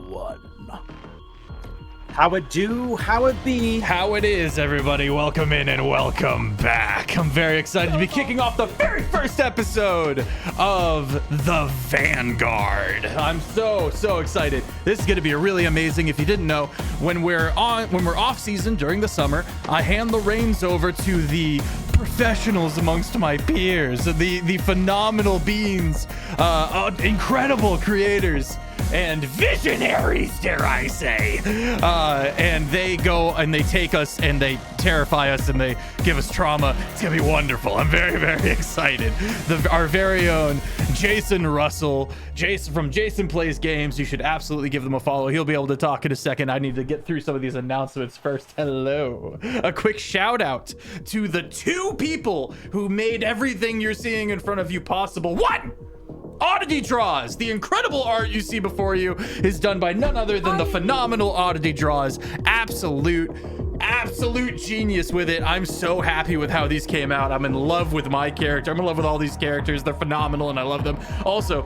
one. How it do, how it be. How it is, everybody. Welcome in and welcome back. I'm very excited to be kicking off the very first episode of the Vanguard. I'm so excited. This is going to be really amazing. If you didn't know, when we're off season during the summer, I hand the reins over to the professionals amongst my peers, the phenomenal beings, incredible creators and visionaries, dare I say, and they go and they take us and they terrify us and they give us trauma. It's gonna be wonderful. I'm very excited. Our very own Jason Russell, from Jason Plays Games. You should absolutely give them a follow. He'll be able to talk in a second. I need to get through some of these announcements first. Hello. A quick shout out to the two people who made everything you're seeing in front of you possible. One, Oddity Draws. The incredible art you see before you is done by none other than the phenomenal Oddity Draws. Absolute genius with it. I'm so happy with how these came out. I'm in love with my character. I'm in love with all these characters. They're phenomenal and I love them. Also,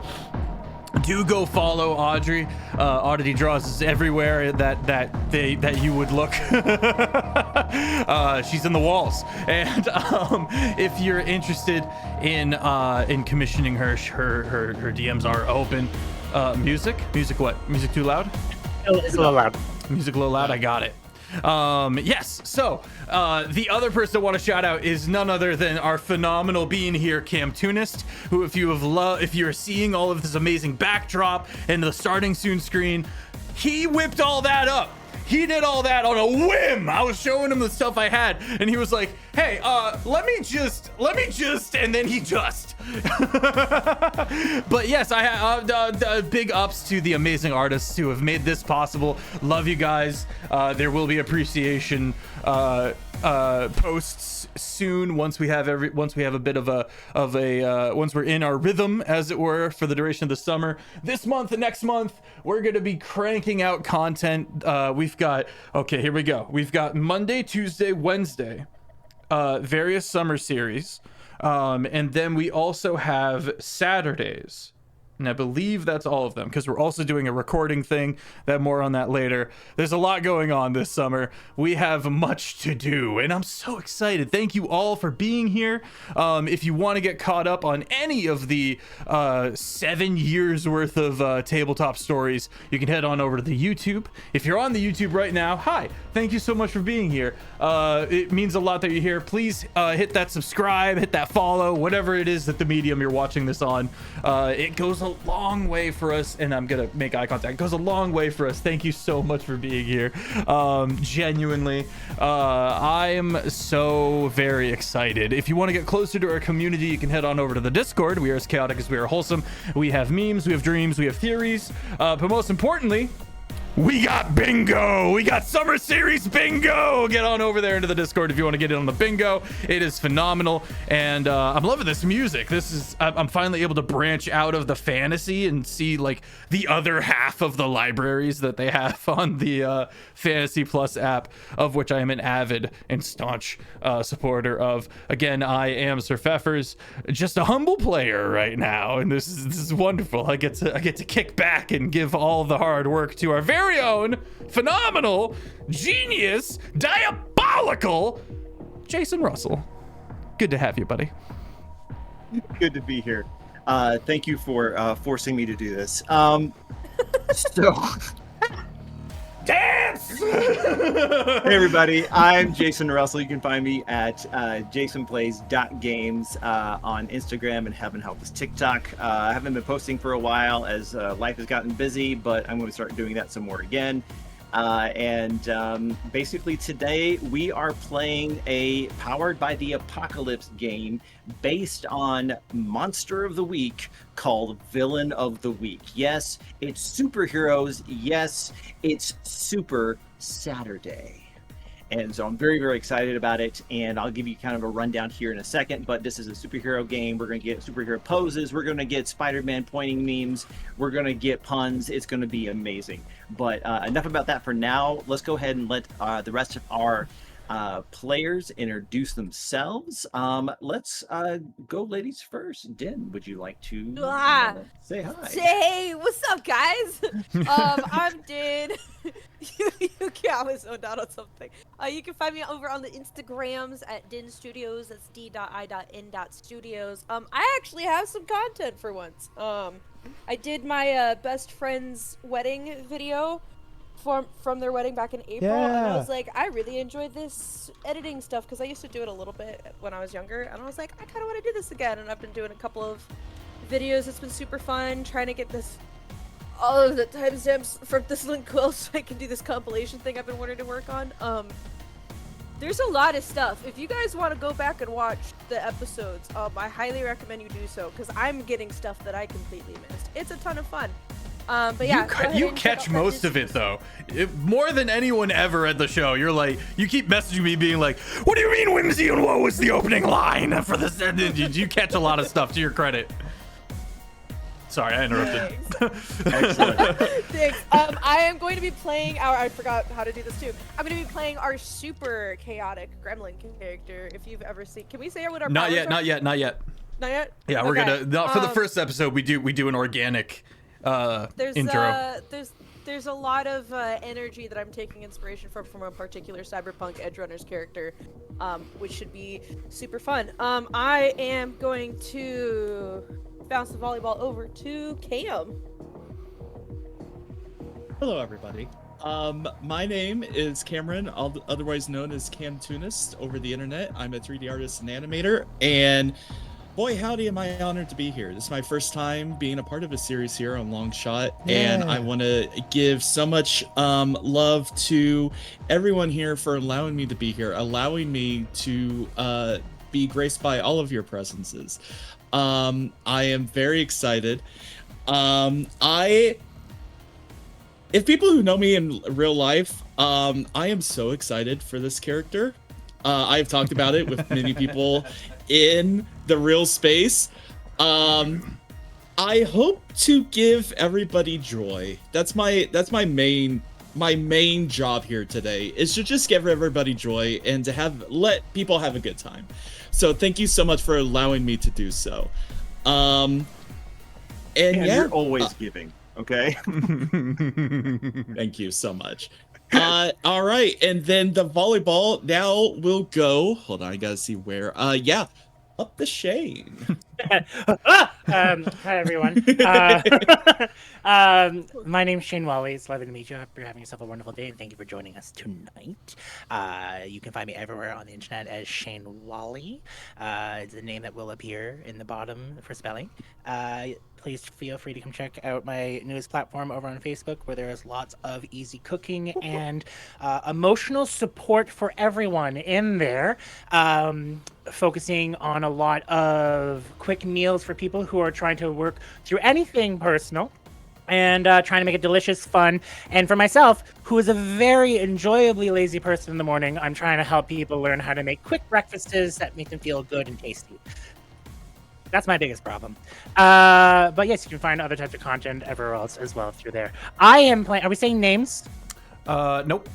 do go follow Audrey. Oddity Draws is everywhere that you would look. She's in the walls, and if you're interested in commissioning her DMs are open. Music what? Music too loud? It's a little loud. Music a little loud. I got it. Yes, so the other person I want to shout out is none other than our phenomenal being here, Camtoonist, who if you're seeing all of this amazing backdrop and the starting soon screen, he whipped all that up. He did all that on a whim. I was showing him the stuff I had, and he was like, "Hey, let me just," and then he just. But yes, I have big ups to the amazing artists who have made this possible. Love you guys. There will be appreciation posts soon once we have a bit of a once we're in our rhythm, as it were, for the duration of the summer. This month and next month we're going to be cranking out content. We've got here we go. We've got Monday, Tuesday, Wednesday, various summer series, and then we also have Saturdays. And I believe that's all of them, because we're also doing a recording thing. More on that later. There's a lot going on this summer. We have much to do, and I'm so excited. Thank you all for being here. If you want to get caught up on any of the 7 years worth of tabletop stories, you can head on over to the YouTube. If you're on the YouTube right now, hi. Thank you so much for being here. It means a lot that you're here. Please hit that subscribe, hit that follow, whatever it is that the medium you're watching this on. It goes a long way for us, and I'm gonna make eye contact. It goes a long way for us. Thank you so much for being here. Genuinely, I am so very excited. If you want to get closer to our community, you can head on over to the Discord. We are as chaotic as we are wholesome. We have memes, we have dreams, we have theories, but most importantly, we got bingo. We got summer series bingo. Get on over there into the Discord if you want to get in on the bingo. It is phenomenal, and I'm loving this music. I'm finally able to branch out of the fantasy and see like the other half of the libraries that they have on the Fantasy Plus app, of which I am an avid and staunch supporter of. Again, I am Sir Pfeffers, just a humble player right now, and this is wonderful. I get to kick back and give all the hard work to our very own phenomenal, genius, diabolical Jason Russell. Good to have you, buddy. Good to be here. Thank you for forcing me to do this. So dance. Hey everybody, I'm Jason Russell. You can find me at jasonplays.games on Instagram and Heaven Help Us TikTok. I haven't been posting for a while as life has gotten busy, but I'm going to start doing that some more again. Basically today we are playing a Powered by the Apocalypse game based on Monster of the Week called Villain of the Week. Yes, it's superheroes. Yes, it's Super Saturday. And so I'm very excited about it, and I'll give you kind of a rundown here in a second, but this is a superhero game. We're going to get superhero poses. We're going to get Spider-Man pointing memes. We're going to get puns. It's going to be amazing. But enough about that for now. Let's go ahead and let the rest of our players introduce themselves. Let's go ladies first. Din, would you like to say hi? Say hey, what's up, guys? I'm Din. you can always zoned out on something. You can find me over on the Instagrams at Din Studios. That's d.i.n.studios. I actually have some content for once. I did my best friend's wedding video from their wedding back in April, and I was like, I really enjoyed this editing stuff because I used to do it a little bit when I was younger, and I was like, I kind of want to do this again, and I've been doing a couple of videos. It's been super fun trying to get all of the timestamps from this link quill so I can do this compilation thing I've been wanting to work on. There's a lot of stuff. If you guys want to go back and watch the episodes, I highly recommend you do so because I'm getting stuff that I completely missed. It's a ton of fun. But yeah, you catch most of it though. More than anyone ever at the show. You're like, you keep messaging me being like, what do you mean whimsy and woe is the opening line for this? You catch a lot of stuff, to your credit. Sorry, I interrupted. Excellent. Thanks. I am going to be playing I forgot how to do this too. I'm going to be playing our super chaotic gremlin character. If you've ever seen, can we say what our Not powers yet, are? not yet, not yet. Not yet? Yeah, we're gonna for the first episode we do an organic intro. There's a lot of energy that I'm taking inspiration from a particular cyberpunk edge runners character, which should be super fun. I am going to bounce the volleyball over to Cam. Hello, everybody. My name is Cameron, otherwise known as Camtoonist over the internet. I'm a 3D artist and animator, and boy, howdy, am I honored to be here. This is my first time being a part of a series here on Longshot, and I want to give so much love to everyone here for allowing me to be here, allowing me to be graced by all of your presences. I am very excited. If people who know me in real life, I am so excited for this character. I've talked about it with many people in the real space. I hope to give everybody joy. That's my main job here today, is to just give everybody joy and to let people have a good time. So thank you so much for allowing me to do so. And yeah, you're always giving. Okay. Thank you so much. All right, and then the volleyball now will go. Hold on, I gotta see where. Yeah, up the Shane. Hi everyone. My name's Shane Wally. It's lovely to meet you. I hope you're having yourself a wonderful day, and thank you for joining us tonight. You can find me everywhere on the internet as Shane Wally. It's a name that will appear in the bottom for spelling. Please feel free to come check out my newest platform over on Facebook, where there is lots of easy cooking and emotional support for everyone in there. Focusing on a lot of quick meals for people who are trying to work through anything personal and trying to make it delicious, fun. And for myself, who is a very enjoyably lazy person in the morning, I'm trying to help people learn how to make quick breakfasts that make them feel good and tasty. That's my biggest problem. But yes, you can find other types of content everywhere else as well through there. I am playing... Are we saying names? Nope.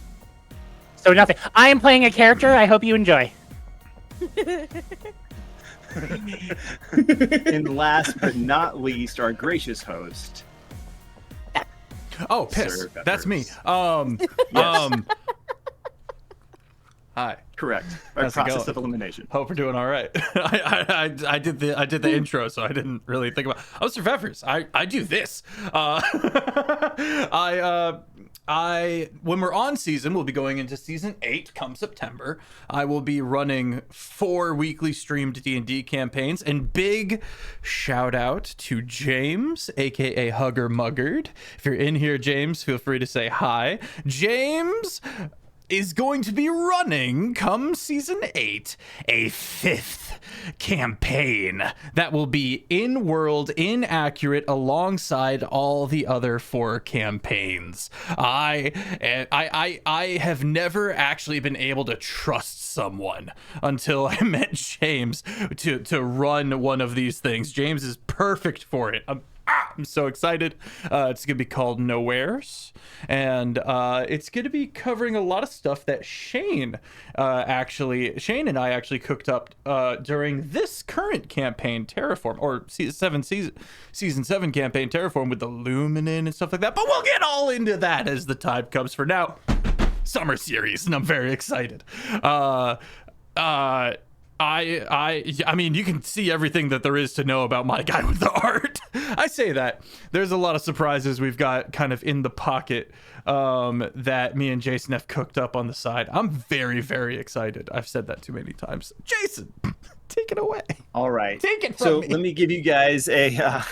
So nothing. I am playing a character. I hope you enjoy. And last but not least, our gracious host. Oh, piss. Sir That's me. Yes. Hi. Correct. By How's it process going? of elimination. Hope we're doing all right. I did the intro, so I didn't really think about. Oh, survivors. I do this. When we're on season, we'll be going into season 8 come September. I will be running 4 weekly streamed D&D campaigns, and big shout out to James, aka Hugger Muggard. If you're in here, James, feel free to say hi. James is going to be running, come season 8, a 5th campaign that will be in-world, inaccurate, alongside all the other 4 campaigns. I have never actually been able to trust someone until I met James to run one of these things. James is perfect for it. I'm so excited. It's going to be called Nowheres, and it's going to be covering a lot of stuff that Shane and I actually cooked up during this current campaign, Terraform, or season 7 campaign, Terraform, with the Luminen and stuff like that. But we'll get all into that as the time comes. For now, summer series, and I'm very excited. I mean, you can see everything that there is to know about my guy with the art. I say that. There's a lot of surprises we've got kind of in the pocket that me and Jason have cooked up on the side. I'm very, very excited. I've said that too many times. Jason, take it away. All right. Take it from me. Let me give you guys a...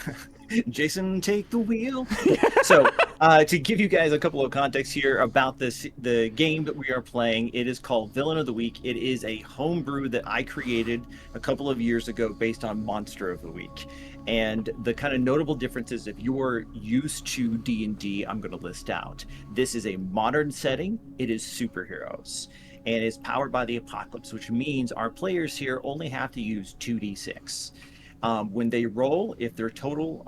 Jason, take the wheel. So, to give you guys a couple of context here about the game that we are playing, it is called Villain of the Week. It is a homebrew that I created a couple of years ago based on Monster of the Week. And the kind of notable differences, if you're used to D&D, I'm going to list out. This is a modern setting. It is superheroes. And it's powered by the apocalypse, which means our players here only have to use 2d6. When they roll, if their total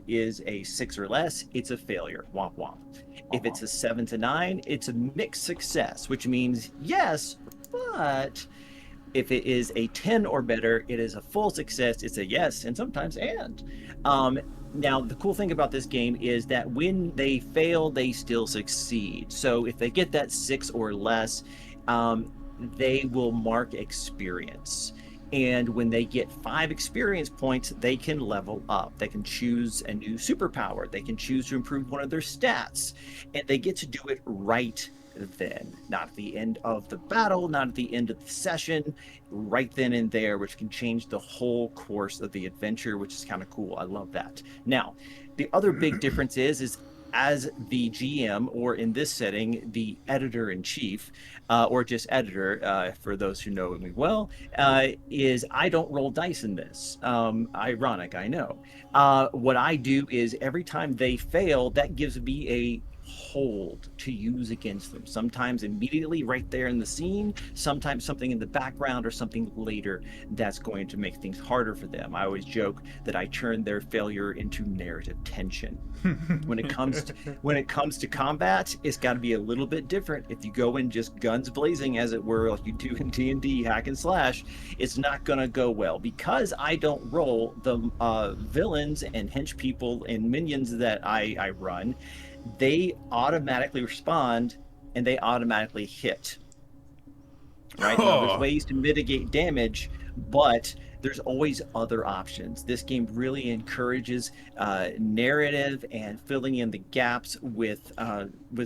is a 6 or less, it's a failure. Womp womp. If it's a 7 to 9, it's a mixed success, which means yes, but if it is a 10 or better, it is a full success. It's a yes, and sometimes and. Now, the cool thing about this game is that when they fail, they still succeed. So if they get that 6 or less, they will mark experience. And when they get 5 experience points, they can level up. They can choose a new superpower. They can choose to improve one of their stats. And they get to do it right then. Not at the end of the battle, not at the end of the session, right then and there, which can change the whole course of the adventure, which is kind of cool. I love that. Now, the other big difference is as the GM, or in this setting, the editor-in-chief, or just editor, for those who know me well, is I don't roll dice in this. Ironic, I know. What I do is every time they fail, that gives me a hold to use against them. Sometimes immediately right there in the scene, sometimes something in the background or something later that's going to make things harder for them. I always joke that I turn their failure into narrative tension. When it comes to combat, it's got to be a little bit different. If you go in just guns blazing, as it were, like you do in D&D hack and slash, it's not going to go well. Because I don't roll, the villains and hench people and minions that I run, they automatically respond and they automatically hit. Right? Now, there's ways to mitigate damage, but there's always other options. This game really encourages narrative and filling in the gaps with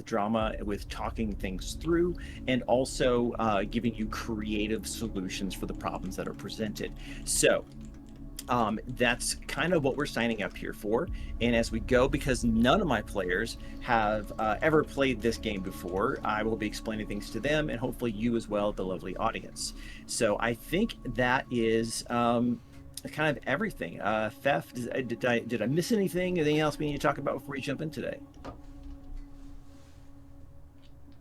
drama, with talking things through, and also giving you creative solutions for the problems that are presented. So that's kind of what we're signing up here for. And as we go, because none of my players have ever played this game before, I will be explaining things to them, and hopefully you as well, the lovely audience. So I think that is kind of everything. Theft, did I miss anything? Anything else we need to talk about before we jump in today?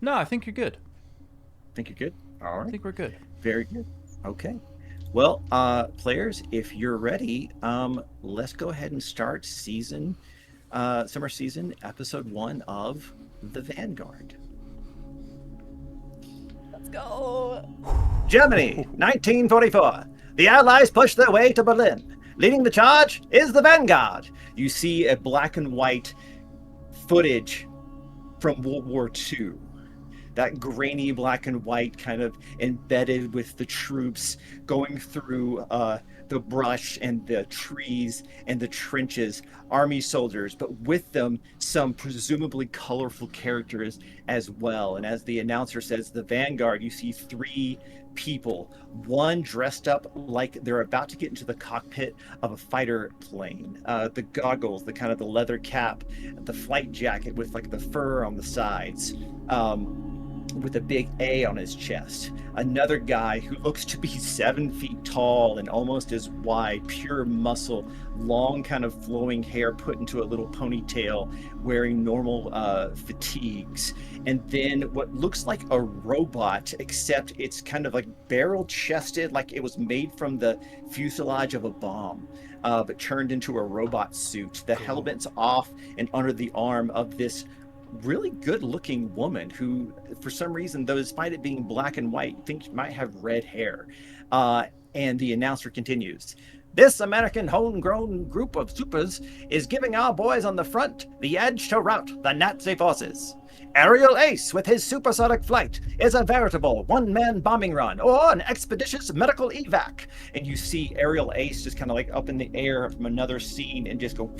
No, I think you're good. Think you're good? All right. I think we're good. Very good. Okay. Well, players, if you're ready, let's go ahead and start summer season, episode 1 of The Vanguard. Let's go. Germany, 1944. The Allies push their way to Berlin. Leading the charge is the Vanguard. You see a black and white footage from World War II. That grainy black and white kind of embedded with the troops going through the brush and the trees and the trenches, army soldiers, but with them some presumably colorful characters as well. And as the announcer says, the Vanguard, you see 3 people, one dressed up like they're about to get into the cockpit of a fighter plane. The goggles, the kind of the leather cap, the flight jacket with like the fur on the sides. with a big A on his chest. Another guy who looks to be 7 feet tall and almost as wide, pure muscle, long kind of flowing hair put into a little ponytail, wearing normal fatigues. And then what looks like a robot, except it's kind of like barrel chested, like it was made from the fuselage of a bomb. But turned into a robot suit. The helmet's off and under the arm of this really good looking woman who, for some reason, though, despite it being black and white, thinks she might have red hair. And the announcer continues. This American homegrown group of supers is giving our boys on the front the edge to rout the Nazi forces. Aerial Ace, with his supersonic flight, is a veritable one-man bombing run or an expeditious medical evac. And you see Aerial Ace just kind of like up in the air from another scene and just go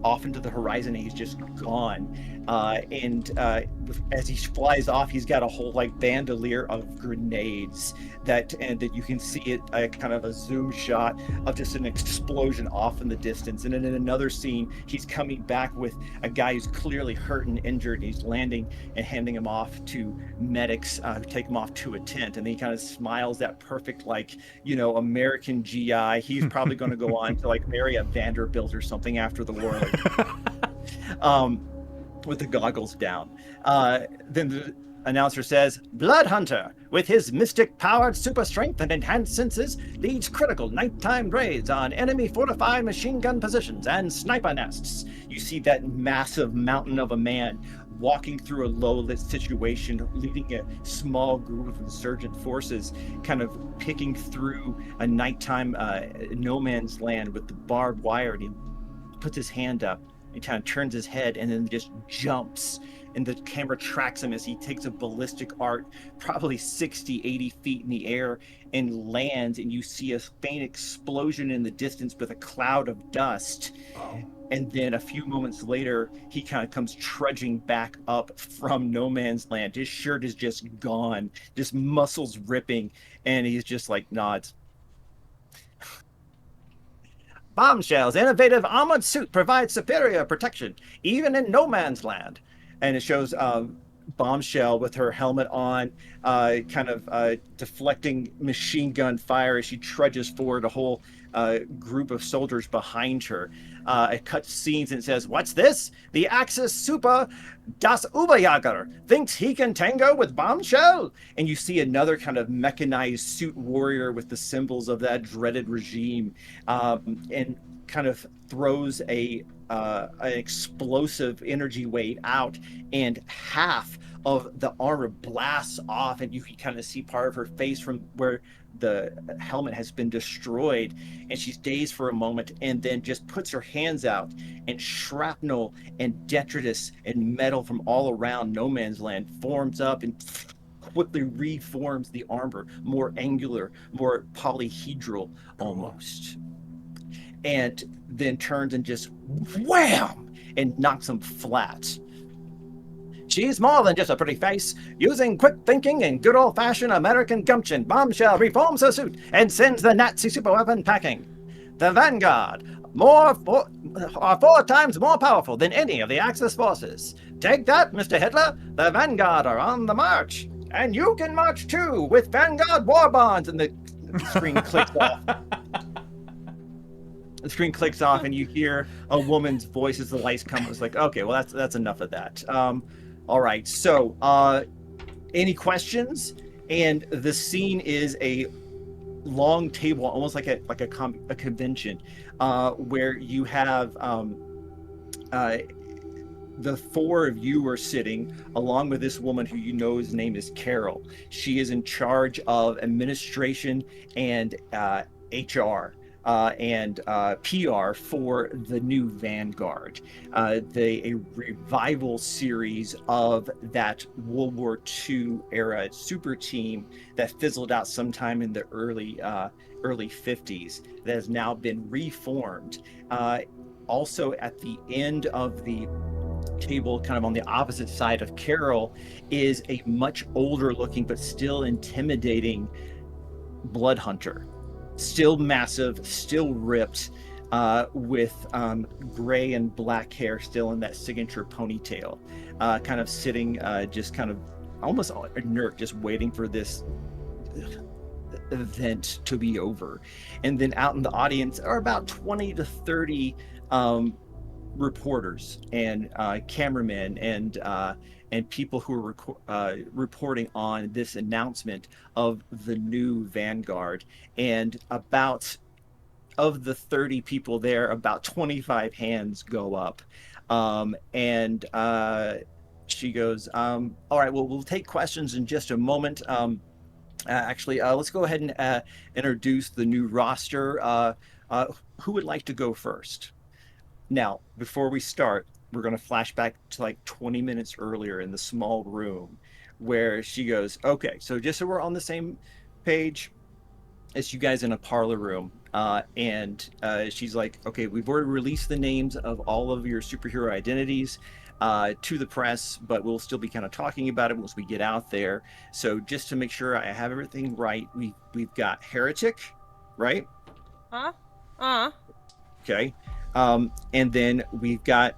off into the horizon, and he's just gone. As he flies off, he's got a whole like bandolier of grenades that you can see it kind of a zoom shot of just an explosion off in the distance. And then in another scene, he's coming back with a guy who's clearly hurt and injured. He's landing and handing him off to medics who take him off to a tent, and then he kind of smiles that perfect American GI. He's probably going to go on to like marry a Vanderbilt or something after the war. With the goggles down. Then the announcer says, Blood Hunter, with his mystic-powered super strength and enhanced senses, leads critical nighttime raids on enemy fortified machine gun positions and sniper nests. You see that massive mountain of a man walking through a low-lit situation, leading a small group of insurgent forces, kind of picking through a nighttime no man's land with the barbed wire, and he puts his hand up and kind of turns his head and then just jumps, and the camera tracks him as he takes a ballistic arc probably 60-80 feet in the air and lands, and you see a faint explosion in the distance with a cloud of dust. And then a few moments later, he kind of comes trudging back up from no man's land. His shirt is just gone, just muscles ripping, and he's just like nods. Bombshell's innovative armored suit provides superior protection, even in no man's land. And it shows Bombshell with her helmet on, kind of deflecting machine gun fire as she trudges forward, a whole group of soldiers behind her. It cuts scenes and says, "What's this? The Axis Super Das Uberjager thinks he can tango with Bombshell?" And you see another kind of mechanized suit warrior with the symbols of that dreaded regime, and kind of throws an explosive energy wave out, and half of the armor blasts off, and you can kind of see part of her face from where the helmet has been destroyed, and she's dazed for a moment, and then just puts her hands out, and shrapnel and detritus and metal from all around no man's land forms up and quickly reforms the armor, more angular, more polyhedral almost, and then turns and just wham and knocks him flat. She's more than just a pretty face. Using quick thinking and good old-fashioned American gumption, Bombshell reforms her suit and sends the Nazi superweapon packing. The Vanguard are 4 times more powerful than any of the Axis forces. Take that, Mr. Hitler. The Vanguard are on the march. And you can march too, with Vanguard war bonds. And the screen clicks off. The screen clicks off, and you hear a woman's voice as the lights come. It's like, okay, well, that's enough of that. All right, so any questions? And the scene is a long table, almost like a convention, where you have the 4 of you are sitting along with this woman who you know his name is Carol. She is in charge of administration and HR. And PR for the new Vanguard, a revival series of that World War II era super team that fizzled out sometime in the early 50s that has now been reformed. Also at the end of the table, kind of on the opposite side of Carol, is a much older looking but still intimidating Blood Hunter. Still massive, still ripped, with gray and black hair still in that signature ponytail, kind of sitting just kind of almost inert, just waiting for this event to be over. And then out in the audience are about 20 to 30 reporters and cameramen and people who are reporting on this announcement of the new Vanguard. And about of the 30 people there, about 25 hands go up. And she goes, all right, well, we'll take questions in just a moment. Actually, let's go ahead and introduce the new roster. Who would like to go first? Now, before we start, we're going to flash back to like 20 minutes earlier in the small room where she goes, okay, so just so we're on the same page, it's you guys in a parlor room. And she's like, okay, we've already released the names of all of your superhero identities to the press, but we'll still be kind of talking about it once we get out there. So just to make sure I have everything right, we've got Heretic, right? Okay. And then we've got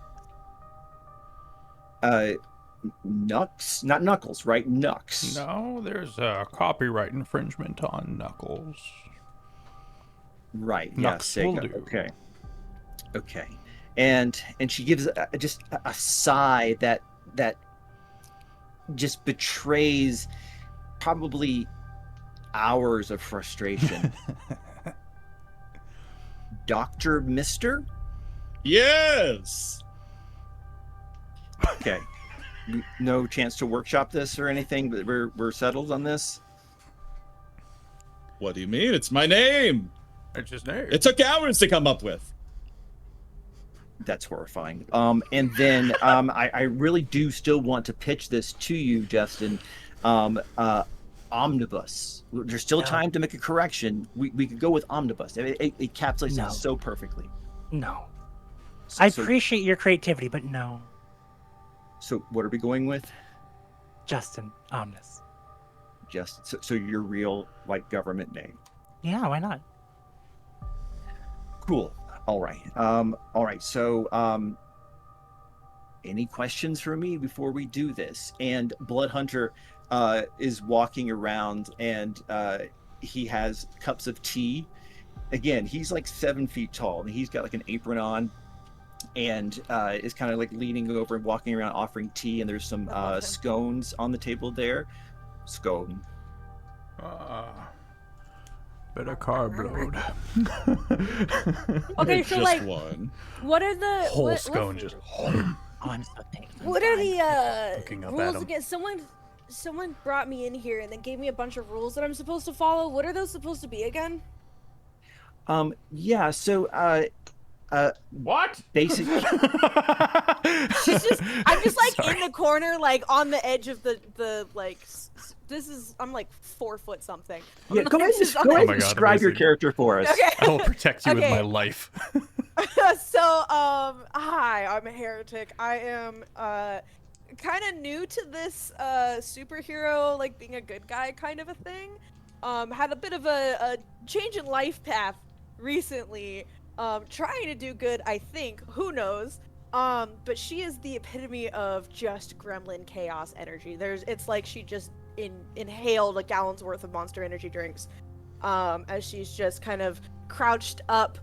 Nux, not Knuckles, right? Nux. No, there's a copyright infringement on Knuckles. Right. Nux will do. Okay. Okay. And she gives just a sigh that just betrays probably hours of frustration. Dr. Mister? Yes. Okay. No chance to workshop this or anything, but we're settled on this? What do you mean? It's my name. It's his name. It took hours to come up with. That's horrifying. And then I really do still want to pitch this to you, Justin. Omnibus. There's still time to make a correction. We could go with omnibus. It encapsulates it so perfectly. No. So, I appreciate your creativity, but no. So what are we going with? Justin Omnis. Justin. So your real government name. Yeah, why not? Cool. All right. All right. So any questions for me before we do this? And Blood Hunter is walking around and he has cups of tea. Again, he's like 7 feet tall and he's got like an apron on and is kind of like leaning over and walking around offering tea. And there's some scones on the table there. Scone. Bit of carb load. Okay, so Just like, one. what are the Whole scone just. Oh, I'm so thankful. What are the Looking up at rules him. again? Someone brought me in here and then gave me a bunch of rules that I'm supposed to follow. What are those supposed to be again? Yeah. So What? basically. I'm just like Sorry. in the corner, like on the edge of the like. I'm like 4 foot something. Yeah, go ahead This is- and, go ahead my and God, describe your amazing. character for us. Okay. I will protect you with Okay. my life. So, hi, I'm a heretic. I am kind of new to this superhero, like being a good guy kind of a thing. Had a bit of a change in life path recently. Trying to do good, I think. Who knows? But she is the epitome of just gremlin chaos energy. It's like she just inhaled a gallon's worth of Monster Energy drinks. As she's just kind of crouched up,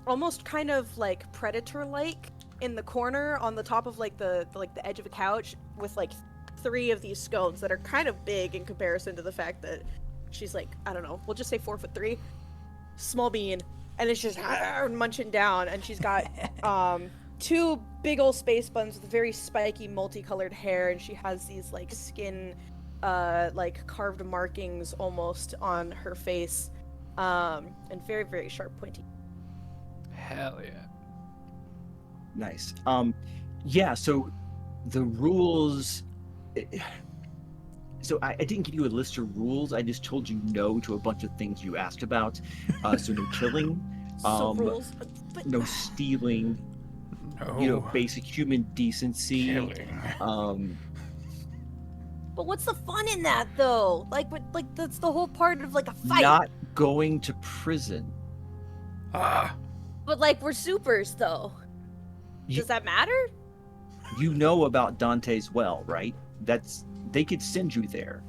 almost kind of like predator-like in the corner on the top of like the edge of a couch with like 3 of these scones that are kind of big in comparison to the fact that she's like, I don't know, we'll just say 4'3", small bean, and it's just munching down, and she's got 2 big old space buns with very spiky multicolored hair, and she has these like skin like carved markings almost on her face, and very, very sharp pointy. Hell yeah. Nice. Yeah, so the rules. So I didn't give you a list of rules. I just told you no to a bunch of things you asked about. So no killing, So rules, but no stealing, No. basic human decency. Killing. But what's the fun in that though? Like that's the whole part of like a fight. Not going to prison. Ah. But like we're supers though. You- Does that matter? You know about Dante's well, right? That's they could send you there.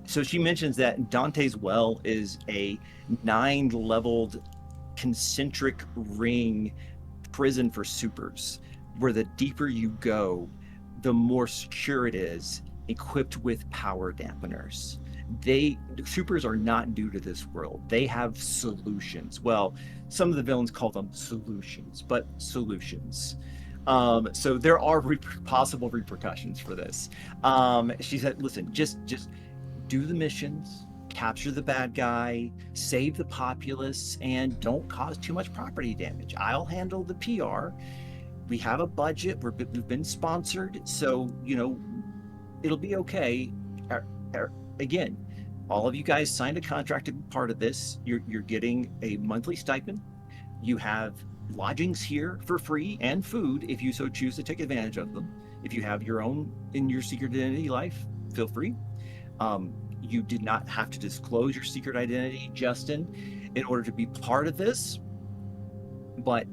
So she mentions that Dante's Well is a 9-leveled concentric ring prison for supers, where the deeper you go, the more secure it is, equipped with power dampeners. Supers are not new to this world. They have solutions. Well, some of the villains call them solutions, but solutions. So there are possible repercussions for this. She said, listen, just do the missions, capture the bad guy, save the populace, and don't cause too much property damage. I'll handle the PR. We have a budget. We've been sponsored, so it'll be okay. Again, all of you guys signed a contract to be part of this. You're getting a monthly stipend. You have lodgings here for free and food if you so choose to take advantage of them. If you have your own in your secret identity life, feel free. You did not have to disclose your secret identity, Justin, in order to be part of this. But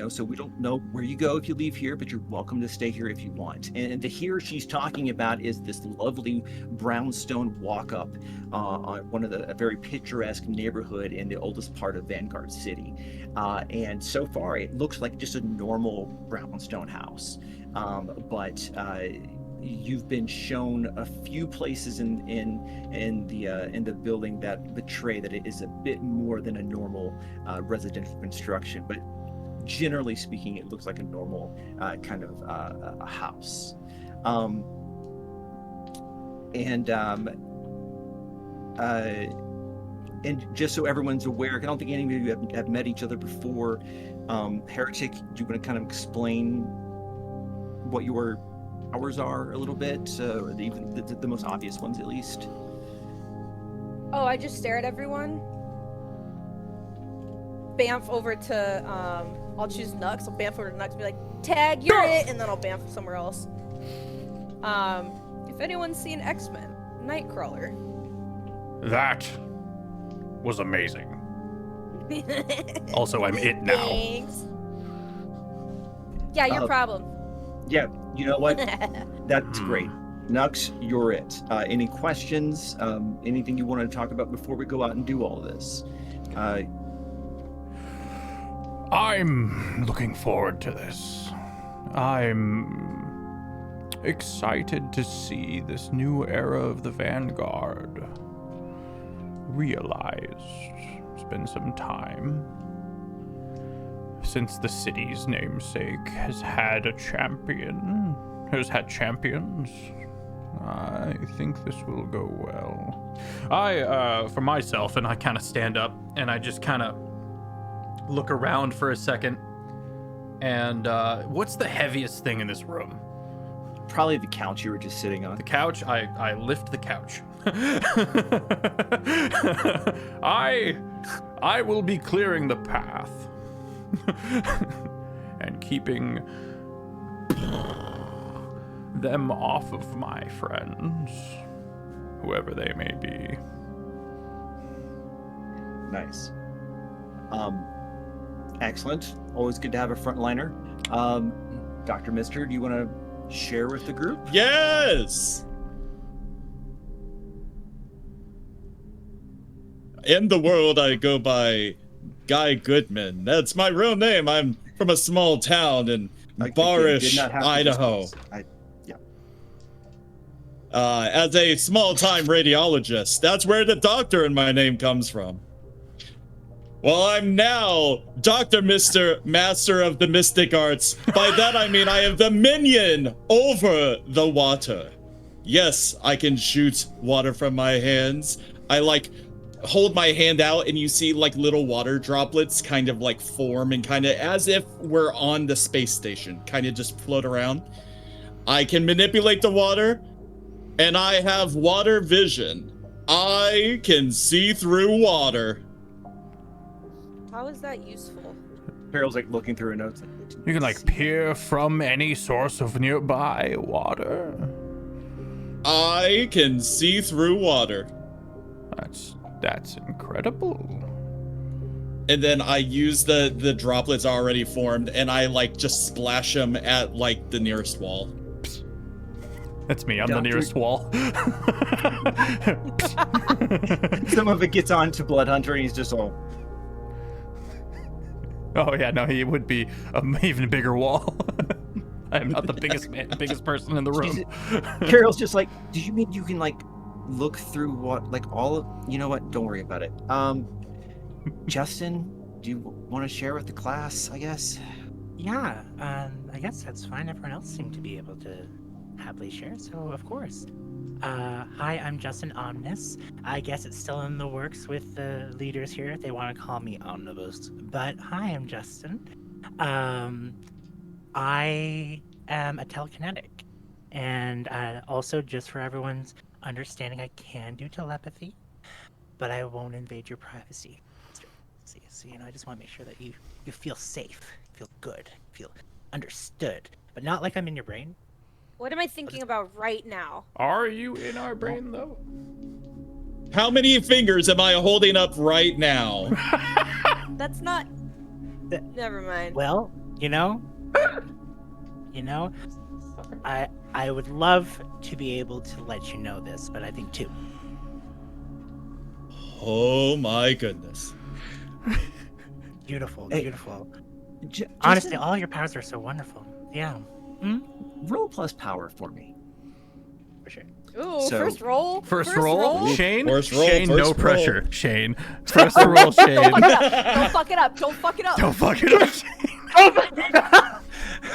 so we don't know where you go if you leave here, but you're welcome to stay here if you want. And the here she's talking about is this lovely brownstone walk-up on one of a very picturesque neighborhood in the oldest part of Vanguard City. And so far, it looks like just a normal brownstone house. But you've been shown a few places in the building that betray that it is a bit more than a normal residential construction. But generally speaking, it looks like a normal kind of a house. And just so everyone's aware, I don't think any of you have met each other before. Heretic, do you want to kind of explain what your powers are a little bit, or even the most obvious ones at least? Oh, I just stare at everyone. Bamf over to, I'll choose Nux. I'll bamf over to Nux and be like, tag, you're it, and then I'll bamf somewhere else. If anyone's seen X-Men, Nightcrawler. That was amazing. Also, I'm it now. Thanks. Yeah, your problem. Yeah, you know what? That's great. Nux, you're it. Any questions? Anything you wanted to talk about before we go out and do all of this? I'm looking forward to this. I'm excited to see this new era of the Vanguard realized. It's been some time since the city's namesake has had champions. I think this will go well. For myself, and I kind of stand up and I just kind of look around for a second. And what's the heaviest thing in this room? Probably the couch you were just sitting on. The couch? I lift the couch. I will be clearing the path and keeping them off of my friends, whoever they may be. Nice. Excellent. Always good to have a frontliner. Dr. Mister, do you want to share with the group? Yes! In the world, I go by Guy Goodman. That's my real name. I'm from a small town in Barish, Idaho. As a small-time radiologist, that's where the doctor in my name comes from. Well, I'm now Dr. Mr. Master of the Mystic Arts. By that I mean I have dominion over the water. Yes, I can shoot water from my hands. I hold my hand out and you see little water droplets kind of form and kind of as if we're on the space station, kind of just float around. I can manipulate the water and I have water vision. I can see through water. How is that useful? Harold's looking through her notes. You can peer from any source of nearby water. I can see through water. That's incredible. And then I use the droplets already formed and I just splash them at the nearest wall. That's me. I'm the Doctor- nearest wall. Some of it gets on to Bloodhunter, and he's just all. Oh yeah, no, he would be an even bigger wall. I'm not the biggest person in the room. Carol's just like, do you mean you can like look through what like all of? You know what? Don't worry about it. Justin, do you want to share with the class? I guess. Yeah, I guess that's fine. Everyone else seemed to be able to happily share, so of course. Hi, I'm Justin Omnis. I guess it's still in the works with the leaders here if they want to call me Omnibus. But hi, I'm Justin. I am a telekinetic. And also, just for everyone's understanding, I can do telepathy, but I won't invade your privacy. So, I just want to make sure that you feel safe, feel good, feel understood, but not like I'm in your brain. What am I thinking about right now? Are you in our brain though? How many fingers am I holding up right now? That's not. Never mind. Well, I would love to be able to let you know this, but I think two. Oh my goodness. Beautiful, Hey, beautiful. Justin, Honestly, all your powers are so wonderful. Yeah. roll plus power for me. For sure. Ooh, So- first roll. First roll, Shane. First roll, Shane, first no roll. pressure. Shane, first roll, Shane. Don't fuck it up. Don't fuck it up. Don't fuck it up. Shane.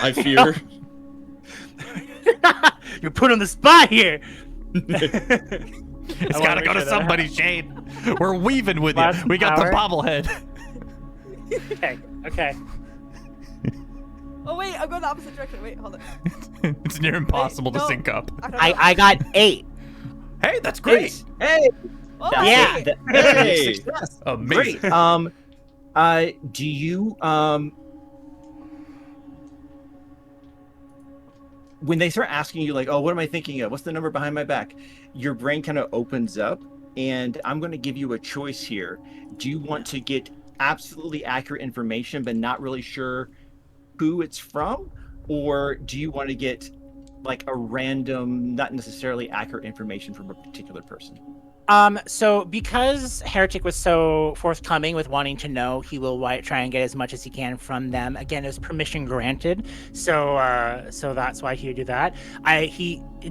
I fear. You're put on the spot here. It's wanna gotta make go to sure that somebody, Shane. We're weaving with you. Last We got the power. bobblehead. Okay. Oh wait, I'm going the opposite direction. Wait, hold on. It's near impossible to no. sync up. I don't know. I got 8. Hey, that's great. Hey, Oh, Yeah. wait. Hey. success. Amazing. Great. Do you when they start asking you like, oh, what am I thinking of? What's the number behind my back? Your brain kind of opens up, and I'm going to give you a choice here. Do you want to get absolutely accurate information, but not really sure who it's from? Or do you want to get like a random, not necessarily accurate information from a particular person? So because Heretic was so forthcoming with wanting to know, he will try and get as much as he can from them. Again, it's permission granted. So that's why he would do that.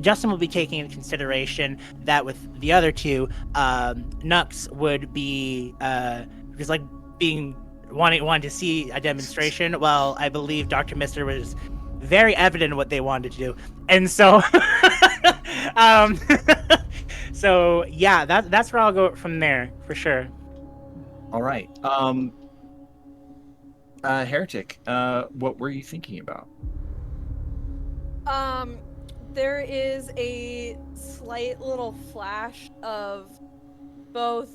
Justin will be taking into consideration that with the other two, Nux would be because like wanting to see a demonstration. Well, I believe Dr. Mister was very evident in what they wanted to do, and so so yeah, that's where I'll go from there for sure. All right. Heretic, what were you thinking about? There is a slight little flash of both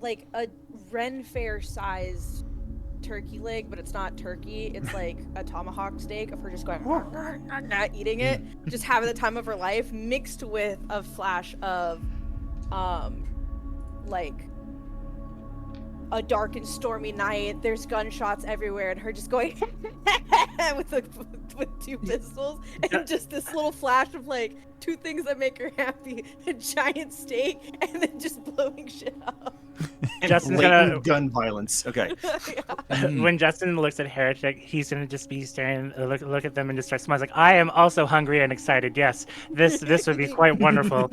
like a Ren Fair sized turkey leg, but it's not turkey. It's like a tomahawk steak of her just going eating it, just having the time of her life, mixed with a flash of like a dark and stormy night. There's gunshots everywhere, and her just going with two pistols, and just this little flash of like two things that make her happy: a giant steak, and then just blowing shit up. And Justin's blatant gonna- gun violence. Okay. When Justin looks at Heretic, he's gonna just be staring, look at them, and just start smiling. Like, I am also hungry and excited. Yes, this would be quite wonderful.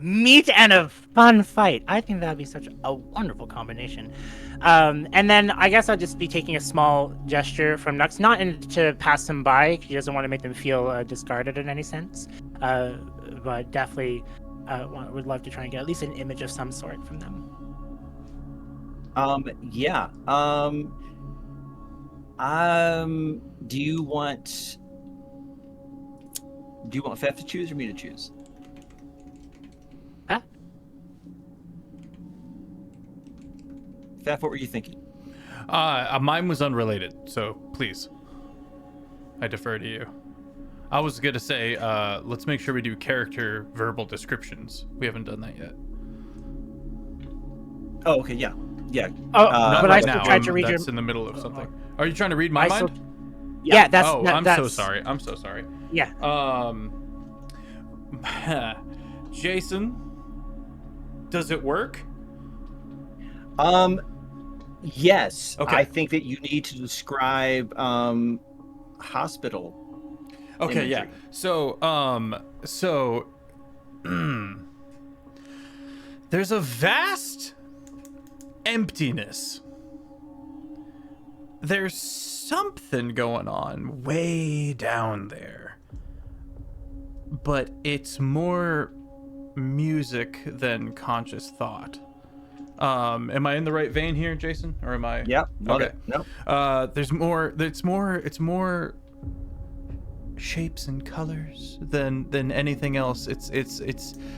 Meat and a fun fight. I think that'd be such a wonderful combination. And then I guess I'll just be taking a small gesture from Nux, not to pass them by. He doesn't want to make them feel discarded in any sense, but definitely would love to try and get at least an image of some sort from them. Yeah. Do you want Fef to choose or me to choose? Huh? Fef, what were you thinking? Mine was unrelated, so please, I defer to you. I was gonna say, let's make sure we do character verbal descriptions. We haven't done that yet. Oh, okay, yeah. Oh, Not but right I still now. tried to read That's your. in the middle of something. Are you trying to read my I mind? still- Yeah, that's. Oh, that- I'm that's, so sorry. I'm so sorry. Yeah. Jason, does it work? Yes. Okay. I think that you need to describe hospital. Okay, yeah. imagery. So there's a vast emptiness. There's something going on way down there. But it's more music than conscious thought. Am I in the right vein here, Jason? Or am I? Yep. Love Okay. it. Nope. There's more. It's more shapes and colors than anything else. It's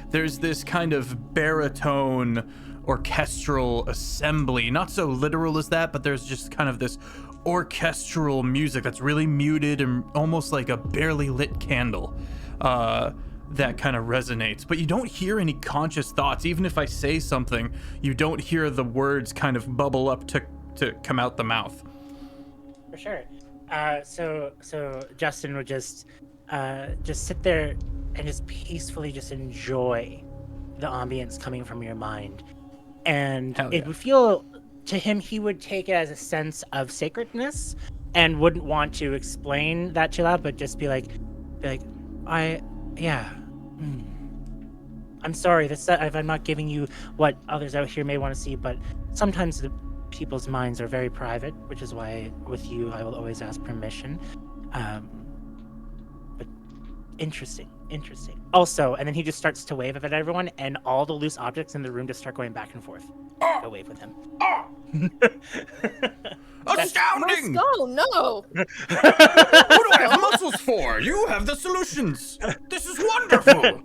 there's this kind of baritone orchestral assembly. Not so literal as that, but there's just kind of this orchestral music that's really muted and almost like a barely lit candle. That kind of resonates, but you don't hear any conscious thoughts. Even if I say something, you don't hear the words kind of bubble up to come out the mouth. For sure. So Justin would just sit there and just peacefully just enjoy the ambience coming from your mind, and Hell it yeah. would feel to him, he would take it as a sense of sacredness and wouldn't want to explain that too loud, but just be like, I'm sorry. I'm not giving you what others out here may want to see, but sometimes the people's minds are very private, which is why with you I will always ask permission. But interesting. Also, and then he just starts to wave at everyone, and all the loose objects in the room just start going back and forth. Go wave with him. Astounding! Let's go. No. Who do I have muscles for? You have the solutions. This is wonderful.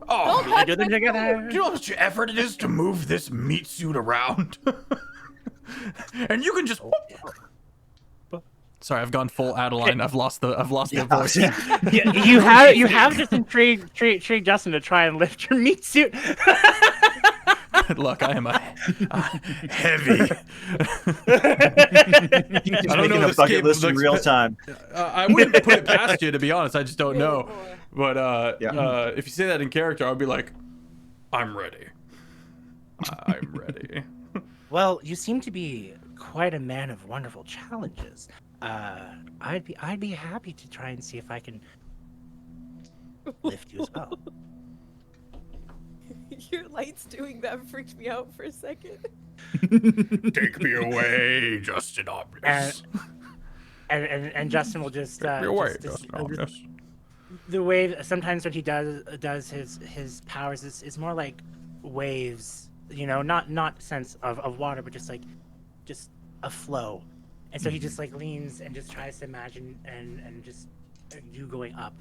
Oh, Don't Do them together. do you know how much effort it is to move this meat suit around? And you can just. Sorry, I've gone full Adeline. I've lost the voice. Yeah, you have just intrigued Justin to try and lift your meat suit. Good luck. I am a heavy. He's I don't making know a this bucket game list in looks real bit- time. I wouldn't put it past you, to be honest. I just don't know. Really But Yeah. if you say that in character, I'd be like, I'm ready. I'm ready. Well, you seem to be quite a man of wonderful challenges. I'd be happy to try and see if I can lift you as well. Your lights doing that freaked me out for a second. Take me away, Justin Omnis. And Justin will just Take me away, just- Justin Omnis. the way sometimes when he does his powers is more like waves, not sense of water, but just a flow. And so he just like leans and just tries to imagine and just you going up.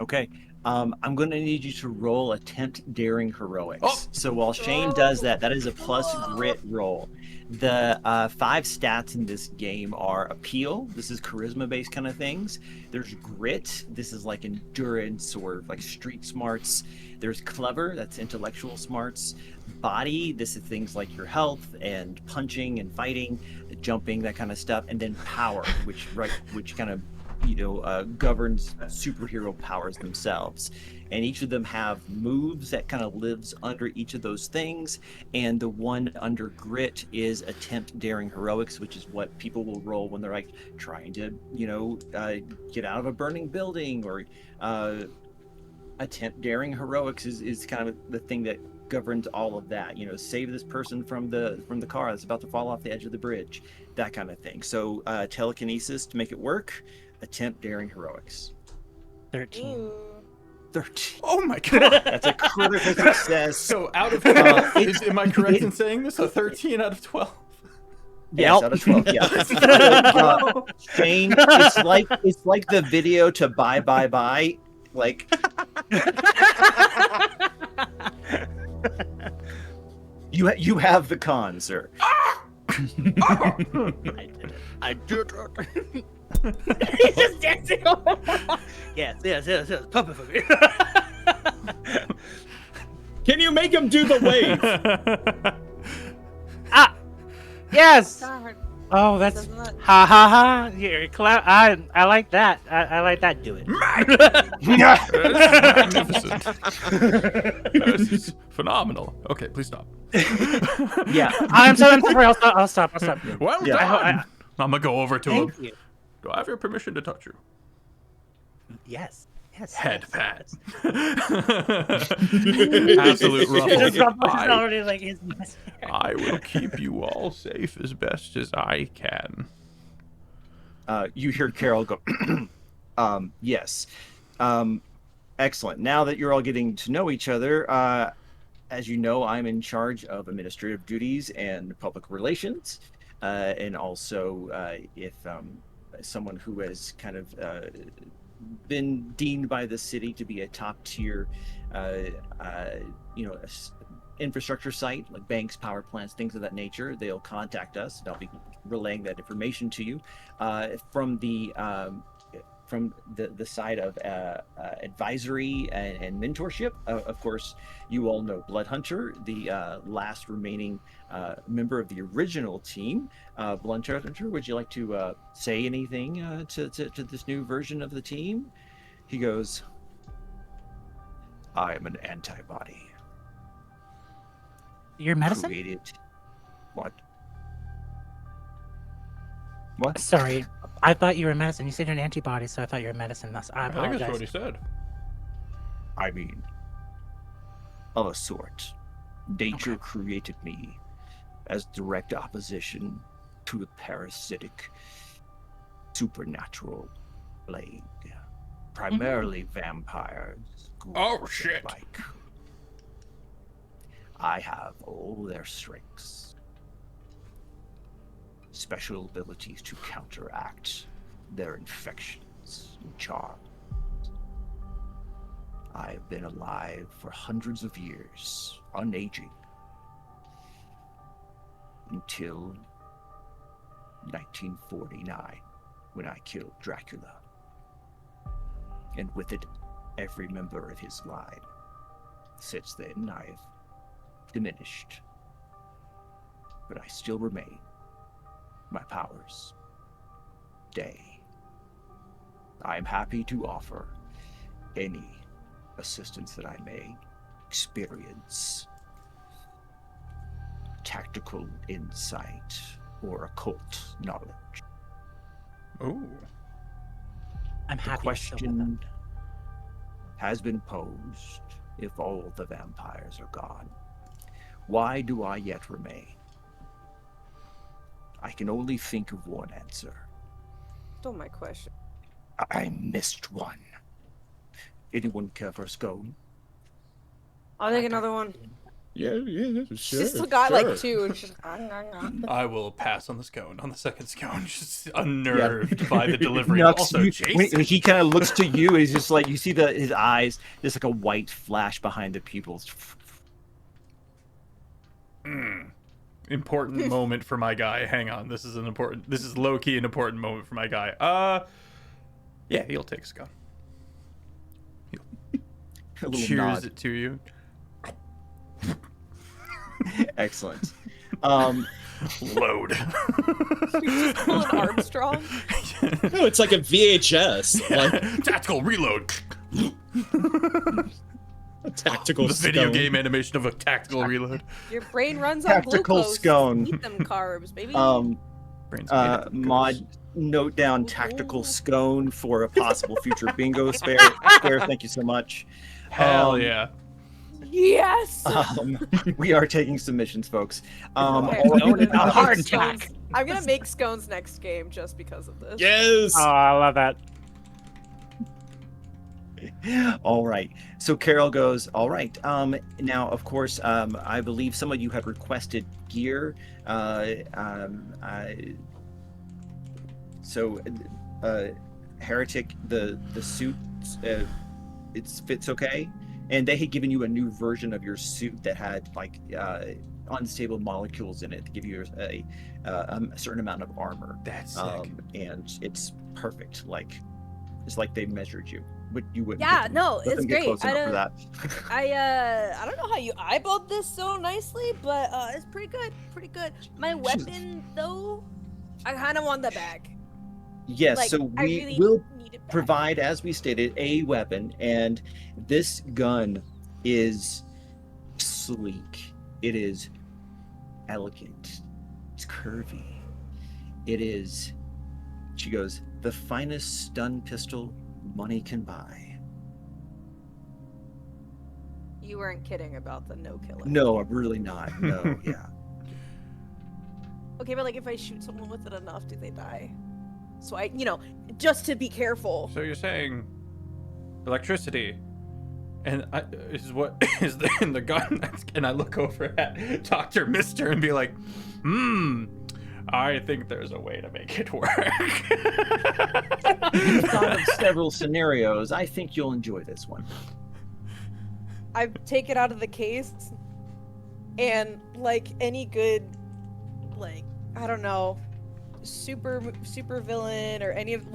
Okay. I'm going to need you to roll attempt daring heroics. Oh! So while Shane does that, that is a plus grit roll. The 5 stats in this game are appeal. This is charisma-based kind of things. There's grit. This is like endurance or like street smarts. There's clever. That's intellectual smarts. Body. This is things like your health and punching and fighting, jumping, that kind of stuff. And then power, which kind of governs superhero powers themselves, and each of them have moves that kind of lives under each of those things. And the one under grit is attempt daring heroics, which is what people will roll when they're like trying to get out of a burning building, or attempt daring heroics is kind of the thing that governs all of that. Save this person from the car that's about to fall off the edge of the bridge, that kind of thing. So telekinesis to make it work. Attempt daring heroics. 13. Ooh. 13. Oh my god. That's a critical success. So out of 12, am I correct in saying this? A 13 out of 12? Yes, out of 12. Yeah. Shane, it's like the video to Bye Bye Bye. Like. You have the con, sir. I did it. He's just dancing. yes. Pump it for me. Can you make him do the wave? Yes. God. Oh, that's Doesn't that- ha ha ha. Here, I like that. I like that. Do it. Magnificent. This is phenomenal. Okay, please stop. Yeah. I'm sorry. I'll stop. Well Yeah. done. I'm gonna go over to him. Thank you. Do I have your permission to touch you? Yes. Head yes, pat. yes. Absolute It just ruffle. ruffles already like his I will keep you all safe as best as I can. You hear Carol go, yes. Excellent. Now that you're all getting to know each other, as you know, I'm in charge of administrative duties and public relations. And also, if someone who has kind of been deemed by the city to be a top tier, infrastructure site like banks, power plants, things of that nature, they'll contact us. And I'll be relaying that information to you. From the side of advisory and mentorship, of course, you all know Bloodhunter, the last remaining member of the original team. Bloodhunter, would you like to say anything to this new version of the team? He goes, I am an antibody. Your medicine? Created. What? Sorry, I thought you were medicine. You said you're an antibody, so I thought you were medicine. I I think apologize. that's what he said. I mean, of a sort. Nature created me as direct opposition to the parasitic, supernatural plague. Primarily vampires. Oh, ghouls, shit. and like. I have all their strengths. Special abilities to counteract their infections and charms. I've been alive for hundreds of years, unaging, until 1949, when I killed Dracula. And with it, every member of his line. Since then, I've diminished. But I still remain. My powers. Day. I am happy to offer any assistance that I may experience, tactical insight, or occult knowledge. Ooh. I'm The happy. to question has been posed: if all the vampires are gone, why do I yet remain? I can only think of one answer. Stole my question. I missed one. Anyone care for a scone? I'll take another one. Yeah, sure. She still got sure. like two. And she's like, I will pass on the scone, on the second scone, just unnerved by the delivery. Nux, Also, Jason. when he kind of looks to you, he's just like, you see his eyes, there's like a white flash behind the pupils. Important moment for my guy. Hang on, this is low-key an important moment for my guy. Yeah, he'll take a scone. A little Cheers nod. it to you. Excellent. Load. just pulling Armstrong. No, it's like a VHS, like Tactical reload. a tactical The video scone. game animation of a tactical reload. Your brain runs on Tactical glucose. scone. Eat them carbs, baby. Brain's made up of Mod, ghosts. note down tactical scone for a possible future bingo spare. Thank you so much. Hell yeah. Yes. We are taking submissions, folks. Okay. Scone and not heart Scones. attack. I'm gonna make scones next game just because of this. Yes. Oh, I love that. All right. So Carol goes, all right. Now, of course, I believe some of you had requested gear. So, Heretic, the suit, it fits okay. And they had given you a new version of your suit that had like unstable molecules in it to give you a certain amount of armor. That's sick. And it's perfect. Like it's like they measured you. But you wouldn't. Yeah, get- no, let it's them get great. close enough for that. I don't know how you eyeballed this so nicely, but it's pretty good. Pretty good. My weapon though I kind of want that back. Yes, Like, so I we really will need it back. provide, as we stated, a weapon, and this gun is sleek. It is elegant. It's curvy. It is, she goes, the finest stun pistol money can buy. You weren't kidding about the no killing. No, I'm really not. No, yeah. Okay, but like if I shoot someone with it enough, do they die? So I, just to be careful. So you're saying electricity, and is what is in the gun? And I look over at Dr. Mister and be like, I think there's a way to make it work. You've thought of several scenarios. I think you'll enjoy this one. I take it out of the case, and like any good, like I don't know, super villain or any of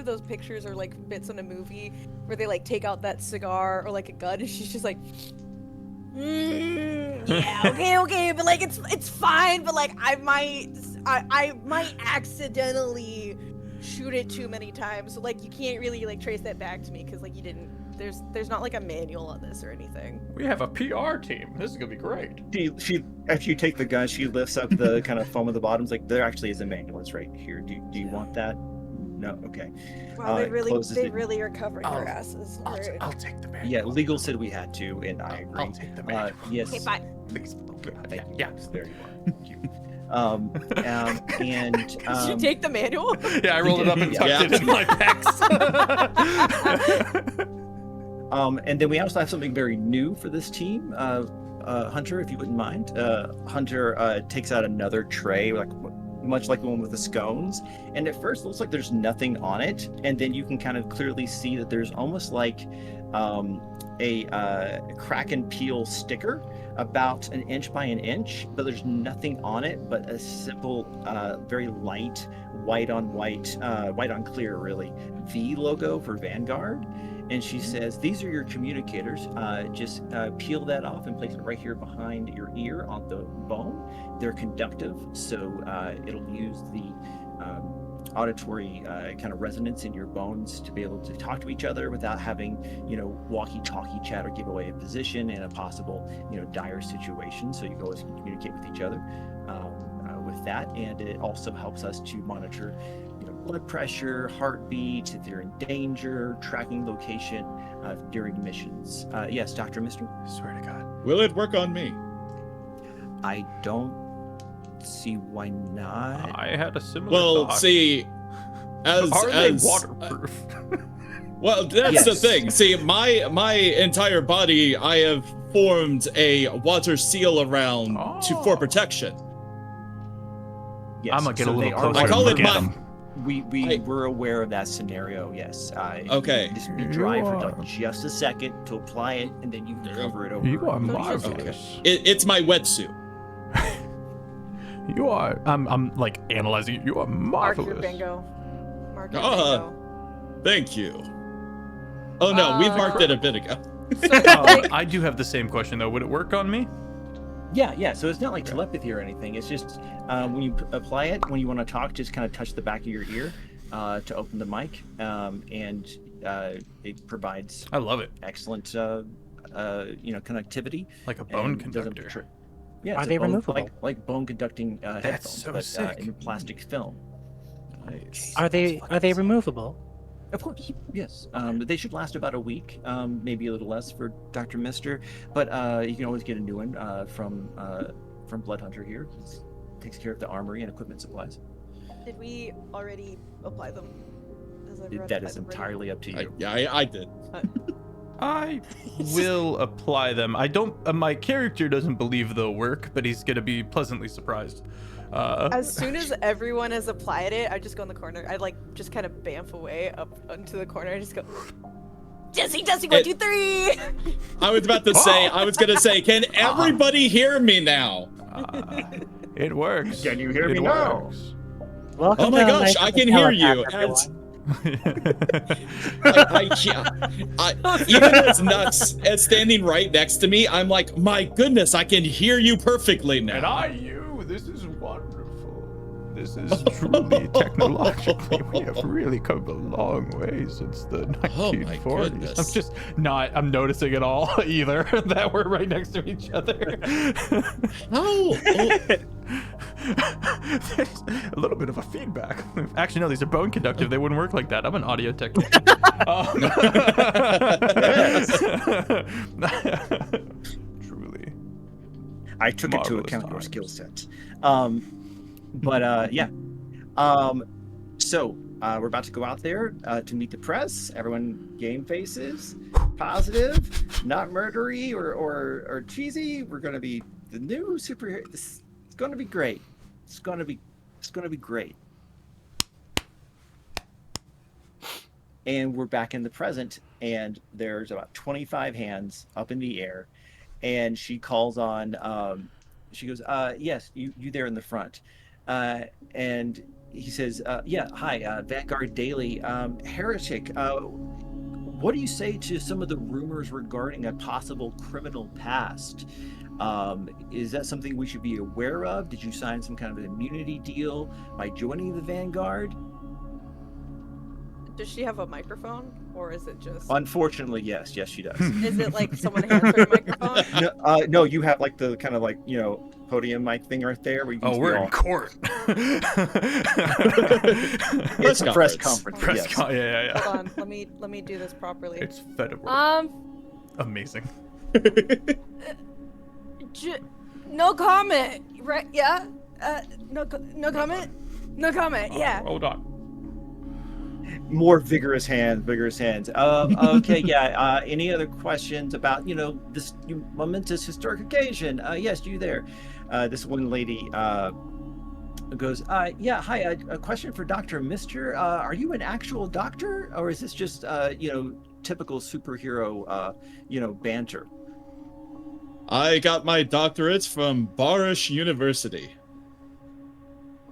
those pictures or like bits in a movie where they like take out that cigar or like a gun and she's just like, yeah, okay, but like it's fine, but like I might accidentally shoot it too many times, so like you can't really like trace that back to me because like you didn't. There's not like a manual on this or anything. We have a PR team. This is gonna be great. She after you take the gun, she lifts up the kind of foam at the bottom. It's like, there actually is a manual. It's right here. Do you want that? No. Okay. Wow, they closes it. really are covering their asses. I'll take the manual. Yeah, legal said we had to, and I agree. I'll take the manual. Yes. Okay, fine. Please. Thank you. Yeah. There you are. Thank you. And Did you take the manual? Yeah, I rolled it up and tucked Yeah. it in my pecs. And then we also have something very new for this team. Hunter, if you wouldn't mind. Hunter takes out another tray, much like the one with the scones. And at first it looks like there's nothing on it. And then you can kind of clearly see that there's almost like a crack and peel sticker about 1 inch by 1 inch, but there's nothing on it but a simple, very light, white on clear, really, V logo for Vanguard. And she says, these are your communicators. Just peel that off and place it right here behind your ear on the bone. They're conductive, so it'll use the auditory kind of resonance in your bones to be able to talk to each other without having, walkie-talkie chat or give away a position in a possible, dire situation. So you can always communicate with each other with that. And it also helps us to monitor blood pressure, heartbeat, if they're in danger, tracking location during missions. Yes, Dr. Mister? I swear to God. Will it work on me? I don't see why not. I had a similar Well, thought. see, Are they waterproof? Well, that's the Yes. thing. See, my entire body, I have formed a water seal around for protection. Yes, I'm gonna get so a they little are closer. I call and it look at my- 'em. We were aware of that scenario. Yes. Okay. Just be dry for You like are- just a second to apply it, and then you can cover it over. You are Okay. marvelous. It's my wetsuit. You are. I'm like analyzing you. You are Mark marvelous. your bingo. Mark your Ah. bingo. Thank you. Oh no, we marked it a bit ago. So, Oh, like, I do have the same question though. Would it work on me? Yeah. So it's not like telepathy or anything. It's just when you apply it, when you want to talk, just kind of touch the back of your ear to open the mic, and it provides I love it. excellent, connectivity. Like a bone and doesn't conductor. Yeah, Are it's a they bone, removable? like bone conducting headphones, so but sick. in plastic film. Nice. Are they removable? Of course, yes. They should last about a week, maybe a little less for Dr. Mister, but you can always get a new one from Blood Hunter here. He takes care of the armory and equipment supplies. did we already apply them? Does everyone That apply is them already? entirely up to you. I did. I will apply them. I don't. My character doesn't believe they'll work, but he's gonna be pleasantly surprised. As soon as everyone has applied it, I just go in the corner. I just kind of bamf away up onto the corner. I just go, Jesse, 1, 2, 3. I was about to say. I was gonna say, can everybody hear me now? It works. Can you hear It me now? works. Welcome Oh my to gosh, Life I as a can hear you. Telepath, Even as Nuts is standing right next to me, I'm like, my goodness, I can hear you perfectly And now. you. This is wonderful. This is truly technologically, we have really come a long way since the Oh my 1940s. goodness. I'm noticing it all either that we're right next to each other. How? There's a little bit of a feedback. Actually, no, these are bone conductive. They wouldn't work like that. I'm an audio technician. Truly. I took into Marvelous account your times. skill set. Yeah. So we're about to go out there to meet the press. Everyone, game faces, positive, not murdery or cheesy. We're gonna be the new superhero. It's gonna be great. It's gonna be great. And we're back in the present, and there's about 25 hands up in the air, and she calls on. She goes, "Yes, you there in the front," and he says, "Yeah, hi, Vanguard Daily, Heretic. What do you say to some of the rumors regarding a possible criminal past? Is that something we should be aware of? Did you sign some kind of an immunity deal by joining the Vanguard?" Does she have a microphone, or is it just? Unfortunately, yes, she does. Is it like someone hands her a microphone? No, you have like the kind of like podium mic thing right there. Where you can We're in court. It's a press conference. Yes. Yeah. Hold on, let me do this properly. It's federal. Amazing. No comment. Right? Yeah. No comment. No comment. Yeah. Hold on. More vigorous hands. Okay, yeah. Any other questions about this momentous historic occasion? Yes, you there. This one lady goes, yeah, hi. A question for Dr. Mister. Are you an actual doctor, or is this just typical superhero banter? I got my doctorates from Barish University.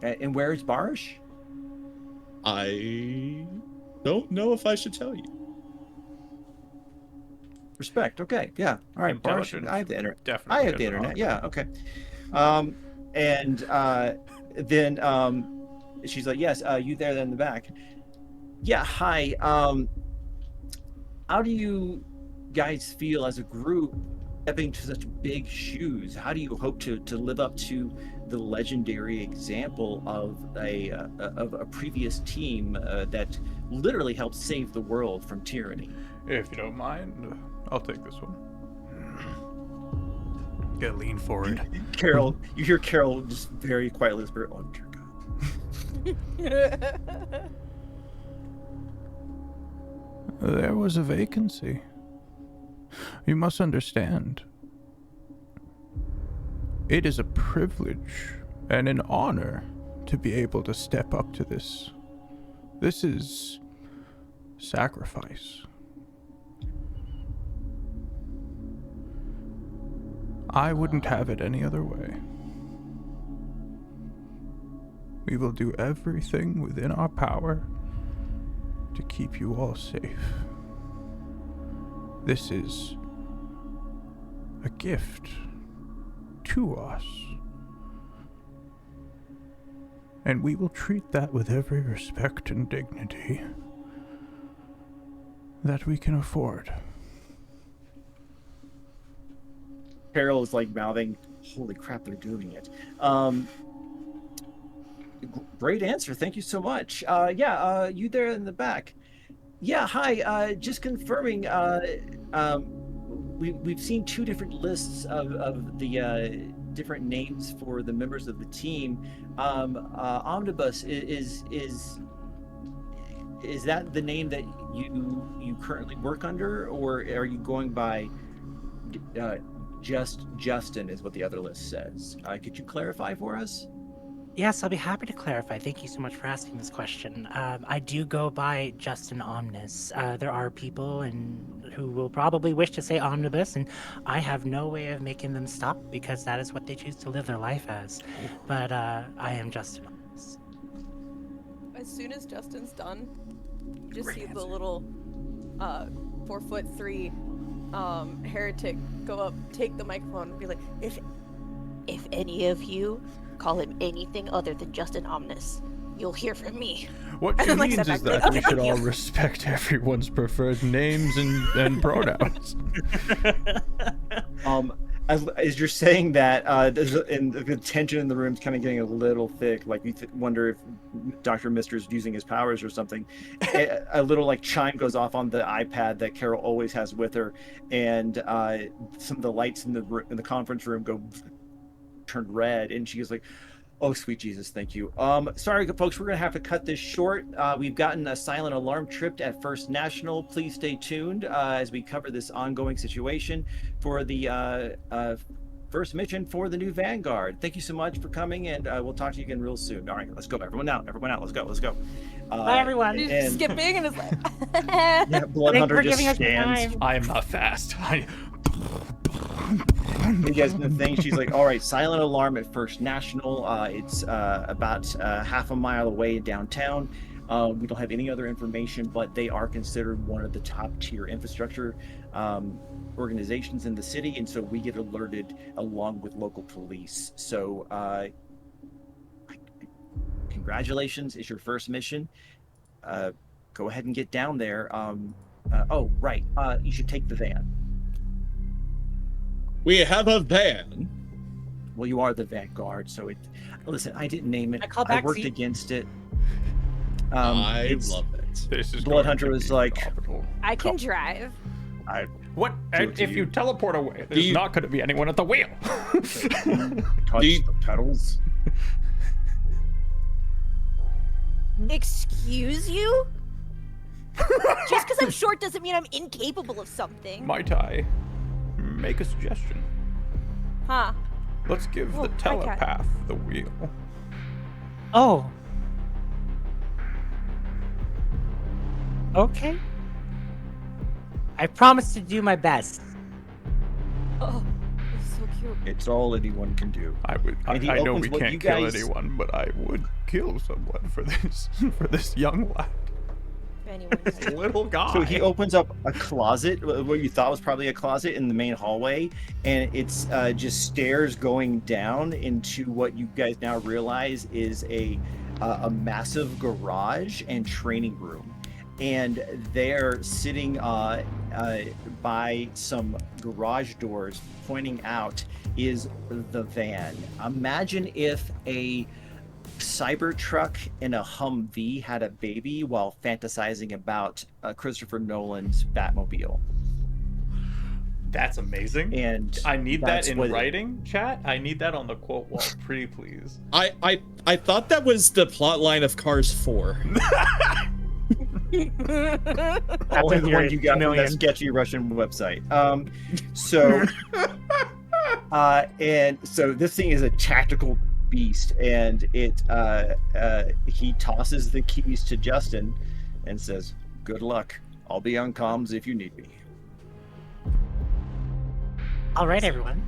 And where is Barish? I don't know if I should tell you. Respect. Okay. Yeah. All right. Barish. Intelligent. I have the internet. Definitely. I have the internet. Yeah. Okay. Then she's like, yes. You there in the back? Yeah. Hi. How do you guys feel as a group stepping to such big shoes? How do you hope to live up to the legendary example of a previous team that literally helped save the world from tyranny? If you don't mind, I'll take this one. Gotta lean forward. You hear Carol just very quietly whisper, "Oh dear God." There was a vacancy. You must understand. It is a privilege and an honor to be able to step up to this. This is sacrifice. I wouldn't have it any other way. We will do everything within our power to keep you all safe. This is a gift to us. And we will treat that with every respect and dignity that we can afford. Carol is like mouthing, "Holy crap, they're doing it." Great answer. Thank you so much. You there in the back? Yeah, hi. Just confirming. We've seen two different lists of the different names for the members of the team. Omnibus is that the name that you currently work under, or are you going by just Justin? Is what the other list says. Could you clarify for us? Yes, I'll be happy to clarify. Thank you so much for asking this question. I do go by Justin Omnis. There are people who will probably wish to say Omnibus, and I have no way of making them stop because that is what they choose to live their life as. But I am Justin Omnis. As soon as Justin's done, you just see the little 4'3" heretic go up, take the microphone, and be like, if any of you call him anything other than Justin Omnis, you'll hear from me. What And she then, like, means step is back, that like, we okay, should all thank you. respect everyone's preferred names and pronouns. As you're saying that, and the tension in the room is kind of getting a little thick. Like you wonder if Dr. Mister is using his powers or something. A little like chime goes off on the iPad that Carol always has with her, and some of the lights in the conference room turn red, and she is like, "Oh, sweet Jesus, thank you." Sorry, folks, we're gonna have to cut this short. We've gotten a silent alarm tripped at First National. Please stay tuned as we cover this ongoing situation for the first mission for the new Vanguard. Thank you so much for coming, and we'll talk to you again real soon. All right, let's go, everyone out, let's go. Bye, everyone. He's And skipping and it's like, yeah, Blood Thanks Hunter for just giving us your stands. time. I am not fast. You guys know the thing. She's like, all right, silent alarm at First National. It's about half a mile away downtown. We don't have any other information, but they are considered one of the top tier infrastructure organizations in the city, and so we get alerted along with local police. So congratulations, it's your first mission. Go ahead and get down there. Oh, right, you should take the van. We have a van. Well, you are the Vanguard, so listen, I didn't name it. I call I worked backseat. against it. I It's- love it. This is Blood going Hunter to was be like- phenomenal. I can drive. What? Do it to If you you. teleport away, there's you- not going to be anyone at the wheel. Touch Do you- the pedals. Excuse you? Just because I'm short doesn't mean I'm incapable of something. Might I make a suggestion? Huh? Let's give Oh, the okay. telepath the wheel. Oh. Okay. I promise to do my best. Oh, it's so cute. It's all anyone can do. I would. And he I know opens we what can't you kill guys- anyone, but I would kill someone for this for this young lad, If anyone this has- little guy. So he opens up a closet, what you thought was probably a closet in the main hallway, and it's just stairs going down into what you guys now realize is a massive garage and training room. And they're sitting by some garage doors, pointing out is the van. Imagine if a Cybertruck and a Humvee had a baby while fantasizing about Christopher Nolan's Batmobile. That's amazing. And I need that that's in what- writing, chat. I need that on the quote wall, pretty please. I thought that was the plot line of Cars 4. Only That's the your one you got from that million. sketchy Russian website. And so this thing is a tactical beast, and he tosses the keys to Justin and says, "Good luck. I'll be on comms if you need me." All right, everyone.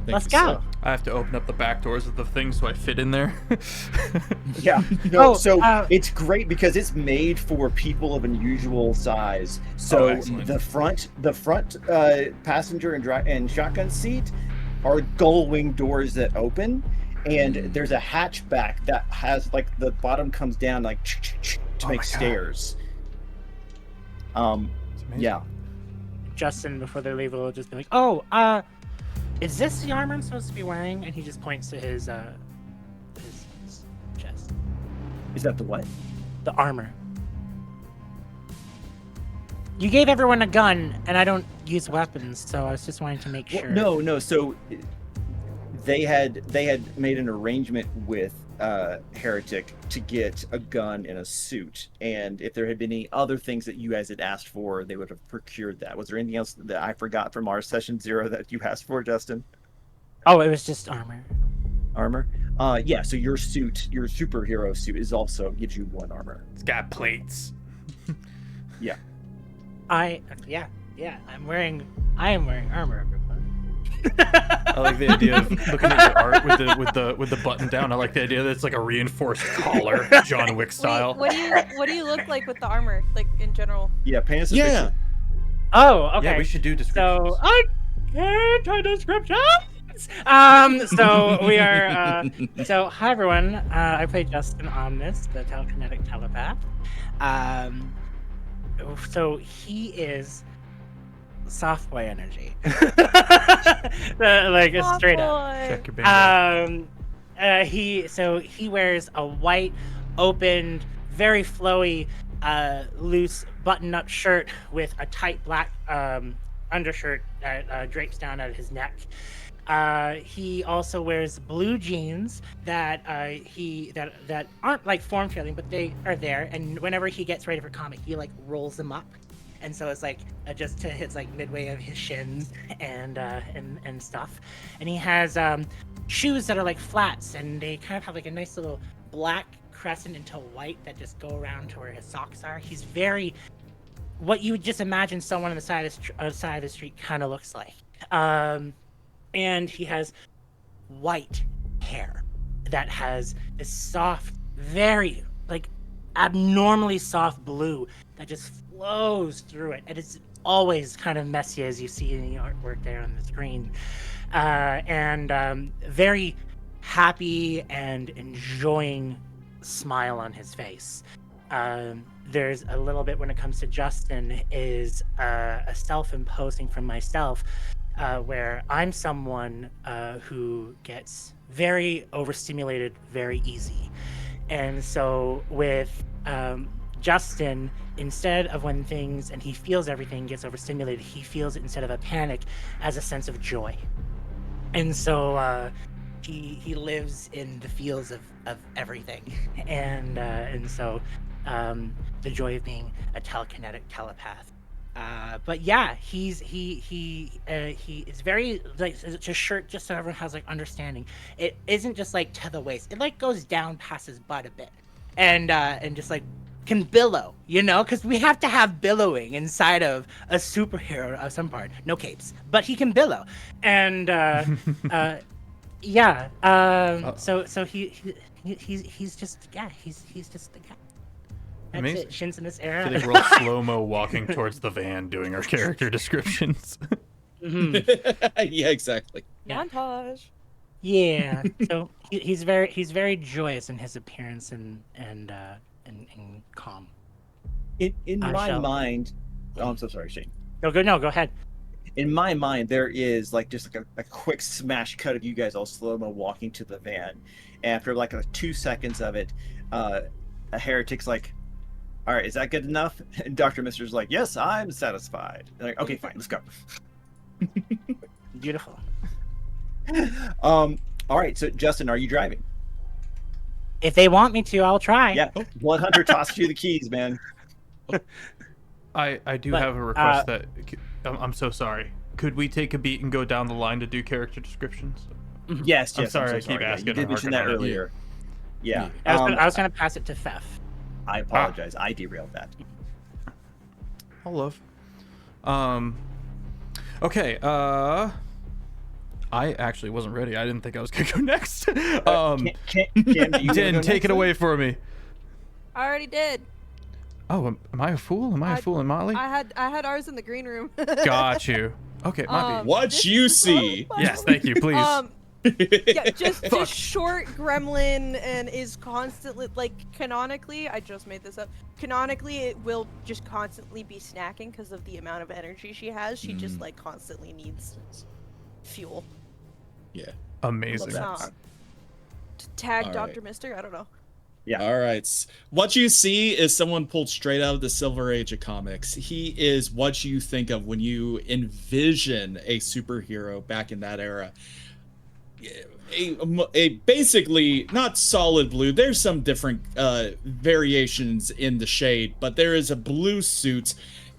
Thank Let's you, go. sir. I have to open up the back doors of the thing so I fit in there. Yeah. No, Oh, so uh, it's great because it's made for people of unusual size. So excellent. the front passenger and shotgun seat are gull wing doors that open, and there's a hatchback that has like the bottom comes down like to Oh make my God. stairs. It's amazing. Yeah. Justin, before they leave, will just be like, "Oh, is this the armor I'm supposed to be wearing?" And he just points to his chest. Is that the what? The armor. You gave everyone a gun, and I don't use weapons, so I was just wanting to make Well, sure. no. So they had made an arrangement with Heretic to get a gun and a suit, and if there had been any other things that you guys had asked for, they would have procured that. Was there anything else that I forgot from our session 0 that you asked for, Justin? Oh, it was just armor. Armor? Yeah. So your suit, your superhero suit, is also gives you 1 armor. It's got plates. Yeah. I am wearing armor, everyone. I like the idea of looking at your art with the button down. I like the idea that it's like a reinforced collar, John Wick style. Wait, what do you look like with the armor, like in general? Yeah. Paint us a Yeah. picture. Oh, okay. Yeah, we should do descriptions. So I can't try description. kids. So we are. So hi everyone. I play Justin on this, the telekinetic telepath. So he is soft boy energy, like straight up. Check your bingo. He wears a white, opened, very flowy, loose button-up shirt with a tight black undershirt that drapes down at his neck. He also wears blue jeans that that aren't like form-fitting, but they are there. And whenever he gets ready for comic, he like rolls them up, and so it's like just to hits like midway of his shins and stuff. And he has shoes that are like flats, and they kind of have like a nice little black crescent into white that just go around to where his socks are. He's very what you would just imagine someone on the side of the street kind of looks like. And he has white hair that has this soft, very like abnormally soft blue that just flows through it, and it's always kind of messy as you see in the artwork there on the screen. And very happy and enjoying smile on his face. There's a little bit when it comes to Justin is a self-imposing from myself, where I'm someone who gets very overstimulated very easy. And so with Justin, instead of when things and he feels everything gets overstimulated, he feels it instead of a panic as a sense of joy. And so he lives in the feels of everything, and so the joy of being a telekinetic telepath. But yeah, he is very like it's a shirt just so everyone has like understanding. It isn't just like to the waist; it like goes down past his butt a bit, and just like can billow, you know, because we have to have billowing inside of a superhero of some part. No capes, but he can billow, and yeah. So he's just he's just the guy. That's Amazing. it. Shins in this I era. feel like we're all slow-mo walking towards the van doing our character descriptions. Yeah, exactly. Yeah. Montage. Yeah. So he's very joyous in his appearance and calm. In I my shall- mind, oh, I'm so sorry, Shane. No, go ahead. In my mind, there is like just like a quick smash cut of you guys all slow-mo walking to the van. After like 2 seconds of it, a heretic's like, all right, is that good enough? And Dr. Mister's like, yes, I'm satisfied. They're like, okay, fine, let's go. Beautiful. All right, so Justin, are you driving? If they want me to, I'll try. Yeah, 100 tosses you the keys, man. I do But, have a request that I'm so sorry. Could we take a beat and go down the line to do character descriptions? Yes, I'm yes. sorry, so I keep Yeah, asking you did and mention harking that on it. earlier. Yeah. I was gonna pass it to Fef. I apologize. I derailed that. All love. Okay. I actually wasn't ready. I didn't think I was gonna go next. Cam, do you wanna go Din, take next it then? away for me. I already did. Oh, am I a fool? Am I a fool in Motley? I had ours in the green room. Got you. Okay, my What this you is see. so Yes, funny. thank you. Please. Yeah, just Fuck. short gremlin and is constantly like canonically. I just made this up. Canonically, it will just constantly be snacking because of the amount of energy she has. She just like constantly needs fuel. Yeah. Amazing. Love Um, to tag All Dr. right. Mister. I don't know. Yeah. All right. What you see is someone pulled straight out of the Silver Age of comics. He is what you think of when you envision a superhero back in that era. A basically not solid blue. There's some different variations in the shade, but there is a blue suit,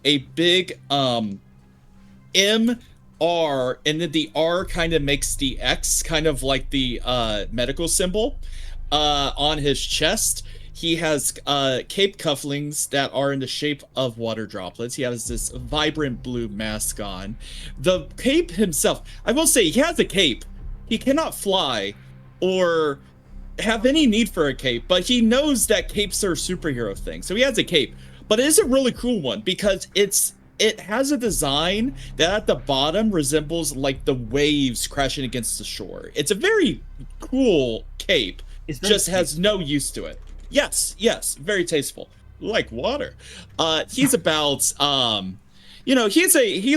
a big M R, and then the R kind of makes the X, kind of like the medical symbol on his chest. He has cape cufflinks that are in the shape of water droplets. He has this vibrant blue mask on. The cape himself, I will say, he has a cape. He cannot fly or have any need for a cape, but he knows that capes are a superhero thing. So he has a cape, but it is a really cool one because it's it has a design that at the bottom resembles like the waves crashing against the shore. It's a very cool cape. Is that Just has no use to it. Yes, very tasteful. Like water. He's about he's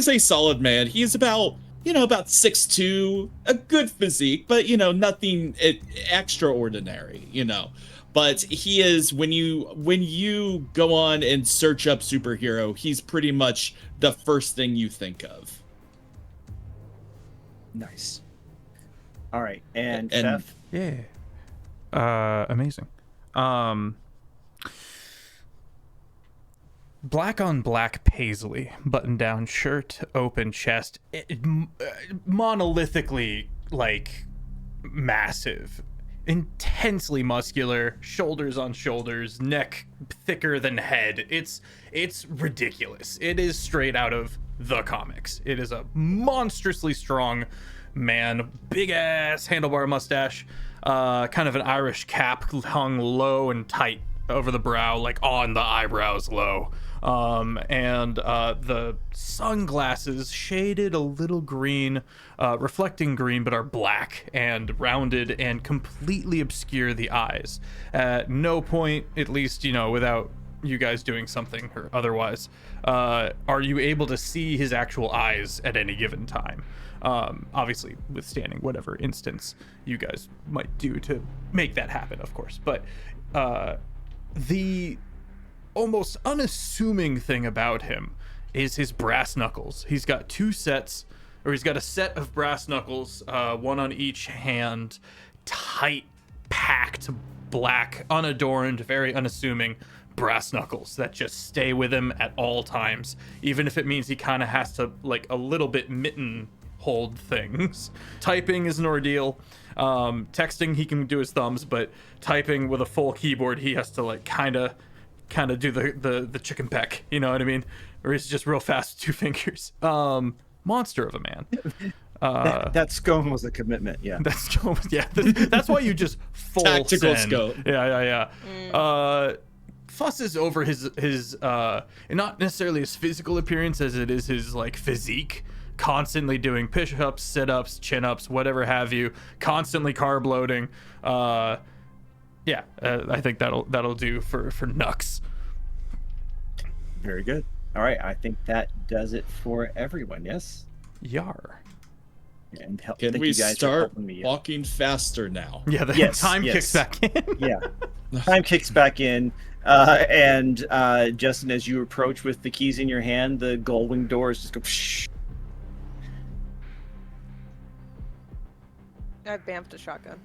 a solid man. He's about about 6'2", a good physique, but nothing extraordinary, But he is, when you go on and search up superhero, he's pretty much the first thing you think of. Nice. All right, and And- Chef. Yeah. Amazing. Black on black paisley, button down shirt, open chest, monolithically like massive, intensely muscular, shoulders on shoulders, neck thicker than head. It's ridiculous. It is straight out of the comics. It is a monstrously strong man, big ass handlebar mustache, kind of an Irish cap hung low and tight over the brow, like on the eyebrows low. And the sunglasses shaded a little green, reflecting green, but are black and rounded and completely obscure the eyes. At no point, at least, without you guys doing something or otherwise, are you able to see his actual eyes at any given time. Obviously withstanding whatever instance you guys might do to make that happen, of course. But the almost unassuming thing about him is his brass knuckles. He's got he's got a set of brass knuckles, one on each hand, tight, packed, black, unadorned, very unassuming brass knuckles that just stay with him at all times, even if it means he kind of has to, like, a little bit mitten hold things. Typing is an ordeal. Texting, he can do his thumbs, but typing with a full keyboard, he has to, like, kind of do the chicken peck, you know what I mean? Or he's just real fast with 2 fingers. Monster of a man. That scone was a commitment. Yeah. That's why you just full Tactical send. scope. Yeah. Fusses over his not necessarily his physical appearance as it is his, like, physique. Constantly doing push-ups, sit-ups, chin-ups, whatever have you. Constantly carb loading. I think that'll do for Nux. Very good. All right, I think that does it for everyone. Yes. Yar. And Can thank we you guys for start helping me. walking faster now? Yeah, the Yes, time yes. kicks back in. Yeah. Time kicks back in. And Justin, as you approach with the keys in your hand, the gull-wing doors just go. Psh. I bamfed a shotgun.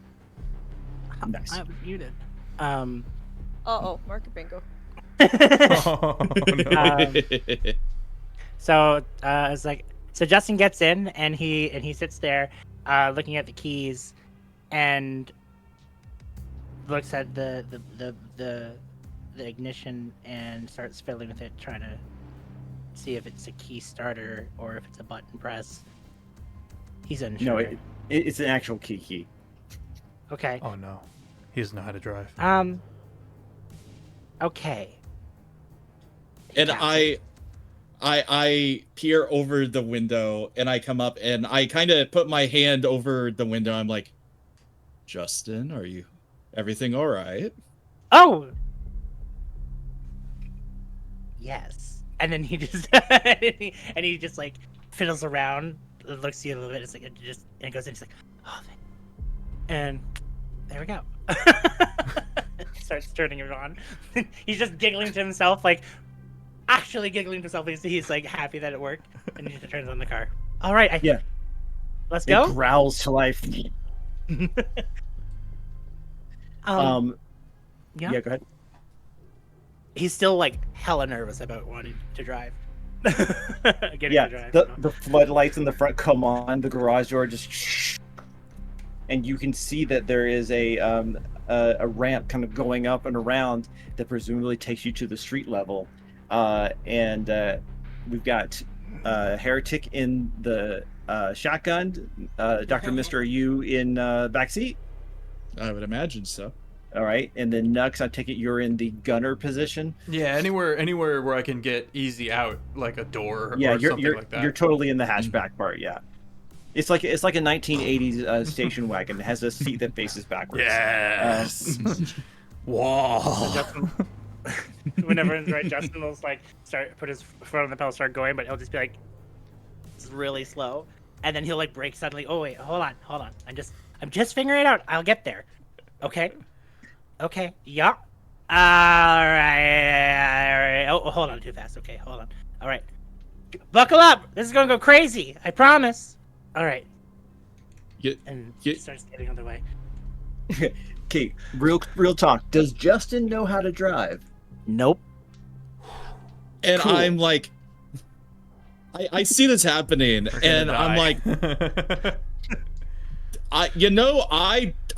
Nice. I was muted. Market bingo. Oh, no. So it's like, so Justin gets in and he sits there, looking at the keys, and looks at the ignition and starts fiddling with it, trying to see if it's a key starter or if it's a button press. He's unsure. No, it's an actual key. Okay. Oh no, he doesn't know how to drive. Okay. And Captain. I peer over the window and I come up and I kind of put my hand over the window. I'm like, Justin, everything all right? Oh. Yes. And then he just and he just like fiddles around, looks at you a little bit. It's like and it goes in. He's like, oh, and there we go. Starts turning it on. He's just giggling to himself, like actually giggling to himself. He's like happy that it worked, and he just turns on the car. All right, Yeah. let's It go. growls to life. Yeah. Yeah, go ahead. He's still like hella nervous about wanting to drive. Getting Yeah, to drive. the floodlights in the front come on, the garage door just, and you can see that there is a ramp kind of going up and around that presumably takes you to the street level, and we've got Heretic in the shotgun. Dr. Mister, are you in backseat? I would imagine so. All right, and then Nux, I take it you're in the gunner position. Yeah, anywhere where I can get easy out, like a door Yeah, or something you're like that. you're totally in the hatchback part. Yeah, it's like a 1980s station wagon. It has a seat that faces backwards. Yes. Whoa. Justin, whenever it's right, Justin will like put his foot on the pedal, start going, but he'll just be like, it's really slow, and then he'll like brake suddenly. Oh wait, hold on. I'm just figuring it out. I'll get there. Okay. Yeah. All right. Oh, hold on, too fast. Okay, hold on. All right. Buckle up. This is gonna go crazy. I promise. All right. And starts getting on the way. Okay, real talk. Does Justin know how to drive? Nope. And Cool. I'm like, I see this happening, and I'm like, I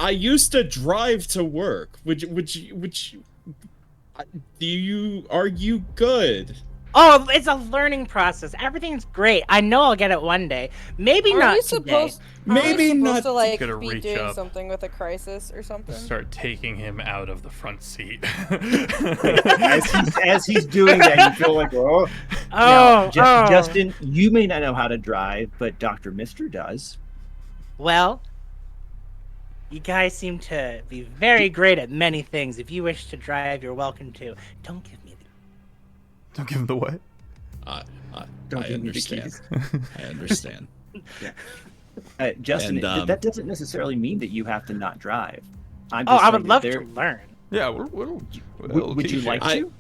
used to drive to work. Are you good? Oh, it's a learning process. Everything's great. I know I'll get it one day. Maybe Are not you today. supposed? Maybe not. To like Gonna be reach doing up. something with a crisis or something. Start taking him out of the front seat. As he's doing that, you feel like, oh. Oh, Now, Justin, you may not know how to drive, but Dr. Mister does. Well, you guys seem to be very great at many things. If you wish to drive, you're welcome to. Don't give me the... Don't give him the what? I Don't give me the understand. keys. I understand. Justin, And, that doesn't necessarily mean that you have to not drive. I'm Oh, just I saying would that love there- to learn. Yeah, Would you like to?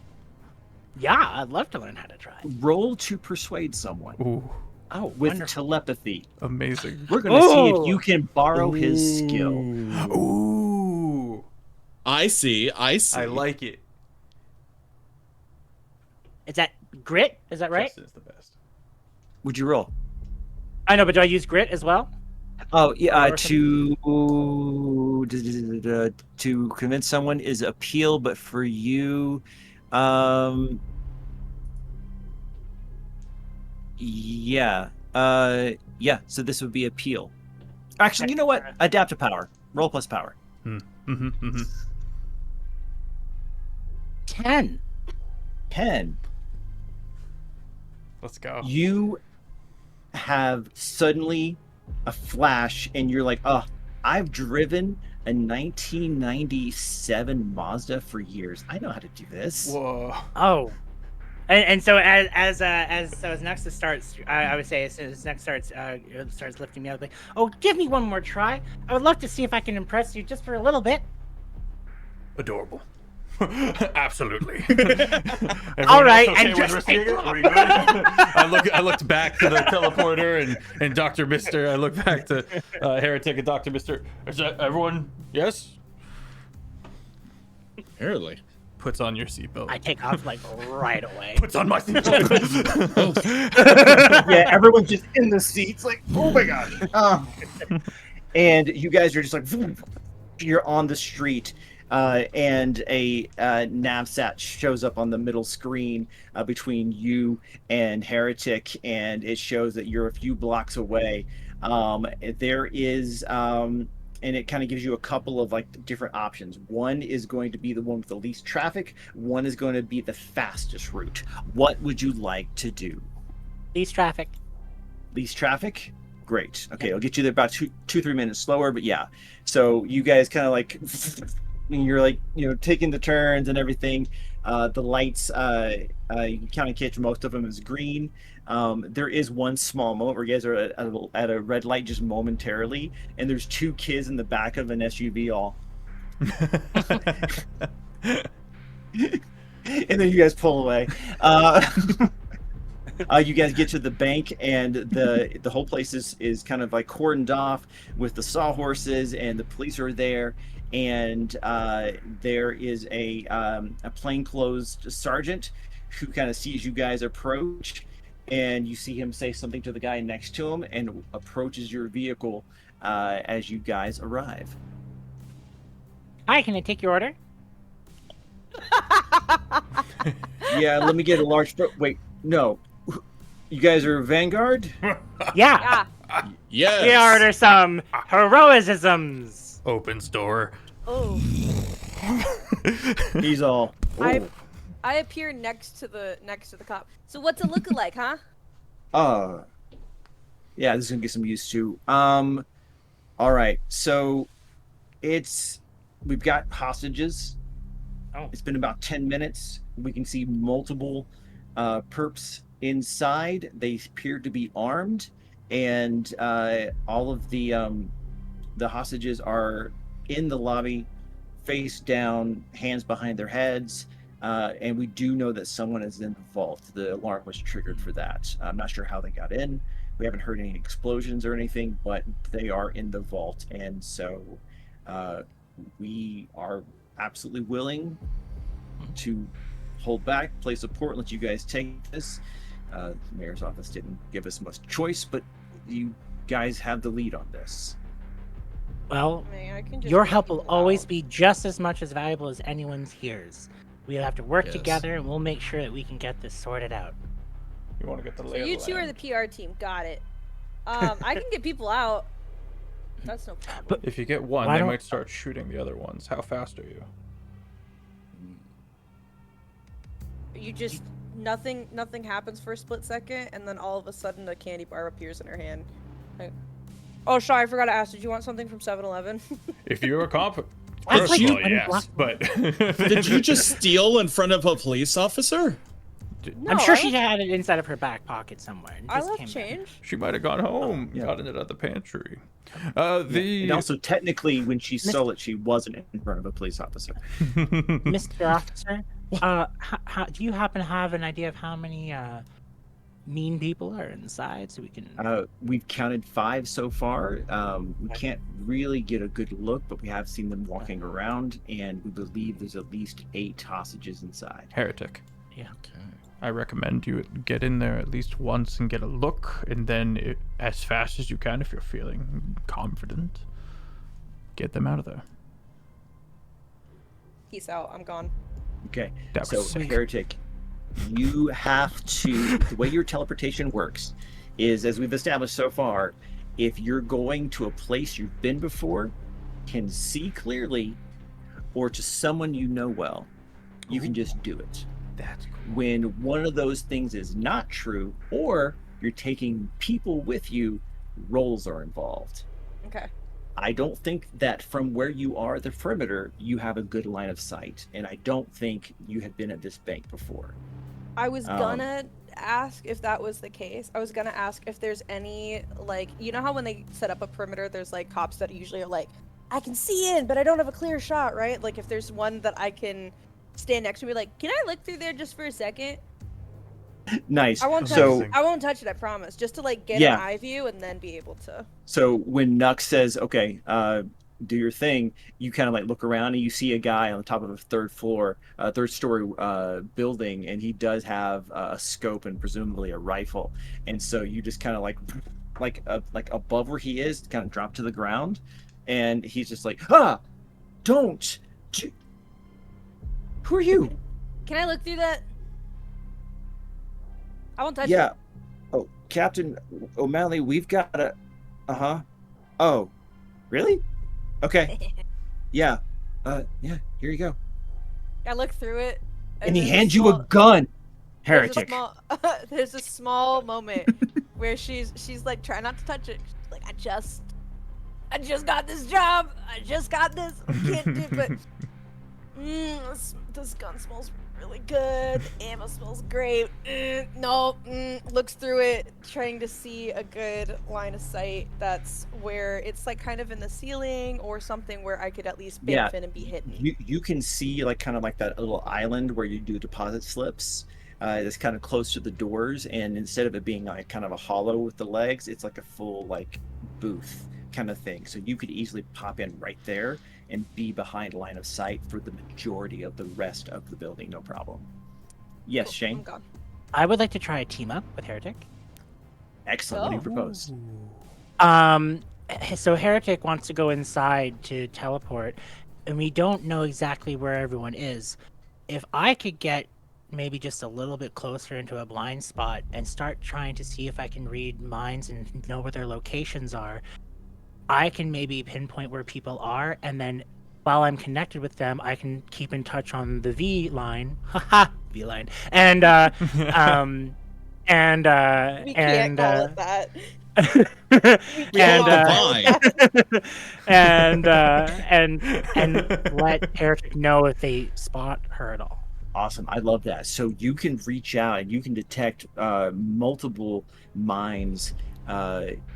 Yeah, I'd love to learn how to drive. Roll to persuade someone Ooh, Oh, with wonderful. telepathy. amazing. We're going to see if Ooh. you can borrow his skill. Ooh, I see. I like it. Is that grit? Is that right? Justin's the best. Would you roll? I know, but do I use grit as well? Oh, yeah. Or To convince someone is appeal, but for you, yeah, So this would be appeal. Actually, you know what? Adapt to power. Roll plus power. 10. 10. Let's go. You have suddenly a flash, and you're like, oh, I've driven a 1997 Mazda for years. I know how to do this. Whoa. Oh. And so as Nexus starts, I would say as soon as Nexus starts lifting me up, like, oh, give me one more try. I would love to see if I can impress you just for a little bit. Adorable. Absolutely. All right, okay and with just risking it? Are we good? I looked back to the teleporter and Dr. Mister. I looked back to Heretic and Dr. Mister. Is that everyone? Yes. Apparently. Puts on your seatbelt. I take off like right away. Puts on my seatbelt. Yeah, everyone's just in the seats, like, oh my gosh. And you guys are just like, you're on the street. And a navsat shows up on the middle screen between you and Heretic, and it shows that you're a few blocks away. There is, and it kind of gives you a couple of like different options. One is going to be the one with the least traffic. One is going to be the fastest route. What would you like to do? Least traffic. Least traffic? Great. Okay, I'll get you there about 2-3 minutes slower, but yeah. So you guys kind of like, you're like, taking the turns and everything. The lights, you kind of catch most of them as green. There is one small moment where you guys are at a red light just momentarily, and there's 2 kids in the back of an SUV all. And then you guys pull away. You guys get to the bank, and the whole place is kind of like cordoned off with the sawhorses, and the police are there. And there is a plainclothes sergeant who kind of sees you guys approach, and you see him say something to the guy next to him, and approaches your vehicle as you guys arrive. Hi, can I take your order? Yeah, let me get a large. Wait, no, you guys are Vanguard. Yeah. Yes. We order some heroisms. Opens door. Oh. He's all. I "Oh, I appear next to the cop. So what's it looking like, huh? Yeah, this is gonna get some used to. All right, so we've got hostages. Oh. It's been about 10 minutes. We can see multiple perps inside. They appear to be armed, and all of the hostages are in the lobby, face down, hands behind their heads. And we do know that someone is in the vault. The alarm was triggered for that. I'm not sure how they got in. We haven't heard any explosions or anything, but they are in the vault. And so we are absolutely willing to hold back, play support, let you guys take this. The mayor's office didn't give us much choice, but you guys have the lead on this. Well, I mean, I can just your get help will people always out. be just as much as valuable as anyone's here's. We'll have to work Yes. together, and we'll make sure that we can get this sorted out. You want to get the So lay of you the two are land. the PR team. Got it. I can get people out. That's no problem. But- If you get one, Why they don't- might start shooting the other ones. How fast are you? You just nothing happens for a split second, and then all of a sudden a candy bar appears in her hand. Like, oh, sorry, I forgot to ask. Did you want something from 7-Eleven? If you're a cop, That's first like of all, 20 yes. blocks But Did you just steal in front of a police officer? No, I'm sure I she left- had it inside of her back pocket somewhere. And I just left came back. change. She might have gone home, yeah. gotten it at the pantry. And also, technically, when she stole it, she wasn't in front of a police officer. Mr. Officer, do you happen to have an idea of how many mean people are inside, so we can? We've counted 5 so far. We can't really get a good look, but we have seen them walking around, and we believe there's at least 8 hostages inside. Heretic. Yeah. Okay. I recommend you get in there at least once and get a look, and then as fast as you can, if you're feeling confident, get them out of there. Peace out. I'm gone. Okay, That was so sick. Heretic, you have to. The way your teleportation works is, as we've established so far, if you're going to a place you've been before, can see clearly, or to someone you know well, you can just do it. That's cool. When one of those things is not true, or you're taking people with you, roles are involved. Okay. I don't think that from where you are at the perimeter, you have a good line of sight. And I don't think you had been at this bank before. I was gonna ask if that was the case. I was gonna ask if there's any, like, you know how when they set up a perimeter, there's like cops that usually are like, I can see in, but I don't have a clear shot, right? Like if there's one that I can stand next to me, like, can I look through there just for a second? Nice. I won't touch So, it. I won't touch it, I promise. Just to like get Yeah. an eye view and then be able to. so when Nux says, okay, do your thing, you kind of like look around and you see a guy on the top of a third story building, and he does have a scope and presumably a rifle. And so you just kind of like above where he is, kind of drop to the ground, and he's just like, don't. Who are you? Can I look through that? I won't touch Yeah. it. Oh, Captain O'Malley, we've got a. Oh, really? Okay. Yeah. Yeah. Here you go. I look through it. And he there's hands you a small- gun. there's a Heretic. small- there's a small moment where she's like, try not to touch it. She's like, I just got this job. I just got this. I can't do it, but this gun smells really good. The ammo smells great. Looks through it, trying to see a good line of sight. That's where it's like kind of in the ceiling or something where I could at least Yeah. biff in and be hidden. You can see like kind of like that little island where you do deposit slips. It's kind of close to the doors, and instead of it being like kind of a hollow with the legs, it's like a full like booth kind of thing. So you could easily pop in right there and be behind line of sight for the majority of the rest of the building, no problem. Yes, Cool, Shane. I'm gone. I would like to try a team up with Heretic. Excellent. What do you Oh. propose? So Heretic wants to go inside to teleport, and we don't know exactly where everyone is. If I could get maybe just a little bit closer into a blind spot and start trying to see if I can read minds and know where their locations are, I can maybe pinpoint where people are and then while I'm connected with them, I can keep in touch on the V line, haha, V line, and We can't call it that. We and cannot call it that. and let Heretic know if they spot her at all. Awesome. I love that. So you can reach out and you can detect multiple minds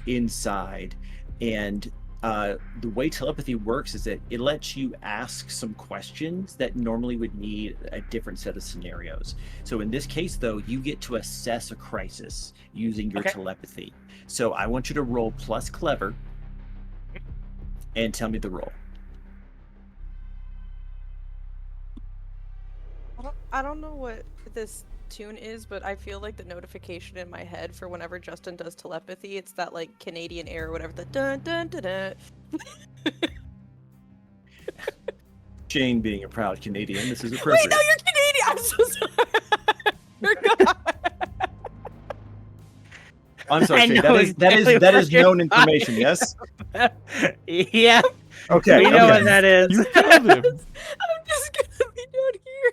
inside. And the way telepathy works is that it lets you ask some questions that normally would need a different set of scenarios. So in this case, though, you get to assess a crisis using your telepathy. So I want you to roll plus clever and tell me the roll. I don't know what this tune is, but I feel like the notification in my head for whenever Justin does telepathy, it's that like Canadian air or whatever, the dun dun dun dun. Shane being a proud Canadian, this is appropriate. Wait, no, you're Canadian! I'm so sorry. Forgot. I'm sorry, I Shane. know That is exactly known what information, yes? Yeah, Okay. we know okay. what that is. You killed him. I'm just gonna be down here.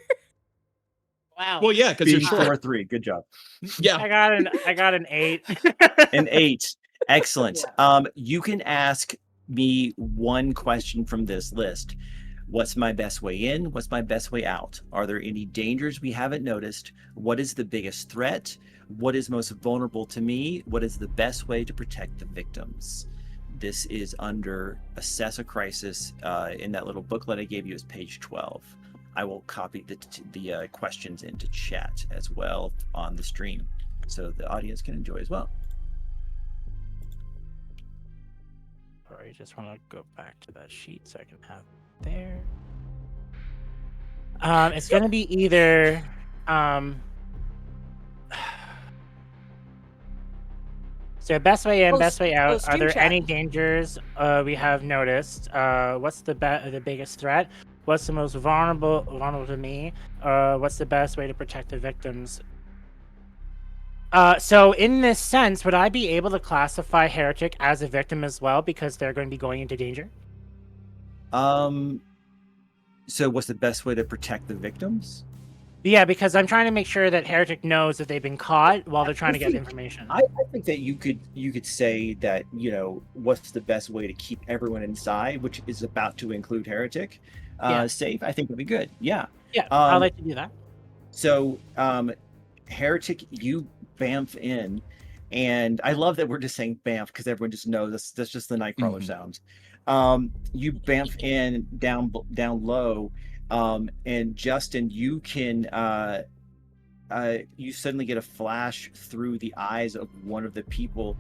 Wow. Well, yeah, because you're Being short. 4-3. Good job. Yeah. I got an 8. An 8. Excellent. You can ask me one question from this list. What's my best way in? What's my best way out? Are there any dangers we haven't noticed? What is the biggest threat? What is most vulnerable to me? What is the best way to protect the victims? This is under Assess a Crisis. In that little booklet I gave you is page 12. I will copy the questions into chat as well on the stream so the audience can enjoy as well. Sorry, just want to go back to that sheet so I can have it there. It's gonna be either so best way in, best way out. Are stream there chat. any dangers we have noticed? What's the biggest threat? What's the most vulnerable to me? What's the best way to protect the victims? So in this sense, would I be able to classify Heretic as a victim as well because they're going to be going into danger? So what's the best way to protect the victims? Yeah, because I'm trying to make sure that Heretic knows that they've been caught while they're trying to get think- information. I think that you could say that, you know, what's the best way to keep everyone inside, which is about to include Heretic, Yeah. safe. I think would be good. Yeah. Yeah, I'd like to do that. So, Heretic, you bamf in, and I love that we're just saying bamf because everyone just knows that's just the Nightcrawler sound. You bamf in down low, and Justin, you can you suddenly get a flash through the eyes of one of the people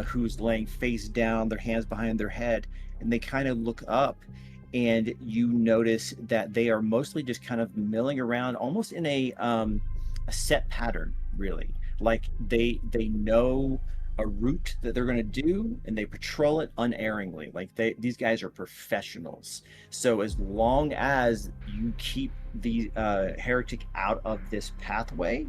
who's laying face down, their hands behind their head, and they kind of look up. And you notice that they are mostly just kind of milling around, almost in a set pattern, really. Like they know a route that they're going to do, and they patrol it unerringly. Like these guys are professionals. So as long as you keep the Heretic out of this pathway,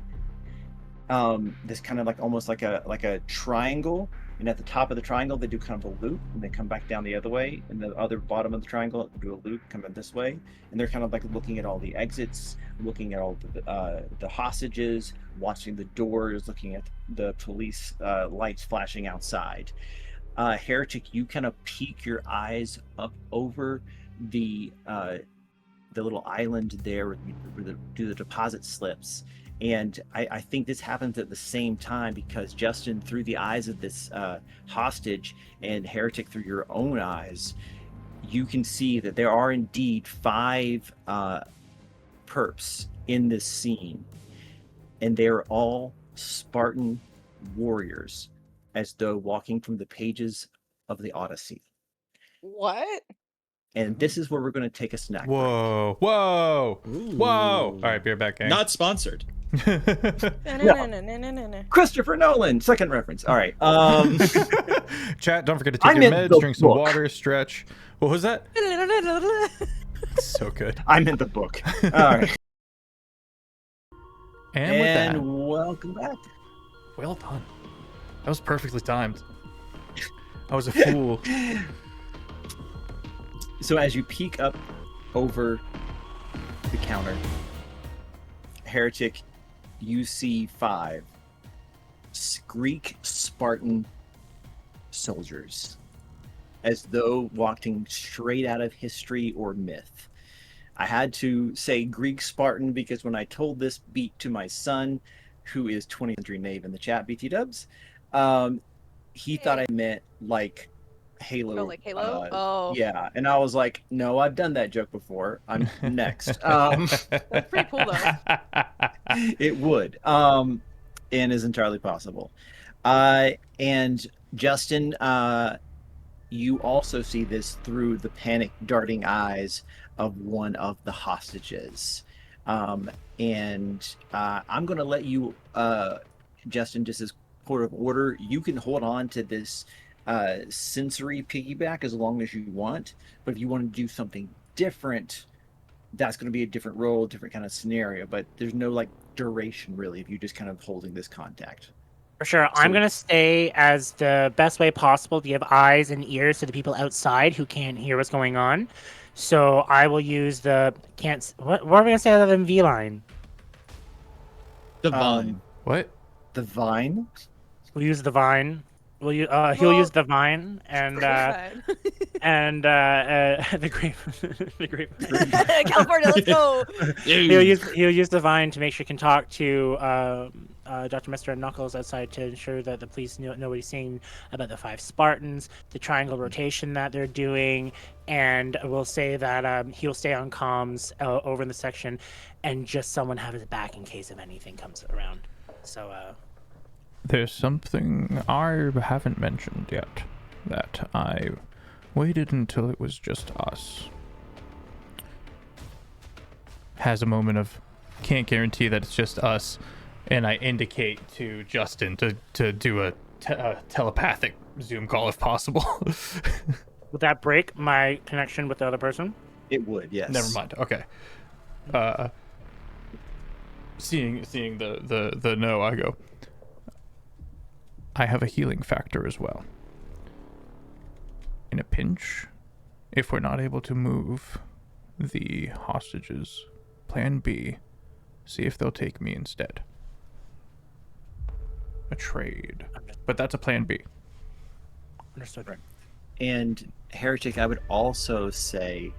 this kind of like almost like a triangle. And at the top of the triangle, they do kind of a loop, and they come back down the other way. And the other bottom of the triangle, do a loop, come in this way. And they're kind of like looking at all the exits, looking at all the hostages, watching the doors, looking at the police lights flashing outside. Heretic, you kind of peek your eyes up over the little island there where do the deposit slips. And I think this happens at the same time because Justin, through the eyes of this hostage, and Heretic through your own eyes, you can see that there are indeed 5 perps in this scene. And they're all Spartan warriors, as though walking from the pages of the Odyssey. What? And this is where we're going to take a snack break. Whoa. Whoa. Whoa. All Ooh. right, beer back, gang. Not sponsored. No. Christopher Nolan, second reference. All right. Chat, don't forget to take I'm your in meds, the drink some book. water, stretch. What was that? So good. I'm in the book. All right. And with that, welcome back. well done. That was perfectly timed. I was a fool. So as you peek up over the counter. Heretic, you see 5 Greek Spartan soldiers, as though walking straight out of history or myth. I had to say Greek Spartan because when I told this beat to my son, who is 20th century knave in the chat, BT dubs, he thought I meant like Halo. Oh, like Halo? Oh. Yeah, and I was like, no, I've done that joke before. I'm next. That's pretty cool though. It would, and is entirely possible. And Justin, you also see this through the panic darting eyes of one of the hostages. And I'm going to let you, Justin, just as part of order, you can hold on to this sensory piggyback as long as you want. But if you want to do something different, that's going to be a different role, different kind of scenario. But there's no like duration really if you're just kind of holding this contact. For sure. I'm going to stay as the best way possible to give eyes and ears to the people outside who can't hear what's going on. So I will use the what are we going to say other than V-line? Divine. What? The vine? We'll use the vine. He'll use the vine and and the grape, the grape. California, let's go. He'll use the vine to make sure he can talk to Dr. Mr. and Knuckles outside to ensure that the police know what he's saying about the 5 Spartans, the triangle rotation that they're doing, and we'll say that he'll stay on comms over in the section, and just someone have his back in case if anything comes around. So. There's something I haven't mentioned yet, that I waited until it was just us. Has a moment of, can't guarantee that it's just us, and I indicate to Justin to do a telepathic Zoom call if possible. Would that break my connection with the other person? It would, yes. Never mind. Okay. Seeing the no, I go, I have a healing factor as well. In a pinch, if we're not able to move the hostages, plan B, see if they'll take me instead. A trade. But that's a plan B. Understood. And Heretic, I would also say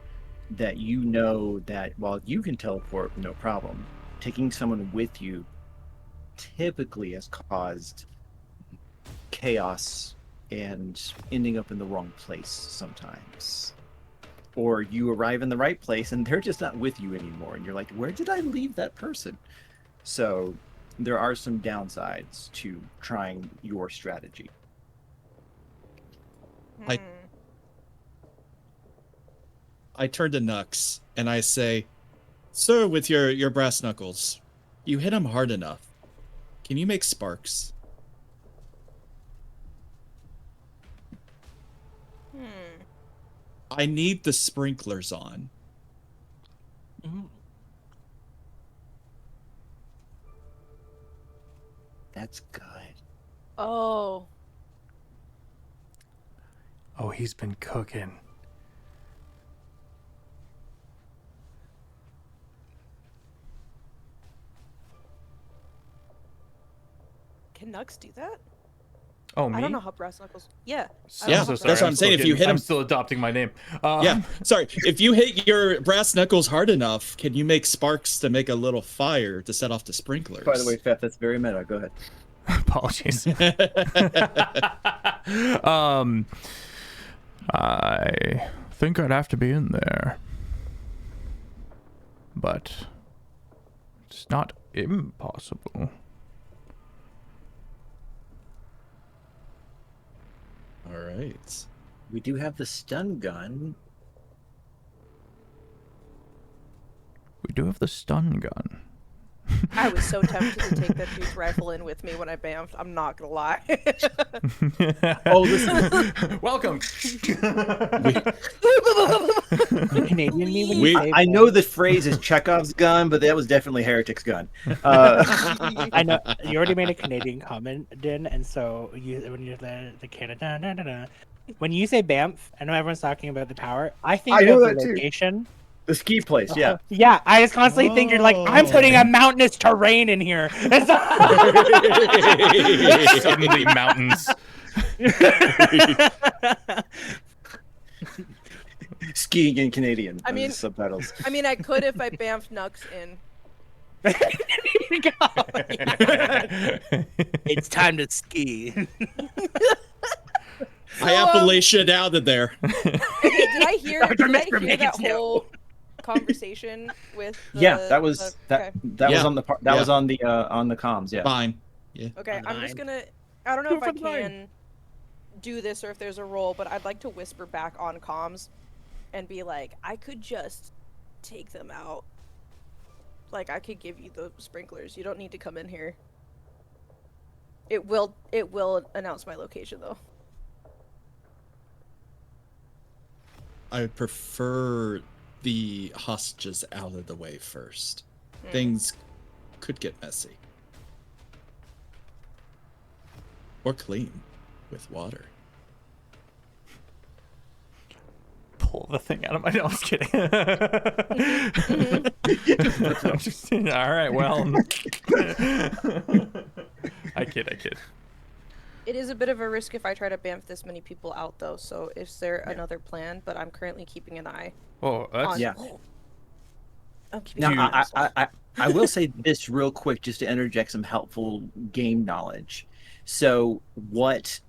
that you know that while you can teleport no problem, taking someone with you typically has caused chaos and ending up in the wrong place sometimes. Or you arrive in the right place and they're just not with you anymore, and you're like, where did I leave that person? So there are some downsides to trying your strategy. I turn to Nux and I say, sir, with your brass knuckles, you hit him hard enough. Can you make sparks? I need the sprinklers on. That's good. Oh. Oh, he's been cooking. Can Nux do that? Oh, me? I don't know how brass knuckles. Yeah. Yeah, that's what I'm saying. If you hit him, I'm still adopting my name. Yeah, sorry. If you hit your brass knuckles hard enough, can you make sparks to make a little fire to set off the sprinklers? By the way, Feth, that's very meta. Go ahead. Apologies. I think I'd have to be in there, but it's not impossible. All right. We do have the stun gun. We do have the stun gun. I was so tempted to take that dude's rifle in with me when I bamfed. I'm not gonna lie. Oh, listen. Welcome. Canadian me when you say I know the phrase is Chekhov's gun, but that was definitely Heretic's gun. I know you already made a Canadian comment, Din, and so when you're the Canada, when you say Banff, I know everyone's talking about the tower. I think I know of the that too. location The ski place, yeah. Yeah, I was constantly thinking like I'm putting a mountainous terrain in here. Suddenly mountains. Skiing in Canadian. I mean- subtitles. I mean, I could if I bamfed Nux in. It's time to ski. I Appalachian out of there. Okay, did I hear, Dr. did I Mr. hear that Mansfield. whole conversation with the, Yeah, that was okay. that was Yeah. on the that Yeah. was on the comms, yeah. Fine. Okay, On the I'm just line. gonna. I don't know if I Proof of line. can do this or if there's a role, but I'd like to whisper back on comms and be like, I could just take them out. Like, I could give you the sprinklers. You don't need to come in here. It will announce my location though. I would prefer the hostages out of the way first. Things could get messy. Or clean with water. Pull the thing out of my nose. Kidding. I'm just- all right. Well, I kid. It is a bit of a risk if I try to bamf this many people out though. So is there another plan? But I'm currently keeping an eye Oh, that's on. Yeah. I'm keeping Now, an eye on I will say this real quick, just to interject some helpful game knowledge. So, what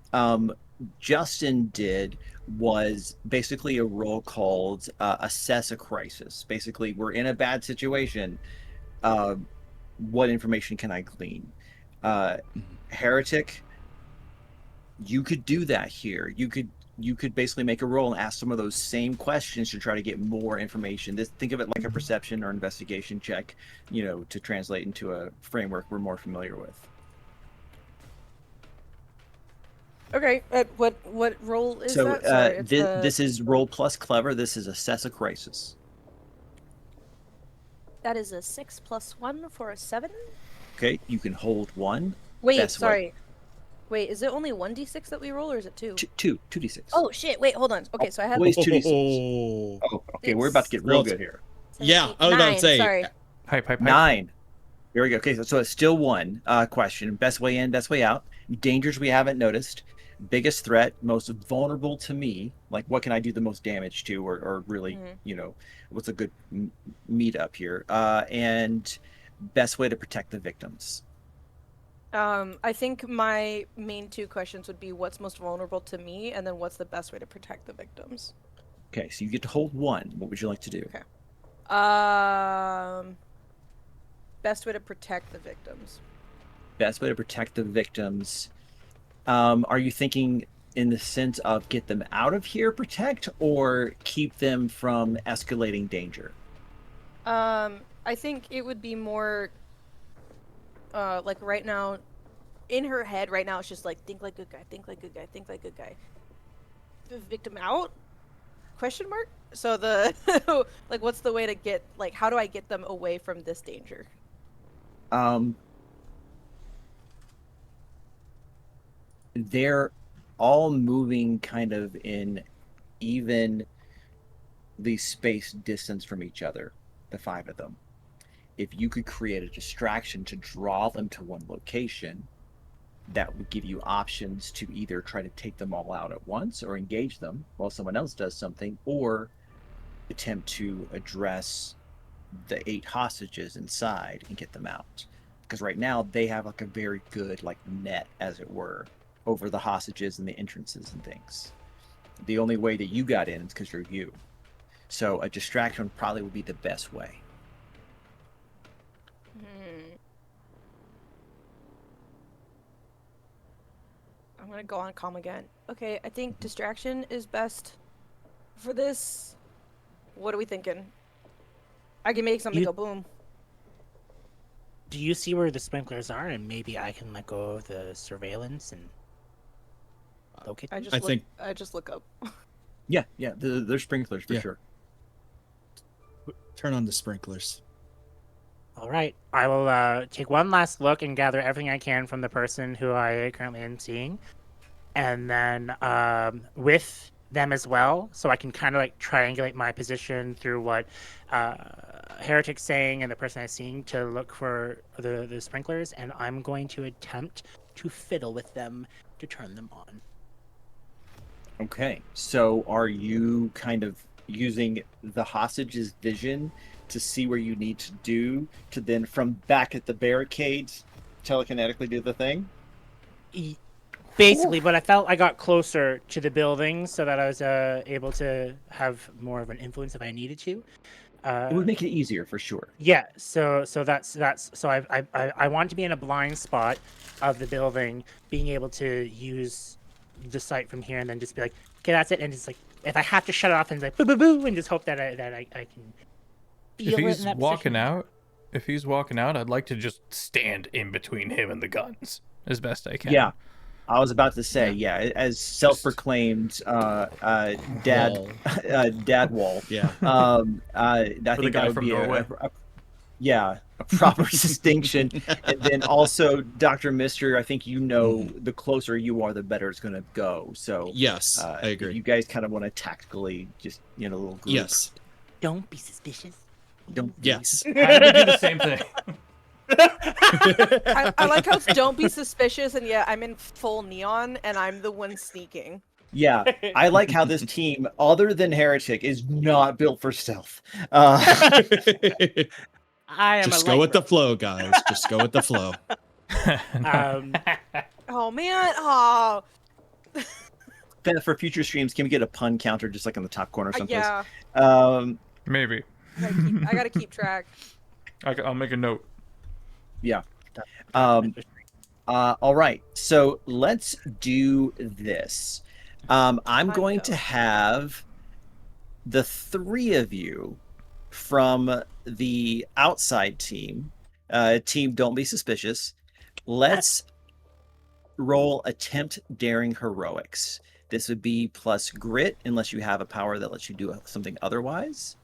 Justin did was basically a role called assess a crisis. Basically, we're in a bad situation. What information can I glean? Heretic, you could do that here. You could basically make a roll and ask some of those same questions to try to get more information. Think of it like a perception or investigation check, to translate into a framework we're more familiar with. Okay, what role is So that? Sorry, it's this is roll plus clever. This is assess a crisis. That is a 6 + 1 for a 7. Okay, you can hold one. Wait, Best way. sorry. Wait, is it only 1d6 that we roll, or is it 2? Two d6. Oh shit! Wait, hold on. Okay, so I have Always 2d6. Oh. Oh, okay, we're about to get real Well, good here. Yeah, I was about to 9, say. Sorry. Pipe. 9. Here we go. Okay, so it's still one question. Best way in, best way out. Dangers we haven't noticed. Biggest threat, most vulnerable to me. Like, what can I do the most damage to, or really, what's a good meet up here? And best way to protect the victims. I think my main 2 questions would be what's most vulnerable to me, and then what's the best way to protect the victims. Okay, so you get to hold one. What would you like to do? Okay. Best way to protect the victims. Best way to protect the victims. Are you thinking in the sense of get them out of here, protect, or keep them from escalating danger? I think it would be more like right now, in her head right now, it's just like, think like good guy, think like good guy, think like good guy. The victim out? Question mark? So the like, what's the way to get, like, how do I get them away from this danger? They're all moving kind of in even the space distance from each other, the 5 of them. If you could create a distraction to draw them to one location, that would give you options to either try to take them all out at once or engage them while someone else does something, or attempt to address the 8 hostages inside and get them out. Because right now they have like a very good like net, as it were, over the hostages and the entrances and things. The only way that you got in is because you're you. So a distraction probably would be the best way. I'm gonna go on calm again. Okay, I think distraction is best for this. What are we thinking? I can make something You- go boom. Do you see where the sprinklers are, and maybe I can let go of the surveillance and locate them? I just look up. Yeah, they're sprinklers for Yeah. sure. Turn on the sprinklers. All right, I will take one last look and gather everything I can from the person who I currently am seeing, and then with them as well, so I can kind of like triangulate my position through what Heretic's saying and the person I'm seeing to look for the sprinklers, and I'm going to attempt to fiddle with them to turn them on. Okay, so are you kind of using the hostage's vision to see where you need to do to then from back at the barricades telekinetically do the thing? Basically, but I felt I got closer to the building so that I was able to have more of an influence if I needed to. It would make it easier for sure. Yeah, so that's so I want to be in a blind spot of the building, being able to use the sight from here, and then just be like, okay, that's it, and just like if I have to shut it off and like boo boo boo, and just hope that I can. If he's walking out, I'd like to just stand in between him and the guns as best I can. Yeah, I was about to say, as self-proclaimed dad wall. Yeah. I think guy that would from be Norway. a proper distinction. And then also, Dr. Mister, I think the closer you are, the better it's going to go. So Yes, I agree. You guys kind of want to tactically just a little group. Yes. Don't be suspicious. Don't. Yes. I would do the same thing. I like how it's don't be suspicious, and yet I'm in full neon, and I'm the one sneaking. Yeah, I like how this team, other than Heretic, is not built for stealth. I am Just a go light with the flow, guys. Just go with the flow. Oh man, oh Ben, for future streams, can we get a pun counter just like in the top corner someplace? yeah. Maybe. I gotta keep track. I'll make a note. Yeah. All right. So let's do this. I'm going to have the three of you from the outside team, team Don't Be Suspicious. Let's roll Attempt Daring Heroics. This would be plus grit, unless you have a power that lets you do something otherwise.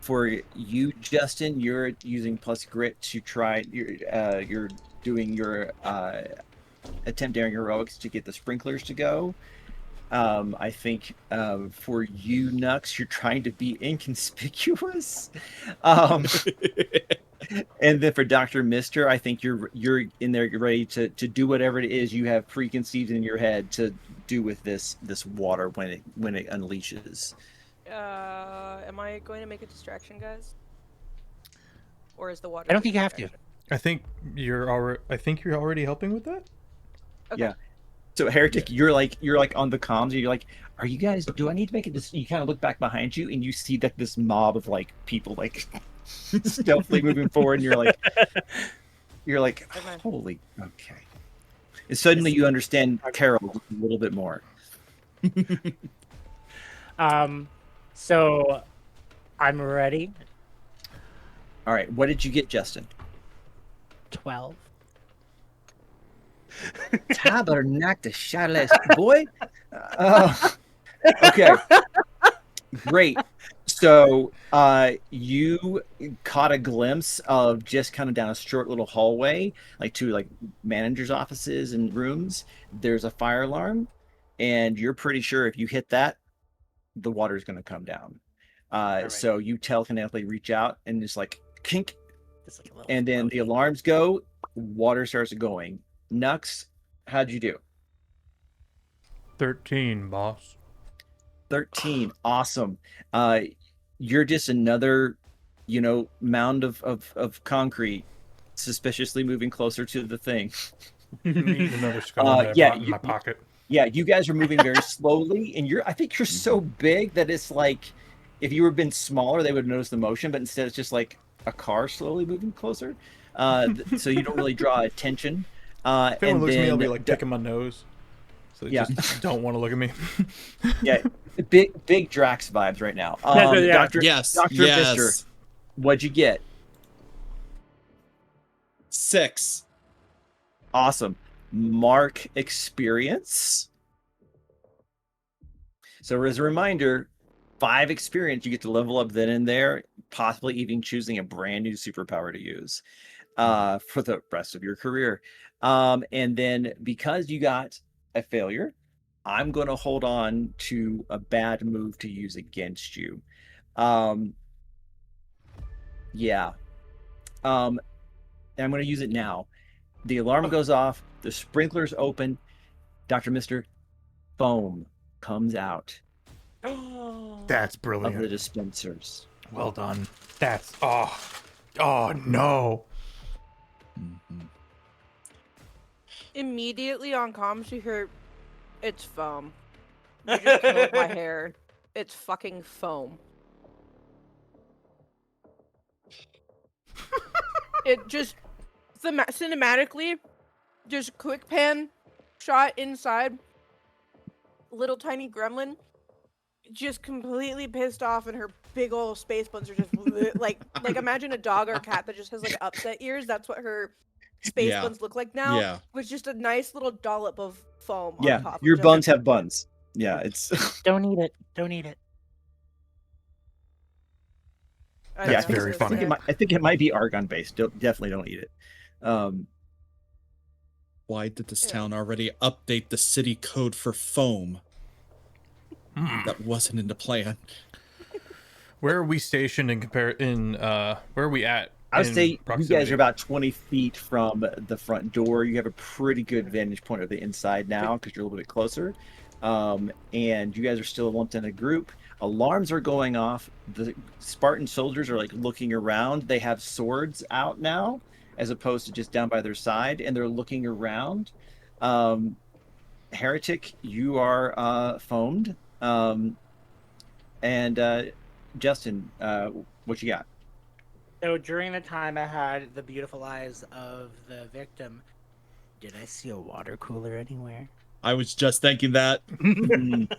For you, Justin, you're using plus grit to try. You're doing your Attempt Daring Heroics to get the sprinklers to go. I think for you, Nux, you're trying to be inconspicuous. And then for Dr. Mister, I think you're in there, you're ready to do whatever it is you have preconceived in your head to do with this water when it unleashes. Am I going to make a distraction, guys? Or is the water? I don't think you have to. I think you're already helping with that. Okay. Yeah. So Heretic, you're like on the comms, and you're like, "Are you guys? Do I need to make it?" You kind of look back behind you, and you see that this mob of like people like stealthily moving forward, and you're like, "Holy, okay." And suddenly you understand Carol a little bit more. So I'm ready. All right, what did you get, Justin? 12. Tabernacle the Charlotte boy. Okay, great. So you caught a glimpse of just kind of down a short little hallway, like to like managers' offices and rooms. There's a fire alarm, and you're pretty sure if you hit that, the water's going to come down. Right. So you telekinetically reach out and just like kink, Just like a little and then the alarms go. Water starts going. Nux, how'd you do? 13, boss. 13. Awesome. You're just another, mound of concrete suspiciously moving closer to the thing. Another skull in my pocket. Yeah, you guys are moving very slowly, and I think you're so big that it's like if you were been smaller, they would notice the motion, but instead it's just like a car slowly moving closer. So you don't really draw attention. If anyone looks at me, I'll be like picking my nose. So they just don't want to look at me. Yeah, big Drax vibes right now. Dr. Mister, what'd you get? 6. Awesome. Mark experience. So as a reminder, 5 experience, you get to level up then and there, possibly even choosing a brand new superpower to use for the rest of your career. And then because you got a failure. I'm going to hold on to a bad move to use against you. Yeah. And I'm going to use it now. The alarm goes off. The sprinklers open. Dr. Mister, foam comes out That's of the brilliant. dispensers. Well done. That's oh no. Mhm. Immediately on comms, you hear, "It's foam. You just killed my hair. It's fucking foam." It just cinematically, just quick pan shot inside. Little tiny gremlin, just completely pissed off, and her big old space buns are just like imagine a dog or a cat that just has like upset ears. That's what her space Yeah. buns look like now. Yeah. With just a nice little dollop of foam Yeah, on top. your of just- buns have buns. Yeah, it's Don't eat it. Don't eat it. I That's know, very so funny. sad. I think it might be argon based. Definitely don't eat it. Why did this Ew. town already update the city code for foam? Hmm. That wasn't in the plan. Where are we stationed where are we at? I would in say you guys proximity? are about 20 feet from the front door. You have a pretty good vantage point of the inside now because you're a little bit closer. And you guys are still lumped in a group. Alarms are going off. The Spartan soldiers are like looking around. They have swords out now, as opposed to just down by their side, and they're looking around. Heretic, you are foamed. And Justin, what you got? So during the time I had the beautiful eyes of the victim, did I see a water cooler anywhere? I was just thinking that. Mm,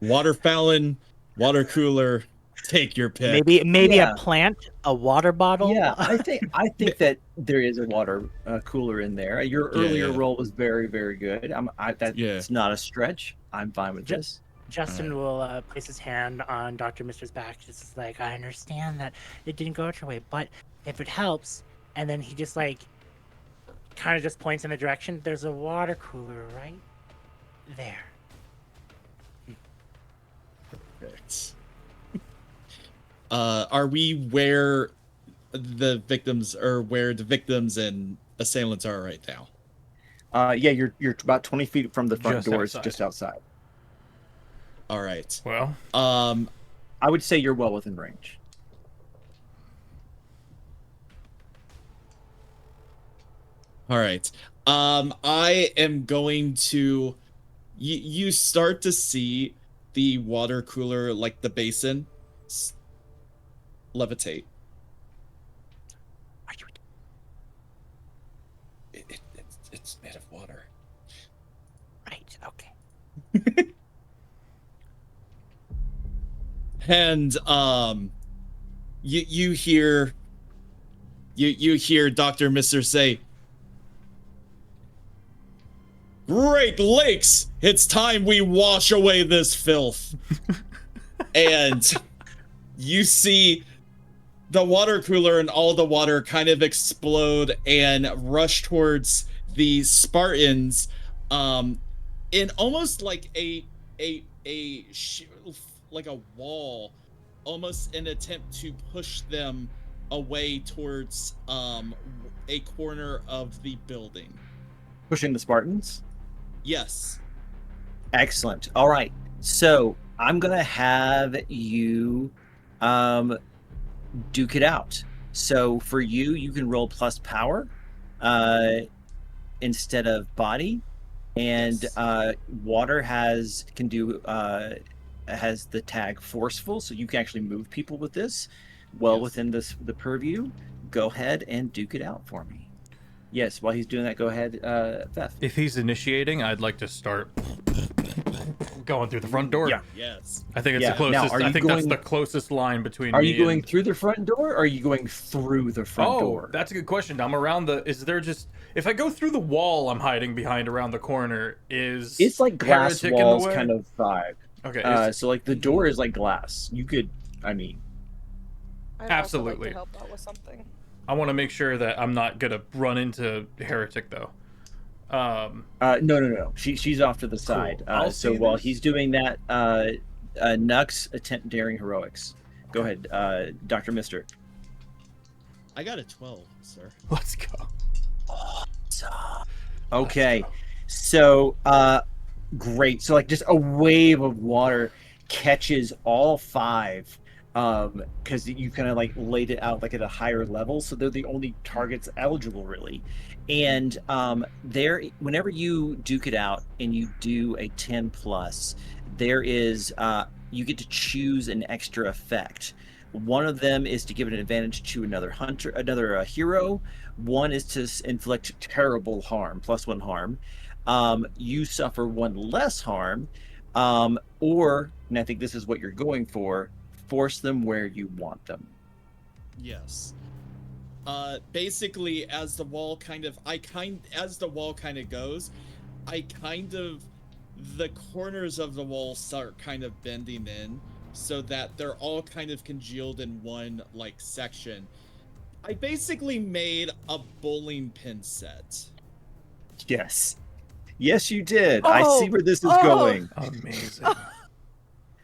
Water fountain, water cooler, take your pick. Maybe Yeah. a plant, a water bottle. yeah, I think that there is a water cooler in there. Your earlier Yeah. roll was very, very good. That's Yeah. not a stretch. I'm fine with this. Justin will place his hand on Dr. Mister's back. Just like, I understand that it didn't go your way, but if it helps, and then he just like kind of just points in the direction. There's a water cooler right there. Perfect. Are we where the victims and assailants are right now? Yeah, you're about 20 feet from the front Just doors, outside. just outside. All right. Well, I would say you're well within range. All right. I am going to. You start to see the water cooler, like the basin, levitate. Are you? It's made of water. Right. Okay. And you hear Dr. Mister say, "Great Lakes, it's time we wash away this filth." And you see the water cooler and all the water kind of explode and rush towards the Spartans, in almost like like a wall, almost an attempt to push them away towards a corner of the building. Pushing the Spartans. Yes. Excellent. All right. So I'm gonna have you duke it out. So for you, you can roll plus power instead of body, and Yes. water has the tag forceful, so you can actually move people with this well Yes. within the purview. Go ahead and duke it out for me. Yes, while he's doing that, go ahead, Theth. if he's initiating, I'd like to start going through the front door. Yeah. Yes. I think it's Yeah. the closest. Now, are I you think that's going- the closest line between Are me you going and... through the front door, or are you going through the front Oh, door? that's a good question. I'm around the. Is there just if I go through the wall I'm hiding behind around the corner? Is It's like glass Heretic in the walls way? kind of vibe. Okay. So like the door is like glass. You could, I mean, I'd also like Absolutely. to help out with something. I want to make sure that I'm not gonna run into Heretic though. No. She's off to the side. I'll So see while this. he's doing that, Nux attempt daring heroics. Go ahead, Dr. Mister. I got a 12, sir. Let's go. Okay, so great. So like just a wave of water catches all five, because you kind of like laid it out like at a higher level, so they're the only targets eligible really. And there, whenever you duke it out and you do a 10 plus, there is you get to choose an extra effect. One of them is to give an advantage to another hero. One is to inflict terrible harm, +1 harm. You suffer 1 less harm, or, and I think this is what you're going for, force them where you want them. Yes. Basically, as the wall kind of goes, the corners of the wall start kind of bending in, so that they're all kind of congealed in one like section. I basically made a bowling pin set. Yes, you did. Oh, I see where this is going. Amazing.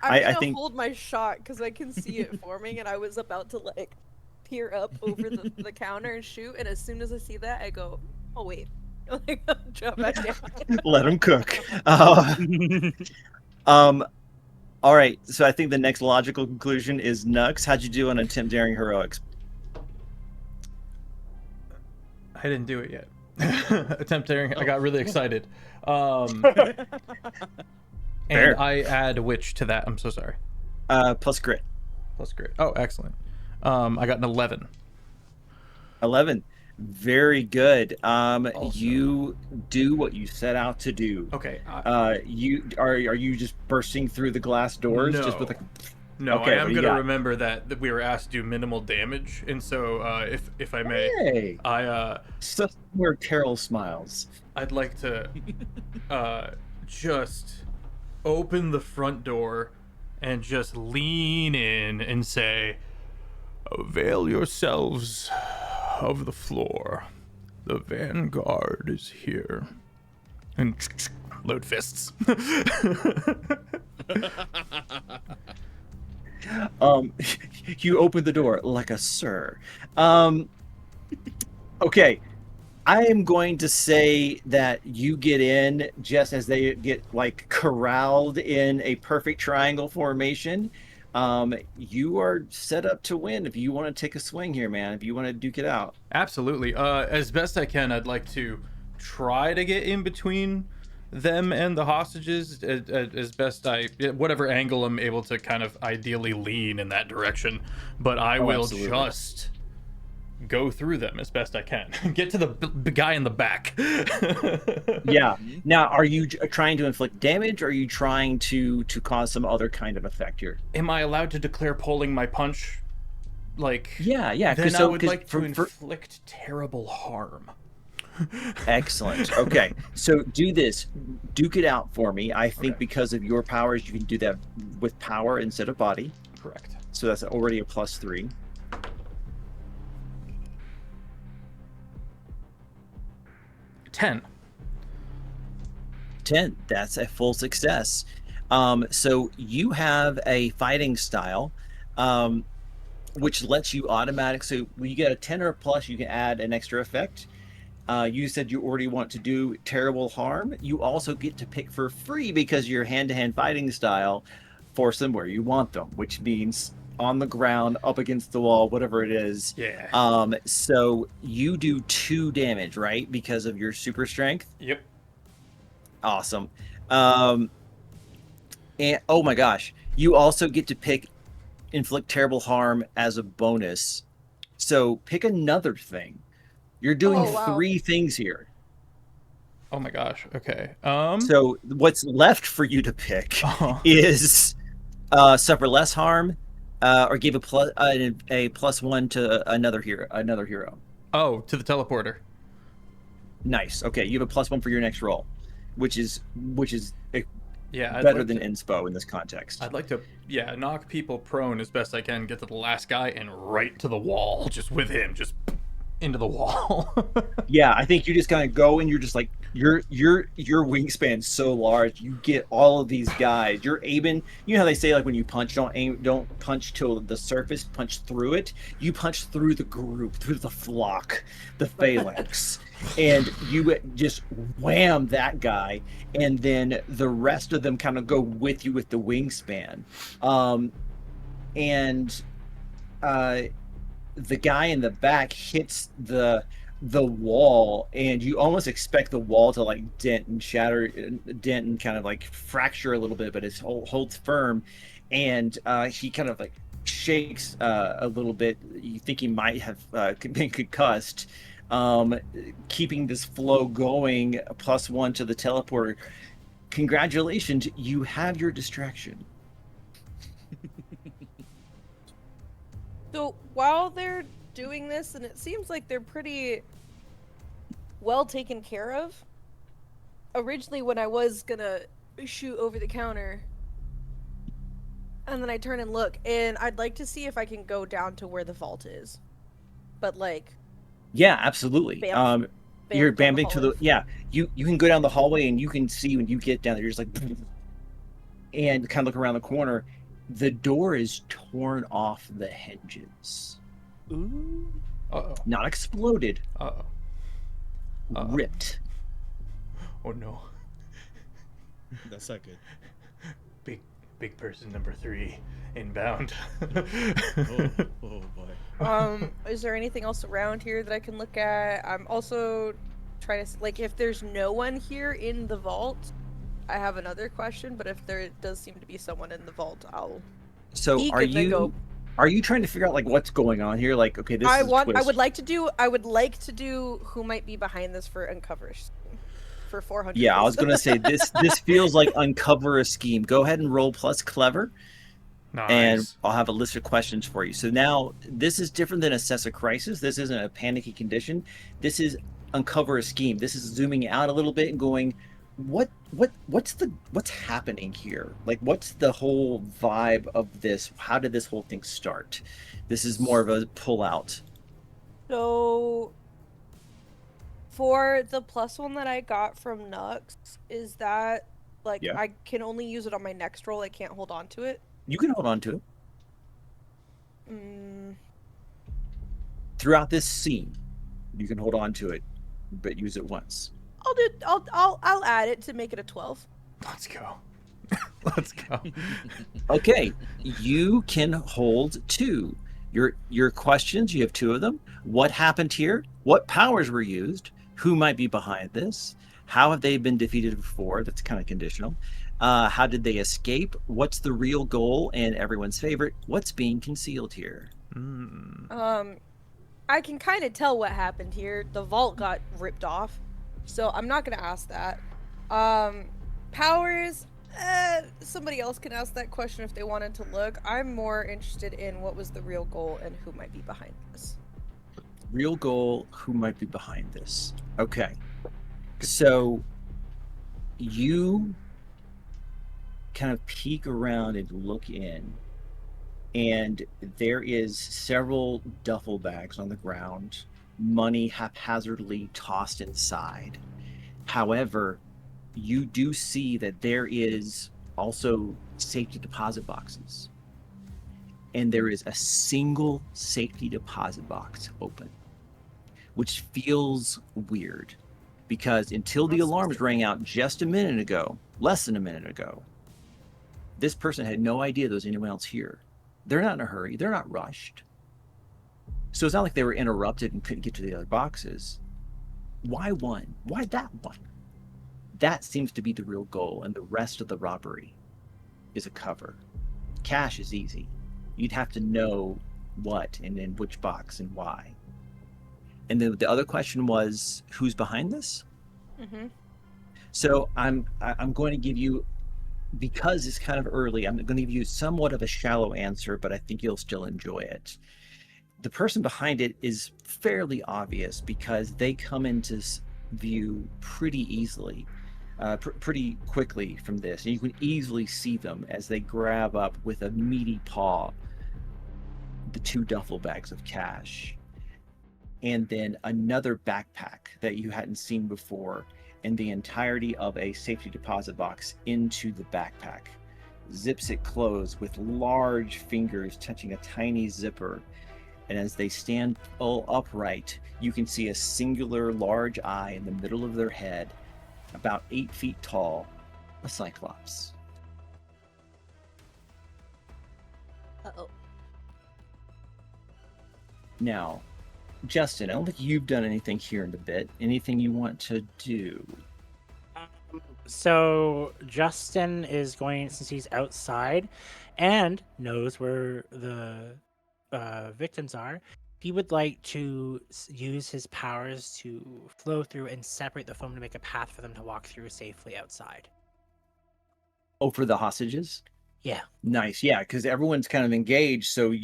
I'm gonna think- hold my shot because I can see it forming, and I was about to like peer up over the counter and shoot. And as soon as I see that, I go, "Oh wait!" Like drop back down. Let them cook. All right. So I think the next logical conclusion is Nux. How'd you do on attempt daring heroics? I didn't do it yet. Attempt daring. I got really excited. Fair. And I add which to that. I'm so sorry. Plus grit. Plus grit. Oh, excellent. I got an 11. 11. Very good. Also- You do what you set out to do. Okay. You are you just bursting through the glass doors just with a No, Okay, I what am do you gonna got? remember that we were asked to do minimal damage, and so if I may, Hey, I where Carol smiles. I'd like to just open the front door and just lean in and say, "Avail yourselves of the floor. The Vanguard is here." And load fists. You open the door like a sir. Okay. I am going to say that you get in just as they get like corralled in a perfect triangle formation. You are set up to win if you want to take a swing here, man. If you want to duke it out. Absolutely. As best I can, I'd like to try to get in between them and the hostages as best whatever angle I'm able to kind of ideally lean in that direction. But I will absolutely. just go through them as best I can. Get to the guy in the back. Yeah. Now, are you trying to inflict damage, or are you trying to cause some other kind of effect here? Am I allowed to declare pulling my punch? Like, Yeah. then I would like to inflict terrible harm. Excellent. Okay, so do this. Duke it out for me. I think Okay. because of your powers, you can do that with power instead of body. Correct. So that's already a +3. 10. 10. That's a full success. So you have a fighting style, which lets you so when you get a 10 or a plus, you can add an extra effect. You said you already want to do terrible harm. You also get to pick for free, because your hand-to-hand fighting style, force them where you want them, which means on the ground, up against the wall, whatever it is. Yeah. So you do 2 damage, right? Because of your super strength. Yep. Awesome. And oh my gosh, you also get to pick inflict terrible harm as a bonus. So pick another thing. You're doing Oh, wow. 3 things here. Oh my gosh. Okay. So what's left for you to pick Uh-huh. is suffer less harm, or give a +1 to another hero. Oh, to the teleporter. Nice. Okay, you have a +1 for your next roll, which is Yeah. better than inspo in this context. I'd like to, knock people prone as best I can, get to the last guy, and right to the wall, just with him, just into the wall. Yeah, I think you just kind of go and you're just like Your wingspan's so large, you get all of these guys. You're aiming. You know how they say like when you punch, don't punch till the surface, punch through it. You punch through the group, through the flock, the phalanx, and you just wham that guy, and then the rest of them kind of go with you with the wingspan, and the guy in the back hits the wall, and you almost expect the wall to like dent and kind of like fracture a little bit, but it holds firm, and he kind of like shakes a little bit. You think he might have been concussed, keeping this flow going. +1 to the teleporter. Congratulations, you have your distraction. So while they're doing this, and it seems like they're pretty well taken care of. Originally, when I was gonna shoot over the counter, and then I turn and look, and I'd like to see if I can go down to where the vault is. But like, yeah, absolutely. You're bambing to the you can go down the hallway, and you can see when you get down there, you're just like, and kind of look around the corner. The door is torn off the hinges. Ooh. Uh-oh. Not exploded. Uh-oh. Ripped. Oh no. That's not good. Big person number 3 inbound. Oh boy. Is there anything else around here that I can look at? I'm also trying to like if there's no one here in the vault, I have another question, but if there does seem to be someone in the vault, I'll So peek are and then go. Are you trying to figure out like what's going on here? Like, okay, this is a twist. I would like to do who might be behind this for uncovers for 400. Yeah, I was gonna say this feels like uncover a scheme. Go ahead and roll plus clever. Nice. And I'll have a list of questions for you. So now this is different than assess a crisis. This isn't a panicky condition. This is uncover a scheme. This is zooming out a little bit and going, what's happening here? Like, what's the whole vibe of this? How did this whole thing start? This is more of a pull out. So for the +1 that I got from Nux, is that like I can only use it on my next roll? I can't hold on to it. You can hold on to it. Throughout this scene, you can hold on to it, but use it once. I'll add it to make it a 12. Let's go. Let's go. Okay, you can hold 2. Your questions, you have 2 of them. What happened here? What powers were used? Who might be behind this? How have they been defeated before? That's kind of conditional. How did they escape? What's the real goal? And everyone's favorite, what's being concealed here? I can kind of tell what happened here. The vault got ripped off, so I'm not gonna ask that. Powers, somebody else can ask that question if they wanted to look. I'm more interested in what was the real goal and who might be behind this. Real goal, who might be behind this? Okay, so you kind of peek around and look in, and there is several duffel bags on the ground, money haphazardly tossed inside. However, you do see that there is also safety deposit boxes, and there is a single safety deposit box open, which feels weird because until the alarms rang out just a minute ago, less than a minute ago, this person had no idea there was anyone else here. They're not in a hurry. They're not rushed. So it's not like they were interrupted and couldn't get to the other boxes. Why one? Why that one? That seems to be the real goal, and the rest of the robbery is a cover. Cash is easy. You'd have to know what and in which box and why. And then the other question was, who's behind this? Mm-hmm. So I'm going to give you, because it's kind of early, I'm going to give you somewhat of a shallow answer, but I think you'll still enjoy it. The person behind it is fairly obvious because they come into view pretty easily, pretty quickly from this. And you can easily see them as they grab up with a meaty paw the 2 duffel bags of cash. And then another backpack that you hadn't seen before. and the entirety of a safety deposit box into the backpack, zips it closed with large fingers touching a tiny zipper. And as they stand all upright, you can see a singular large eye in the middle of their head, about 8 feet tall, a cyclops. Uh-oh. Now, Justin, I don't think you've done anything here in a bit. Anything you want to do? So Justin is going, since he's outside and knows where the victims are, he would like to use his powers to flow through and separate the foam to make a path for them to walk through safely outside. Oh, for the hostages? Yeah. Nice. Yeah, because everyone's kind of engaged. So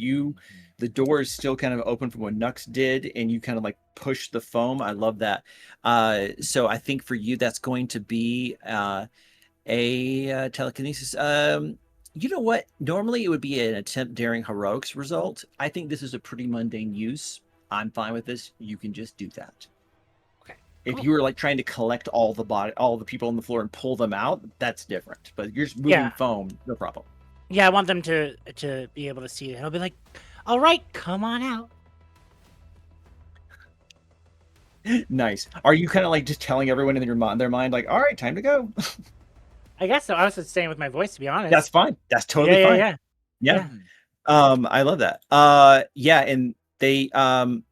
the door is still kind of open from what Nux did, and you kind of like push the foam. I love that. So I think for you, that's going to be a telekinesis. You know what? Normally it would be an attempt daring heroics result. I think this is a pretty mundane use. I'm fine with this. You can just do that. Okay. If Cool. you were like trying to collect all the people on the floor and pull them out, that's different. But you're just moving foam, no problem. Yeah, I want them to be able to see it. I'll be like, all right, come on out. Nice. Are you kind of like just telling everyone in their mind, like, all right, time to go? I guess so. I was just saying with my voice, to be honest. That's fine. That's totally fine. Yeah. I love that. Yeah, and they all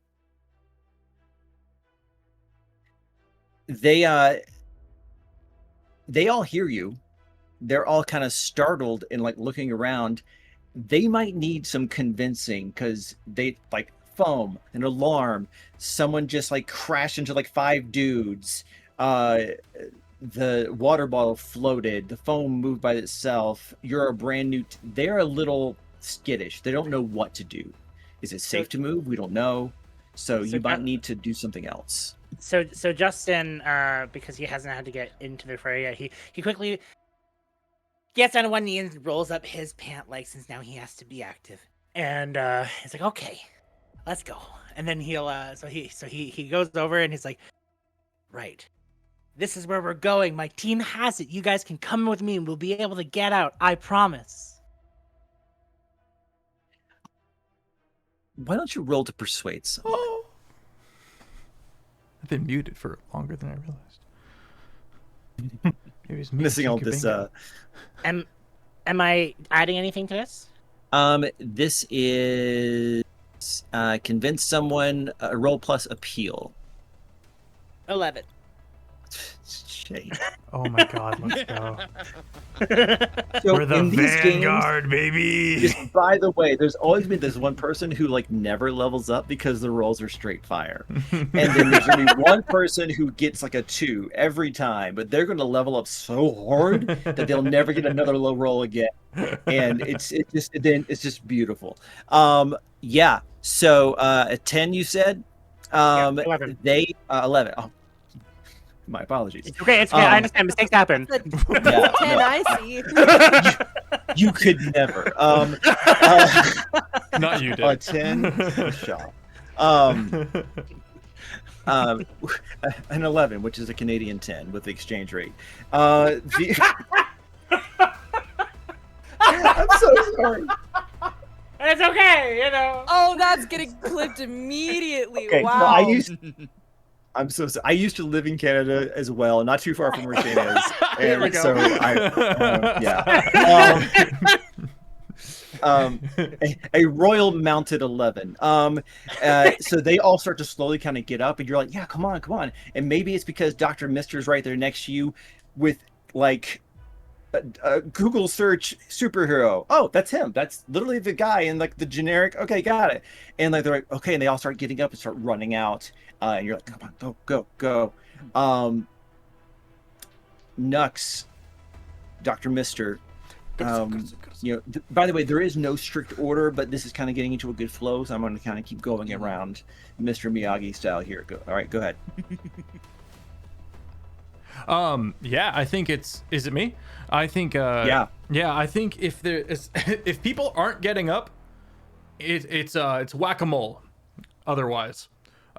hear you. They're all kind of startled and like looking around. They might need some convincing because they like foam, an alarm, someone just like crashed into like 5 dudes. The water bottle floated, the foam moved by itself. You're a brand new they're a little skittish. They don't know what to do. Is it safe to move? We don't know. So you might need to do something else. So Justin, because he hasn't had to get into the fray yet, he quickly gets on one knee and rolls up his pant leg, since now he has to be active. And he's like, okay, let's go. And then he'll so he goes over and he's like, right, this is where we're going. My team has it. You guys can come with me and we'll be able to get out. I promise. Why don't you roll to persuade someone? Oh. I've been muted for longer than I realized. Maybe it's me Missing all this. Am I adding anything to this? This is convince someone. Roll plus appeal. 11. Shade. Oh my god, let's go. So We're the in these Vanguard, baby. Just by the way, there's always been this one person who like never levels up because the rolls are straight fire, and then there's gonna be one person who gets like a 2 every time, but they're gonna level up so hard that they'll never get another low roll again, and it's just beautiful. Yeah. So a 10, you said. 11. They 11. Oh, my apologies. It's okay. It's okay. I understand. Mistakes happen. Yeah, 10 no. I see. You could never. Not you did. A 10 shot. An 11, which is a Canadian 10 with the exchange rate. I'm so sorry. It's okay, you know. Oh, that's getting clipped immediately. Okay, Wow. I'm so sorry. I used to live in Canada as well, not too far from where Shane is. There we And go. so a royal mounted 11. So they all start to slowly kind of get up, and you're like, yeah, come on. And maybe it's because Dr. Mister's right there next to you with like Google search superhero. Oh, that's him. That's literally the guy in like the generic. Okay, got it. And like they're like, okay, and they all start getting up and start running out. And you're like, come on, go. Nux, Dr. Mister. You know, by the way, there is no strict order, but this is kind of getting into a good flow, so I'm going to kind of keep going around Mr. Miyagi style here. All right, go ahead. Yeah, I think is it me? I think yeah, I think if there is if people aren't getting up, it's whack-a-mole otherwise.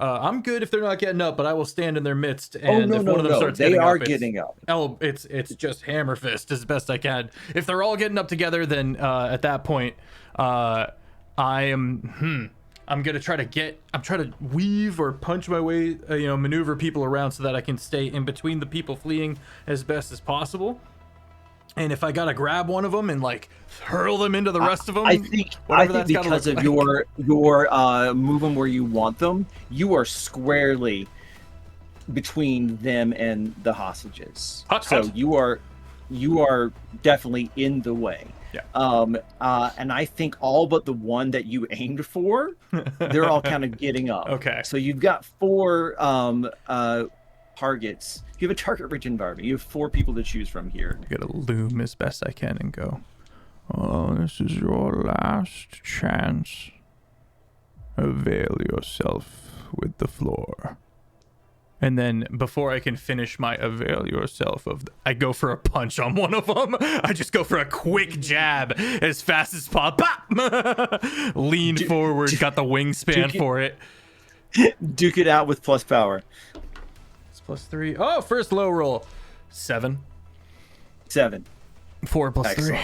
I'm good if they're not getting up, but I will stand in their midst. And no, if no, one of them no. starts They getting are up, getting up. It's just hammer fist as best I can. If they're all getting up together, then at that point, I'm gonna try to weave or punch my way, maneuver people around so that I can stay in between the people fleeing as best as possible. And if I gotta grab one of them and like hurl them into the rest of them, I think because of your move them where you want them, you are squarely between them and the hostages. So you are definitely in the way. Yeah. And I think all but the one that you aimed for, they're all kind of getting up. Okay. So you've got 4 targets. You have a target-rich environment. You have 4 people to choose from here. I'm gonna loom as best I can and go, "Oh, this is your last chance. Avail yourself with the floor." And then before I can finish my avail yourself I go for a punch on one of them. I just go for a quick jab as fast as possible. Lean forward, got the wingspan for it. Duke it out with plus power. It's +3. Oh, first low roll. 7. 7. 4 + 3.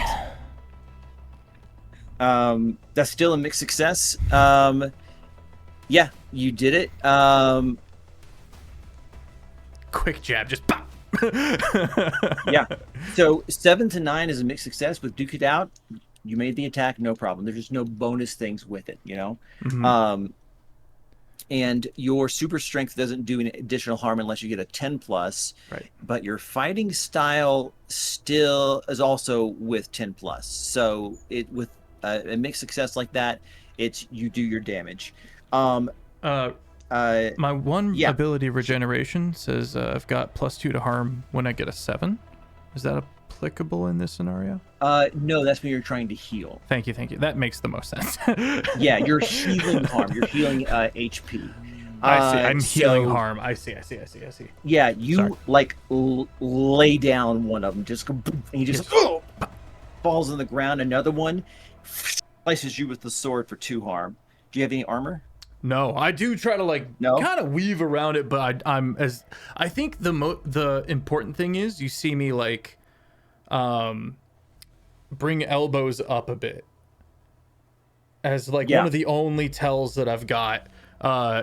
That's still a mixed success. Yeah, you did it. Quick jab, just pop. Yeah. So 7 to 9 is a mixed success. With Duke it out, you made the attack, no problem. There's just no bonus things with it, Mm-hmm. And your super strength doesn't do any additional harm unless you get a 10+. Right. But your fighting style still is also with 10+. So it with a mixed success like that, you do your damage. My one ability regeneration says I've got +2 to harm when I get a 7. Is that applicable in this scenario? No, that's when you're trying to heal. Thank you. That makes the most sense. Yeah, you're healing harm. You're healing HP. I see. I'm healing harm. I see. Yeah, you lay down one of them, just go, boom, and he just falls on the ground. Another one slices you with the sword for 2 harm. Do you have any armor? No, I do try to kind of weave around it, but I think the important thing is you see me bring elbows up a bit as one of the only tells that I've got.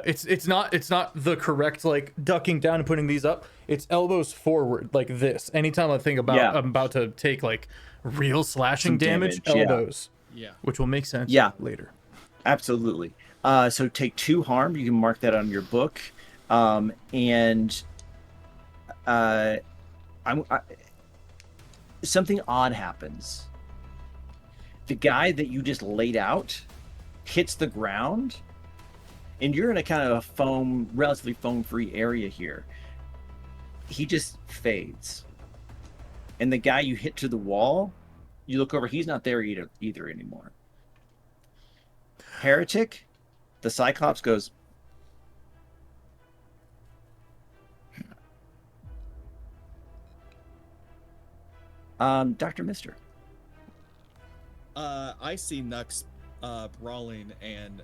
It's not the correct ducking down and putting these up. It's elbows forward like this. Anytime I think about I'm about to take real slashing damage, elbows. Yeah. Which will make sense later. Absolutely. So take 2 harm. You can mark that on your book. Something odd happens. The guy that you just laid out hits the ground, and you're in a kind of a relatively foam-free area here. He just fades. And the guy you hit to the wall, you look over, he's not there either anymore. Heretic, the Cyclops goes, Dr. Mister. I see Nux brawling, and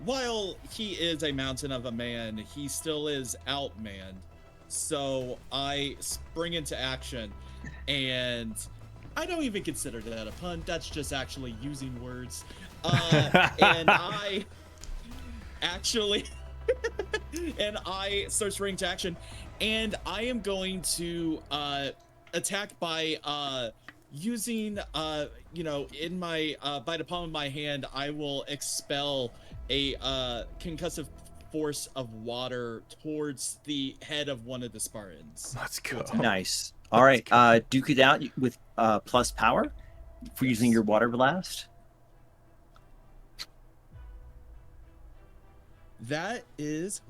while he is a mountain of a man, he still is outmanned. So I spring into action, and I don't even consider that a pun. That's just actually using words. And I actually, and I start springing to action, and I am going to attack by using in my by the palm of my hand, I will expel a concussive force of water towards the head of one of the Spartans. Let's go. Nice. All right, duke it out with plus power for using your water blast. That is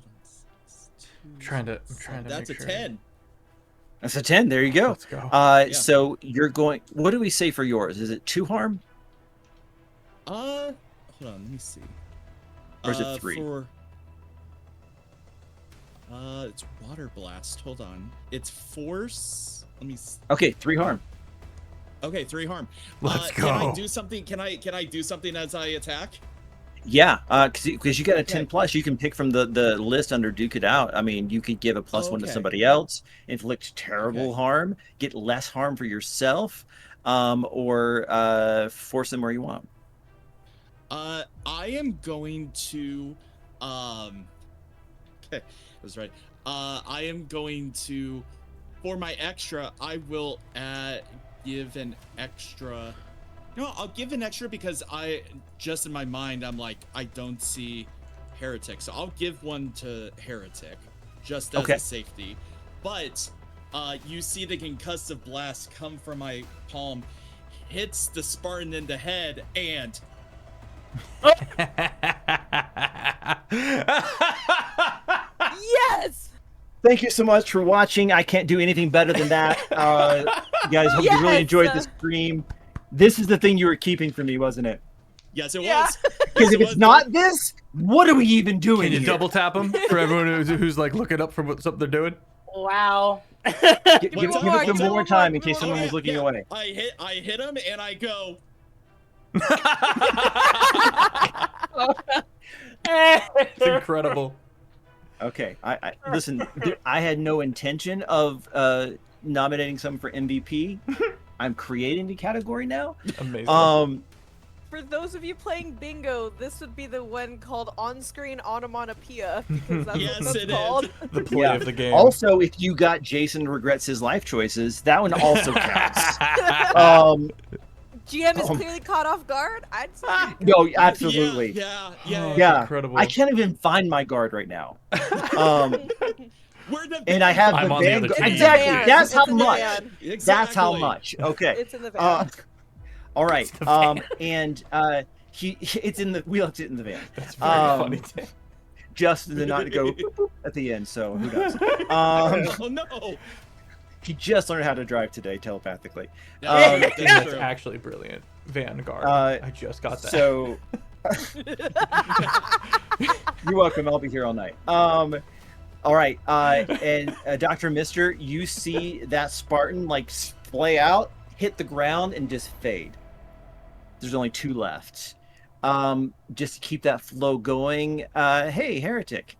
I'm trying to that's a make sure. 10. That's a 10. There you go. Let's go. So you're going. What do we say for yours? Is it 2 harm? Hold on, let me see. Or is it 3? It's water blast. Hold on. It's force. Let me. Okay, 3 harm. Okay, 3 harm. Let's go. Can I do something? Can I do something as I attack? Yeah, because you got a 10 plus, you can pick from the list under Duke It Out. I mean, you could give a plus one to Okay. somebody else, inflict terrible Okay. harm, get less harm for yourself, or force them where you want. I am going to okay, I was right. I am going to, for my extra, I will give an extra. No, I'll give an extra because I just in my mind I'm like I don't see Heretic, so I'll give one to Heretic just as Okay. a safety. But you see the concussive blast come from my palm, hits the Spartan in the head, and Yes. Thank you so much for watching. I can't do anything better than that. You guys, hope you really Yes! enjoyed the stream. This is the thing you were keeping from me, wasn't it? yes, it Yeah. was. Because if It it's was, not this, what are we even doing Can you here? double tap them for everyone who's like looking up for what something they're doing? Wow. Give me it one more, give me one more one time more, in give me case one someone more. was looking yeah, away. I hit him and I go. It's incredible. Okay, I listen. I had no intention of nominating someone for MVP. I'm creating the category now. Amazing. For those of you playing bingo, this would be the one called on-screen onomatopoeia because that's Yes, what that's it is. called. The play Yeah. of the game. Also, if you got Jason regrets his life choices, that one also counts. Um, GM is clearly caught off guard. I'd say. no, absolutely. Yeah. Oh, Yeah, incredible. I can't even find my guard right now. We're the And I have I'm the on the other Vanguard. team. Exactly. Van. That's It's how in the much. van. Exactly. That's how much. Okay. It's in the van. All right. the van. And it's in the. We left it in the van. That's very funny. Tim. Just to not go boop, boop at the end. So who knows? Oh no. He just learned how to drive today telepathically. That's That's true. actually brilliant. Vanguard. Uh, I just got that. So you're welcome. I'll be here all night. All right. And Dr. Mister, you see that Spartan like splay out, hit the ground, and just fade. There's only 2 left. Just to keep that flow going. Hey, Heretic.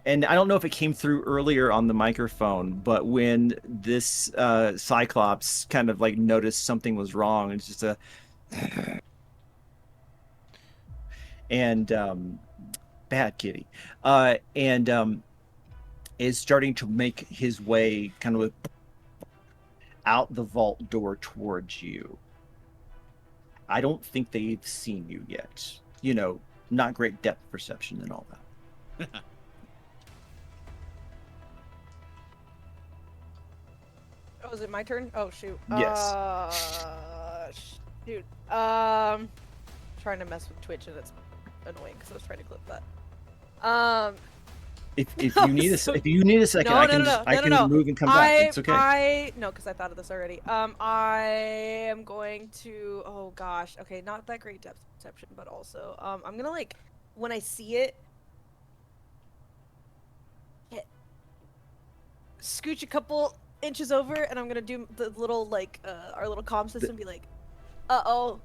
And I don't know if it came through earlier on the microphone, but when this Cyclops kind of like noticed something was wrong, it's just a and bad kitty, and is starting to make his way kind of out the vault door towards you. I don't think they've seen you yet. You know, not great depth perception and all that. Oh, is it my turn? Oh shoot. Yes. Shoot. Trying to mess with Twitch and it's annoying because I was trying to clip that. If you need a if you need a second, No, I no, can no, just, no, I no, can no. move and come back. It's okay. No, because I thought of this already. I am going to. Oh gosh. Okay, not that great depth perception, but also, I'm gonna like when I see it, scooch a couple inches over, and I'm gonna do the little like our little comm system, be like, uh oh,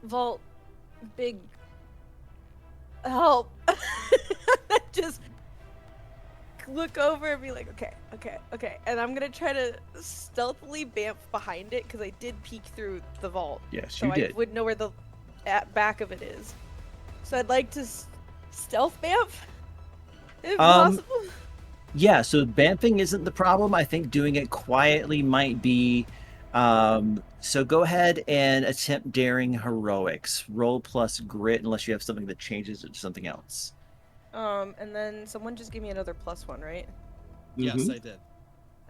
vault, big help. Just look over and be like, okay, and I'm gonna try to stealthily bamf behind it because I did peek through the vault, Yes, so you I did. would know where the back of it is. So I'd like to stealth bamf, if possible. Yeah, so bamfing isn't the problem. I think doing it quietly might be. So go ahead and attempt daring heroics. Roll plus grit unless you have something that changes it to something else. And then someone just give me another +1, right? Yes, Mhm. I did.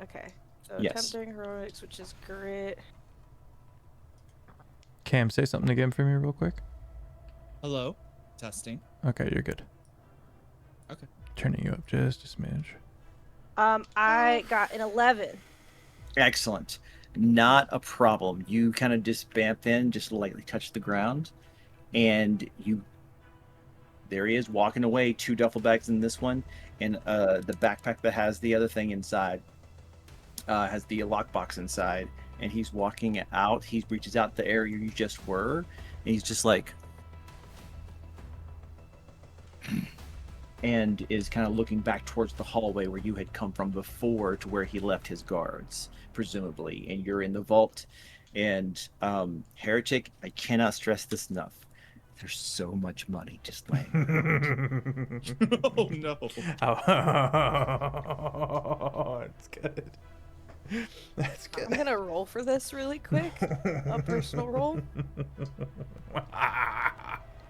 Okay. So Yes. attempt during heroics, which is grit. Cam, say something again for me real quick. Hello. Testing. Okay, you're good. Okay. Turning you up just a smidge. I got an 11. Excellent. Not a problem. You kind of just bamf in, just lightly touch the ground, and there he is walking away. 2 duffel bags in this one, and the backpack that has the other thing inside has the lockbox inside, and he's walking out. He reaches out the area you just were, and he's just like, and is kind of looking back towards the hallway where you had come from before to where he left his guards, presumably. And you're in the vault. And Heretic, I cannot stress this enough. There's so much money just laying around. Oh no. Oh, it's good. That's I'm good. gonna roll for this really quick. A personal roll.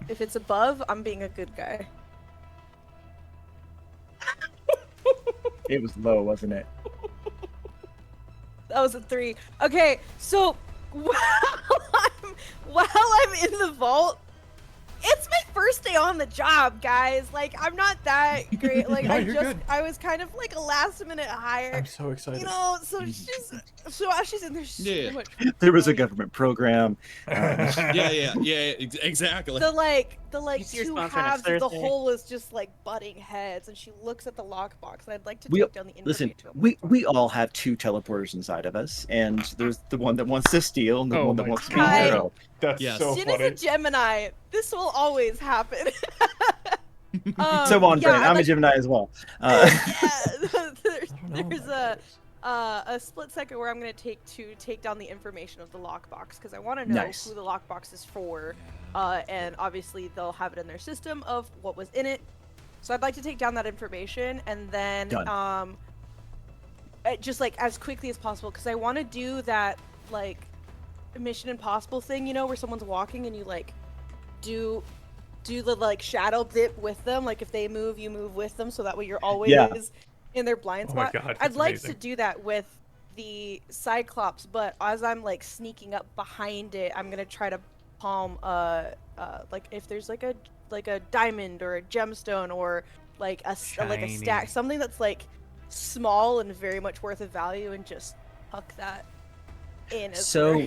If it's above, I'm being a good guy. It was low, wasn't it? That was a 3. Okay, so while I'm in the vault, it's my first day on the job, guys. Like, I'm not that great. Like, No, you're good. I was kind of like a last minute hire. I'm so excited. You know, so as she's in there, so Yeah. much. There was a money. government program. Yeah, exactly. The You see your two sponsor next halves of the Thursday. whole is just like butting heads, and she looks at the lockbox, and I'd like to We- take down the Listen, information. we all have 2 teleporters inside of us, and there's the one that wants to steal and the Oh one that my wants to be God. hero. That's Yes. so Jin is funny. a Gemini. This will always happen. So on, yeah, Brandon. I'm a like- Gemini as well. Yeah, I don't know there's a split second where I'm gonna take down the information of the lockbox because I want to know Nice. who the lockbox is for, and obviously they'll have it in their system of what was in it. So I'd like to take down that information and then Done. just like as quickly as possible because I want to do that like Mission Impossible thing, you know, where someone's walking and you like do the like shadow dip with them, like if they move you move with them, so that way you're always in their blind Oh my spot. God, I'd that's like amazing. to do that with the Cyclops, but as I'm like sneaking up behind it, I'm gonna try to palm like if there's like a diamond or a gemstone or like a Shiny. stack, something that's like small and very much worth of value, and just huck that in as So,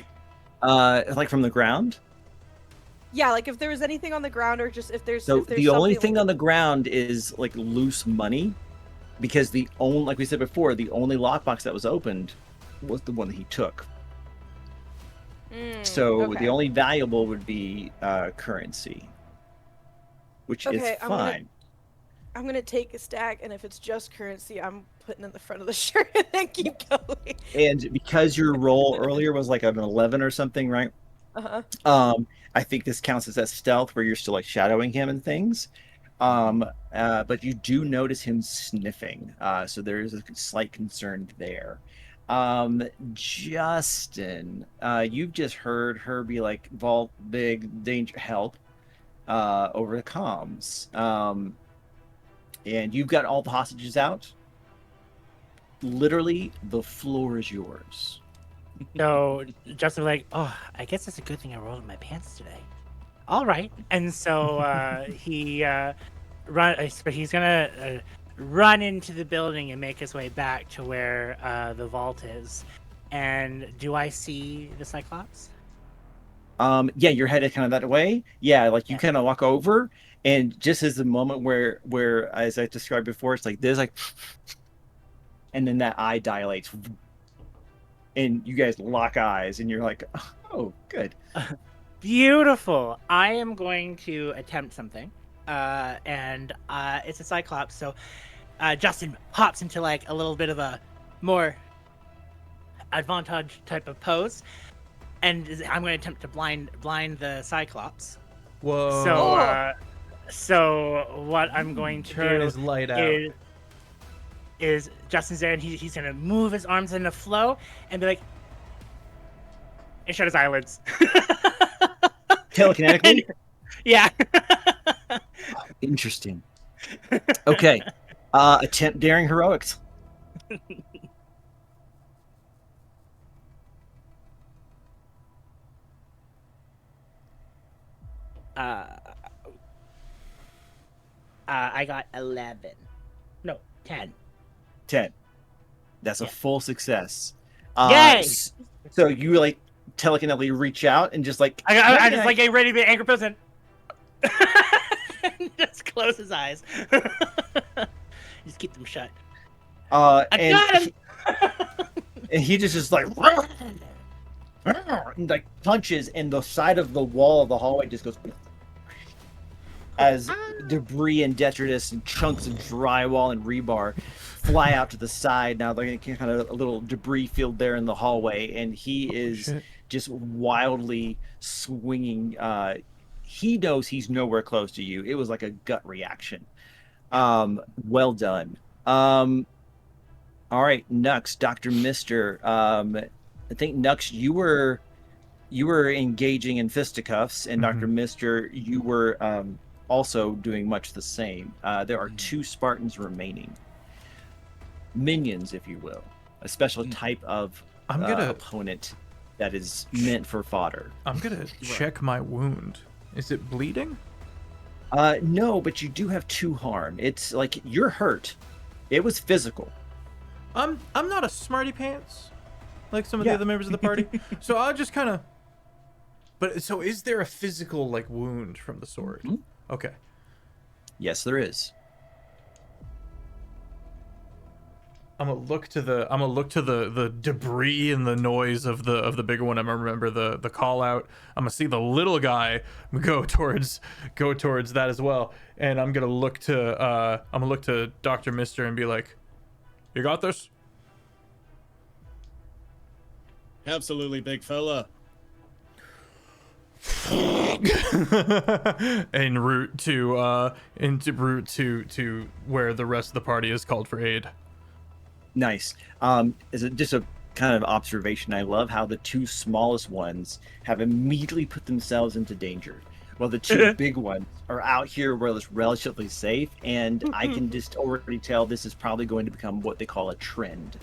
their- like from the ground. yeah, like if there was anything on the ground or just if there's So if there's the only something thing on the ground is like loose money, because the only, like we said before, the only lockbox that was opened was the one that he took. So okay. the only valuable would be currency, which is Okay, fine. I'm gonna take a stack, and if it's just currency, I'm putting it in the front of the shirt and then keep going. And because your roll earlier was like an 11 or something, right? Uh-huh. I think this counts as that stealth where you're still like shadowing him and things. But you do notice him sniffing. So there is a slight concern there. Justin, you've just heard her be like, Vault, big danger, help, over the comms. And you've got all the hostages out. Literally, the floor is yours. So Justin was like, "Oh, I guess it's a good thing I rolled in my pants today." All right, and so he's gonna run into the building and make his way back to where the vault is. And do I see the Cyclops? Yeah, you're headed kind of that way. Yeah, like you Yeah. kind of walk over, and just as the moment where as I described before, it's like there's like, and then that eye dilates, and you guys lock eyes, and you're like, oh, good. Beautiful. I am going to attempt something, and it's a Cyclops. So Justin hops into like a little bit of a more advantage type of pose, and I'm going to attempt to blind the Cyclops. Whoa. So what I'm going to Turn do his light out. is Justin's there, and he's going to move his arms in a flow and be like, and shut his eyelids. Telekinetically? Yeah. Interesting. Okay. Attempt daring heroics. I got 11. No, 10. 10. That's a Yeah. full success. Yay! So you like telekinetically reach out and just like I just like get ready to be an angry person. Just close his eyes. Just keep them shut. I and got him. and he just like and like punches, and the side of the wall of the hallway just goes as debris and detritus and chunks of drywall and rebar fly out to the side. Now they're kind of a little debris field there in the hallway, and he is shit. just wildly swinging. He knows he's nowhere close to you. It was like a gut reaction. Well done. All right, Nux, Dr. Mister. I think Nux, you were engaging in fisticuffs, and Dr. Mister, you were also doing much the same. There are 2 Spartans remaining. Minions, if you will. A special type of opponent that is meant for fodder. I'm gonna check my wound. Is it bleeding? No, but you do have 2 harm. It's like you're hurt. It was physical. I'm not a smarty pants like some of the other members of the party. So I'll just kind of. But so is there a physical like wound from the sword? Mm-hmm. Okay. Yes, there is. I'm gonna look to the debris and the noise of the bigger one. I'm gonna remember the call out. I'm gonna see the little guy go towards that as well. And I'm gonna look to Dr. Mister and be like, "You got this?" Absolutely, big fella. En route to where the rest of the party is called for aid. Nice. Just a kind of observation. I love how the 2 smallest ones have immediately put themselves into danger, while the 2 big ones are out here where it's relatively safe. And I can just already tell this is probably going to become what they call a trend.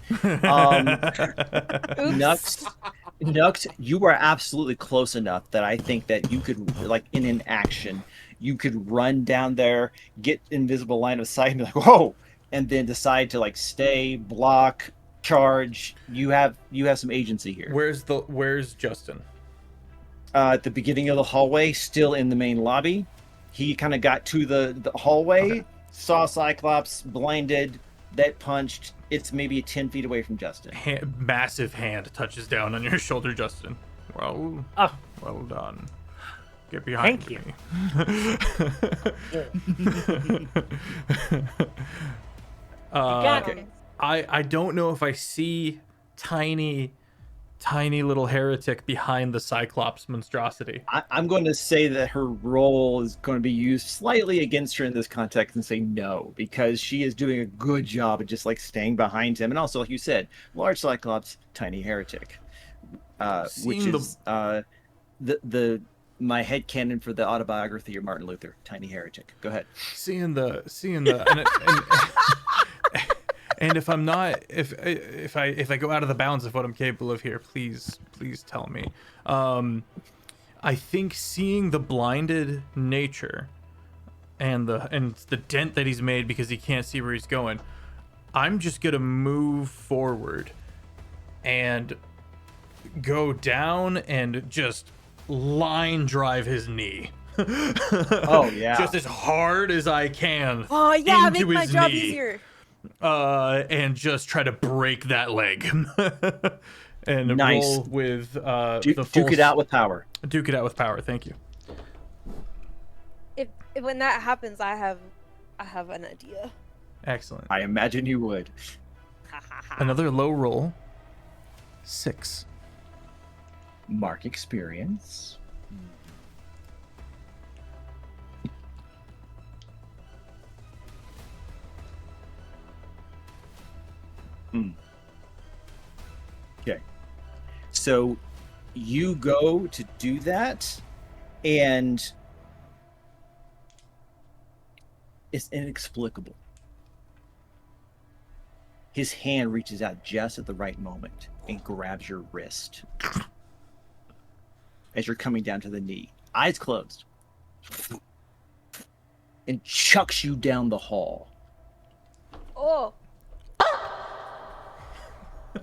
Nux, you are absolutely close enough that I think that you could, like in an action, you could run down there, get invisible line of sight, and be like, whoa, and then decide to like stay, block, charge. You have some agency here. Where's Justin? At the beginning of the hallway, still in the main lobby. He kind of got to the hallway, saw Cyclops, blinded, that punched. It's maybe 10 feet away from Justin. Massive hand touches down on your shoulder, Justin. Well, well done. Get behind Thank me. Okay. I don't know if I see tiny little heretic behind the Cyclops monstrosity. I'm going to say that her role is going to be used slightly against her in this context and say no, because she is doing a good job of just like staying behind him. And also, like you said, large Cyclops, tiny heretic, which is my headcanon for the autobiography of Martin Luther, tiny heretic. Go ahead. Seeing the and if I'm not, if I go out of the bounds of what I'm capable of here, please tell me. I think seeing the blinded nature and the dent that he's made because he can't see where he's going, I'm just gonna move forward and go down and just line drive his knee. Oh yeah. Just as hard as I can. Oh yeah, make into my his job knee. easier. And just try to break that leg. And Nice. roll with the Duke it out with power. Duke it out with power. Thank you. If when that happens, I have an idea. Excellent. I imagine you would. Another low roll. 6. Mark experience. Okay. So you go to do that, and it's inexplicable. His hand reaches out just at the right moment and grabs your wrist as you're coming down to the knee, eyes closed, and chucks you down the hall. Oh,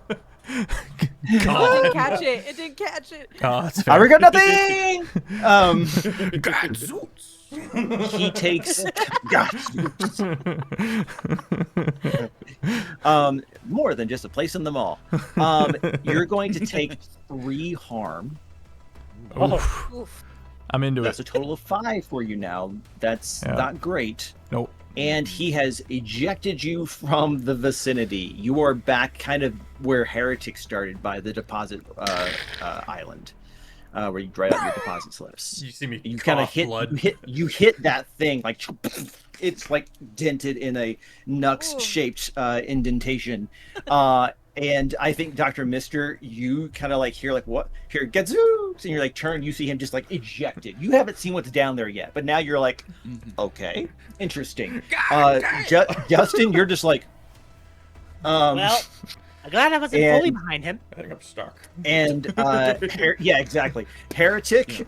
God. it didn't catch it. It didn't catch it. Oh, that's I fair. regret nothing. Gadzooks. He takes more than just a place in the mall. You're going to take 3 harm. Oof. Oof. I'm into That's it. a total of 5 for you now. That's not great. Nope. And he has ejected you from the vicinity. You are back kind of where Heretic started by the deposit island, where you dried out your deposit slips. You see me You kind of cough blood. you hit that thing like it's like dented in a Nux-shaped indentation. And I think Dr. Mister, you kind of like hear like what here gadzooks, and you're like turn. You see him just like ejected. You haven't seen what's down there yet, but now you're like, okay, interesting. Justin, you're just like, Well, I'm glad I wasn't and- fully behind him. I think I'm stuck. and yeah, exactly. Heretic.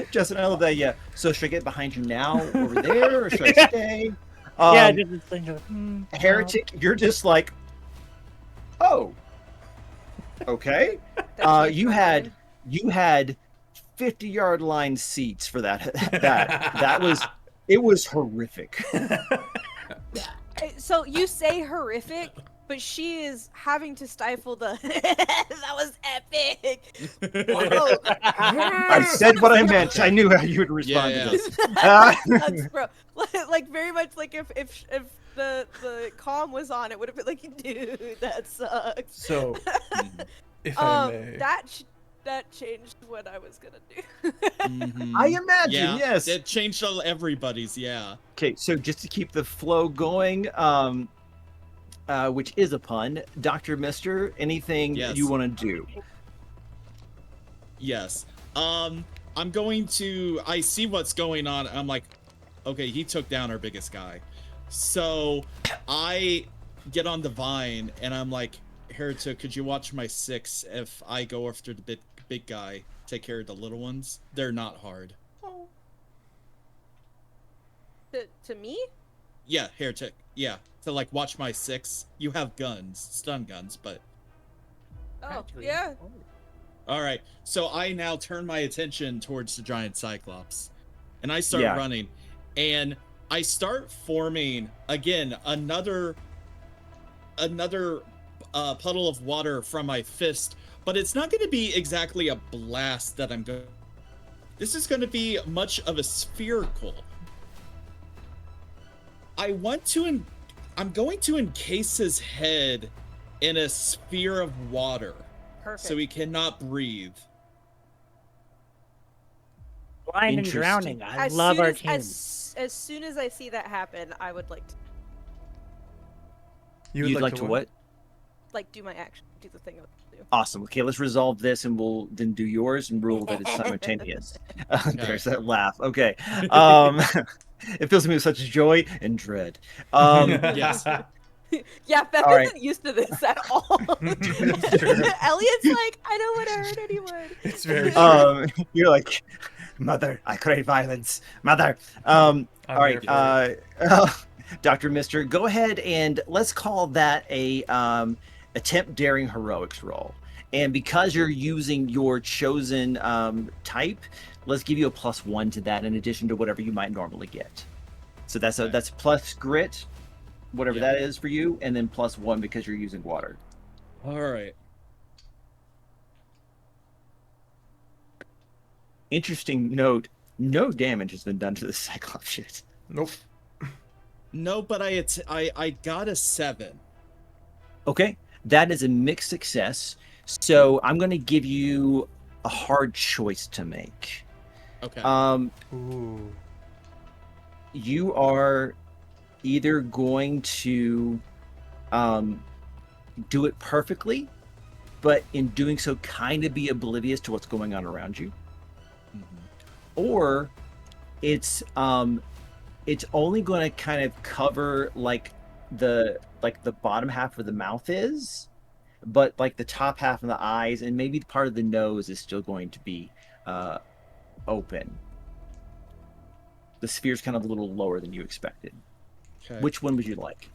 Justin, I love that. Yeah. So should I get behind you now over there, or should I stay? Yeah, just explain to him. Heretic, you're just like, oh, okay. You had 50-yard line seats for that. It was horrific. So you say horrific, but she is having to stifle the. That was epic. Whoa. I said what I meant. I knew how you would respond Yeah, to this. Sucks, bro. Like very much like if the calm was on, it would have been like, dude, that sucks. So, if I may, that changed what I was gonna do. Mhm. I imagine, Yeah, yes. it changed everybody's. Yeah. Okay, so just to keep the flow going, which is a pun, Dr. Mister, anything Yes. you want to do? Yes. I'm going to. I see what's going on. I'm like, okay, he took down our biggest guy. So I get on the vine and I'm like, Heretic, could you watch my 6 if I go after the big guy? Take care of the little ones. They're not hard. To me? Yeah, Heretic. Yeah. So like, watch my 6. You have guns, stun guns, but. Oh, Actually, yeah. All right, so I now turn my attention towards the giant cyclops, and I start Yeah. running, and I start forming again another puddle of water from my fist, but it's not going to be exactly a blast that I'm going. This is going to be much of a spherical. I'm going to encase his head in a sphere of water. Perfect. So he cannot breathe. Blind and Interesting. drowning. I as love soon our as, team. as soon as I see that happen, I would like to You'd like to what? do my action, do the thing I would do. Awesome. Okay, let's resolve this, and we'll then do yours and rule that it's simultaneous. There's that laugh. Okay. It fills me with such joy and dread. Yes. Yeah, Beth All right. isn't used to this at all. That's true. Elliot's like, I don't want to hurt anyone. it's very true. You're like, mother, I crave violence. Mother. All right. here for Dr. Mister, go ahead and let's call that a attempt daring heroics roll. And because you're using your chosen type, let's give you a +1 to that in addition to whatever you might normally get. So that's Okay. that's plus grit, whatever Yeah. that is for you, and then +1 because you're using water. All right. Interesting note: no damage has been done to the Cyclops shit. Nope. No, but I got a 7. Okay, that is a mixed success. So I'm going to give you a hard choice to make. Okay. Ooh. You are either going to do it perfectly, but in doing so, kind of be oblivious to what's going on around you, or it's only going to kind of cover like the bottom half of the mouth is, but like the top half of the eyes and maybe part of the nose is still going to be open. The sphere's kind of a little lower than you expected. Okay. Which one would you like?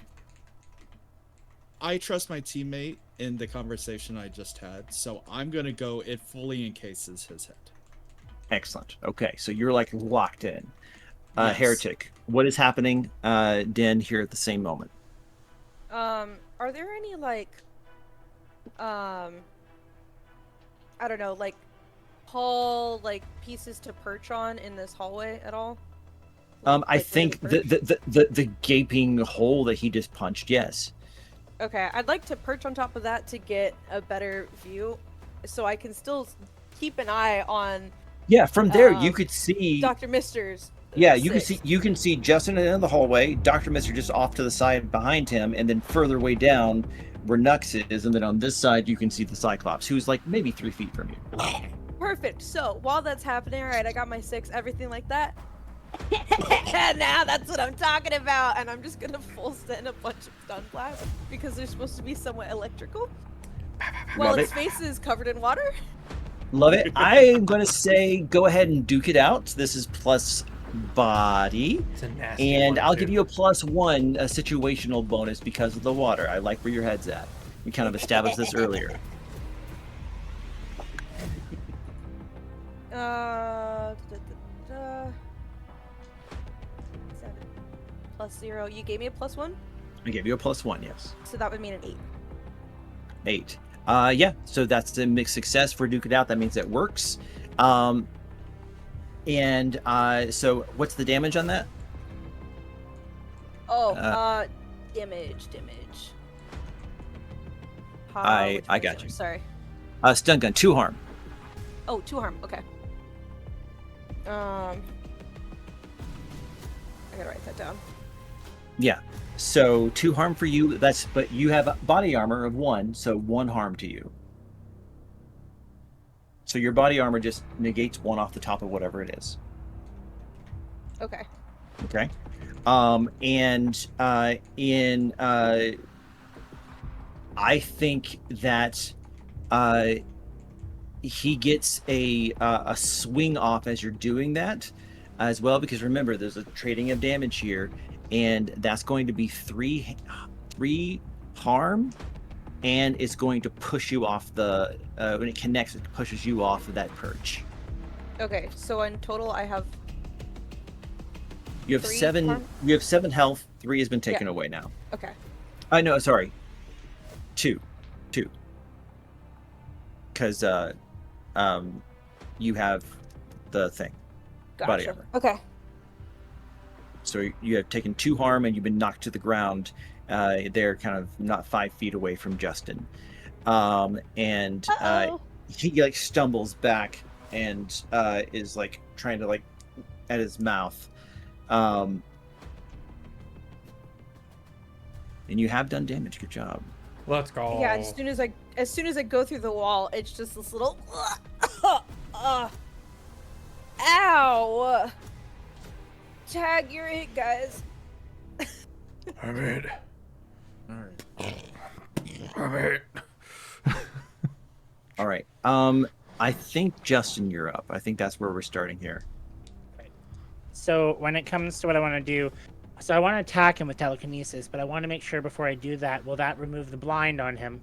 I trust my teammate in the conversation I just had, so I'm gonna go. It fully encases his head. Excellent. Okay, so you're like locked in. Yes. Heretic, what is happening, Den, here at the same moment? Are there any like I don't know, like tall like pieces to perch on in this hallway at all? I Like, where think they perch? the gaping hole that he just punched. Yes. Okay, I'd like to perch on top of that to get a better view, so I can still keep an eye on Yeah. From there, you Um, could see. Dr. Mister's. Yeah, you can see six. you can see Justin in the end of the hallway, Dr. Mister just off to the side behind him, and then further way down where Nux is, and then on this side you can see the Cyclops, who's like maybe 3 feet from you. Perfect. So while that's happening, all right, I got my 6, everything like that. Now that's what I'm talking about, and I'm just gonna full send a bunch of stun blasts because they're supposed to be somewhat electrical. Well, Love its it. face is covered in water. Love it. I'm gonna say go ahead and duke it out. This is plus body. It's a nasty And one, I'll too. give you a +1, a situational bonus because of the water. I like where your head's at. We kind of established this earlier. Da, da, da, da. 7 plus 0. You gave me a +1, I gave you a +1, yes. so that would mean an 8. 8. Yeah, so that's the mixed success for duke it out. That means it works. So what's the damage on that? Oh, Uh, damage. I Which one is got it? you. Sorry. Stun gun, 2 harm. Oh, 2 harm. Okay. I gotta write that down. Yeah. So 2 harm for you. But you have body armor of 1, so 1 harm to you. So your body armor just negates 1 off the top of whatever it is. Okay. Okay. I think that he gets a swing off as you're doing that as well, because remember there's a trading of damage here, and that's going to be 3 harm, and it's going to push you off the when it connects, it pushes you off of that perch. Okay. So in total, I have You have 3 7 harm? you have 7 health. 3 has been taken Yeah. away now. Okay. I know, sorry. 2 because you have the thing, body Gotcha. armor. Okay. So you have taken 2 harm and you've been knocked to the ground. They're kind of not 5 feet away from Justin, Uh-oh. he like stumbles back and is like trying to like at his mouth, and you have done damage. Good job. Let's go. Yeah. As soon as I go through the wall, it's just this little. Ow! Tag, you're it, guys. I'm it. I'm it. All right. I think Justin, you're up. I think that's where we're starting here. So when it comes to what I want to do, so I want to attack him with telekinesis, but I want to make sure before I do that, will that remove the blind on him?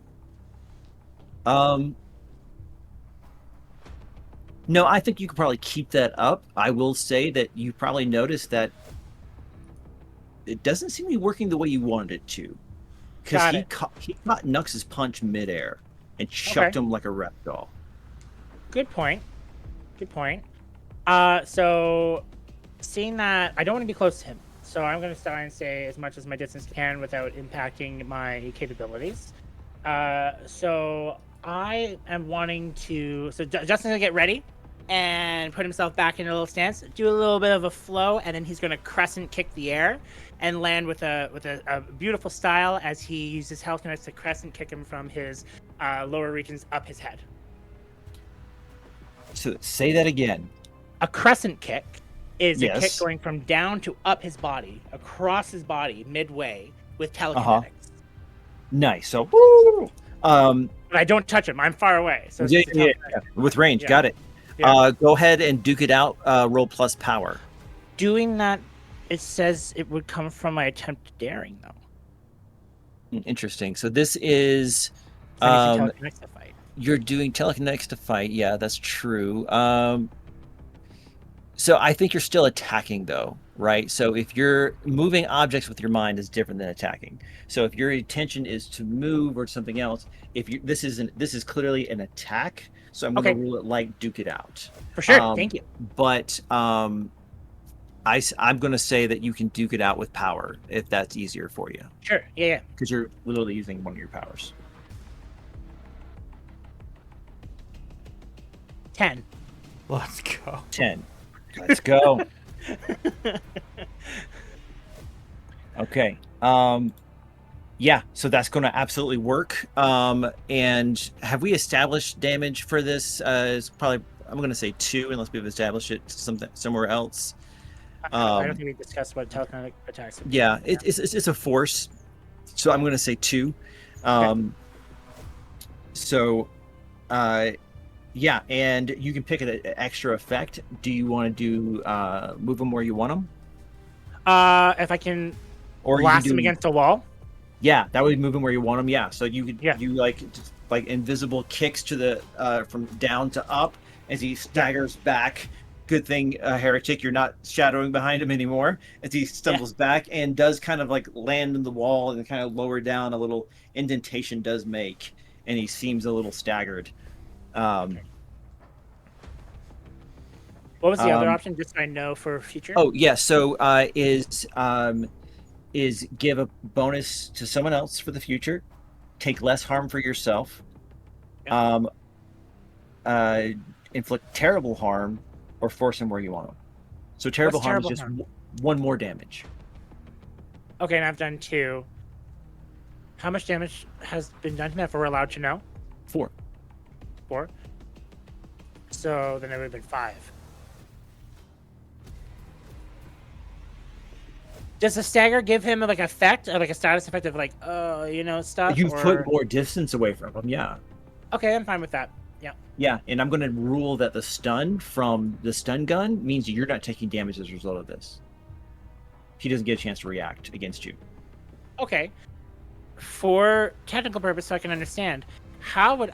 No, I think you could probably keep that up. I will say that you probably noticed that it doesn't seem to be working the way you wanted it to. Because Got he it. caught Nux's punch midair and chucked him like a rep doll. Good point. So seeing that, I don't want to be close to him. So I'm going to try and stay as much as my distance can without impacting my capabilities. So I am wanting to. So Justin's gonna get ready and put himself back in a little stance, do a little bit of a flow, and then he's gonna crescent kick the air and land with a beautiful style as he uses health connects to crescent kick him from his lower regions up his head. So say that again. A crescent kick is a kick Yes. going from down to up his body, across his body, midway with telekinetics. Nice. So, woo! But I don't touch him. I'm far away. So it's Yeah, just a telekinetic. yeah, with range. Yeah. Got it. Yeah. Go ahead and duke it out. Roll plus power. Doing that, it says it would come from my attempt at daring, though. Interesting. So this is So I need to telekinetics to fight. you're doing telekinetics to fight. Yeah, that's true. So I think you're still attacking though. right? So if you're moving objects with your mind is different than attacking. So if your intention is to move or something else, if you this is clearly an attack, so I'm going to Okay. rule it like duke it out. For sure. Thank you. But I'm going to say that you can duke it out with power if that's easier for you, Sure. Yeah. because you're literally using one of your powers. 10. Let's go. 10. Let's go. Okay. Yeah, so that's going to absolutely work. And have we established damage for this? It's probably, I'm going to say 2, unless we've established it somewhere else. I don't think we discussed what telekinetic attacks. Yeah, it's a force, so I'm going to say 2. So, yeah, and you can pick an extra effect. Do you want to do move them where you want them? If I can Or you blast can him do, against the wall. yeah, that would move them where you want them. Yeah, so you could Yeah. you like just, like invisible kicks to the from down to up as he staggers back. Good thing, Heretic, you're not shadowing behind him anymore as he stumbles back and does kind of like land in the wall and kind of lower down. A little indentation does make, and he seems a little staggered. What was the other option? Just so I know for future. Oh yeah, so is give a bonus to someone else for the future, take less harm for yourself, inflict terrible harm, or force him where you want him. So terrible What's harm terrible is just harm? one more damage. Okay, and I've done 2. How much damage has been done to me if we're allowed to know? 4. 4. So then it would have been 5. Does the stagger give him like effect, or like a status effect of like, stuff? You've or... put more distance away from him, yeah. Okay, I'm fine with that. Yeah. Yeah, and I'm going to rule that the stun from the stun gun means you're not taking damage as a result of this. He doesn't get a chance to react against you. Okay. For technical purpose, so I can understand, I'm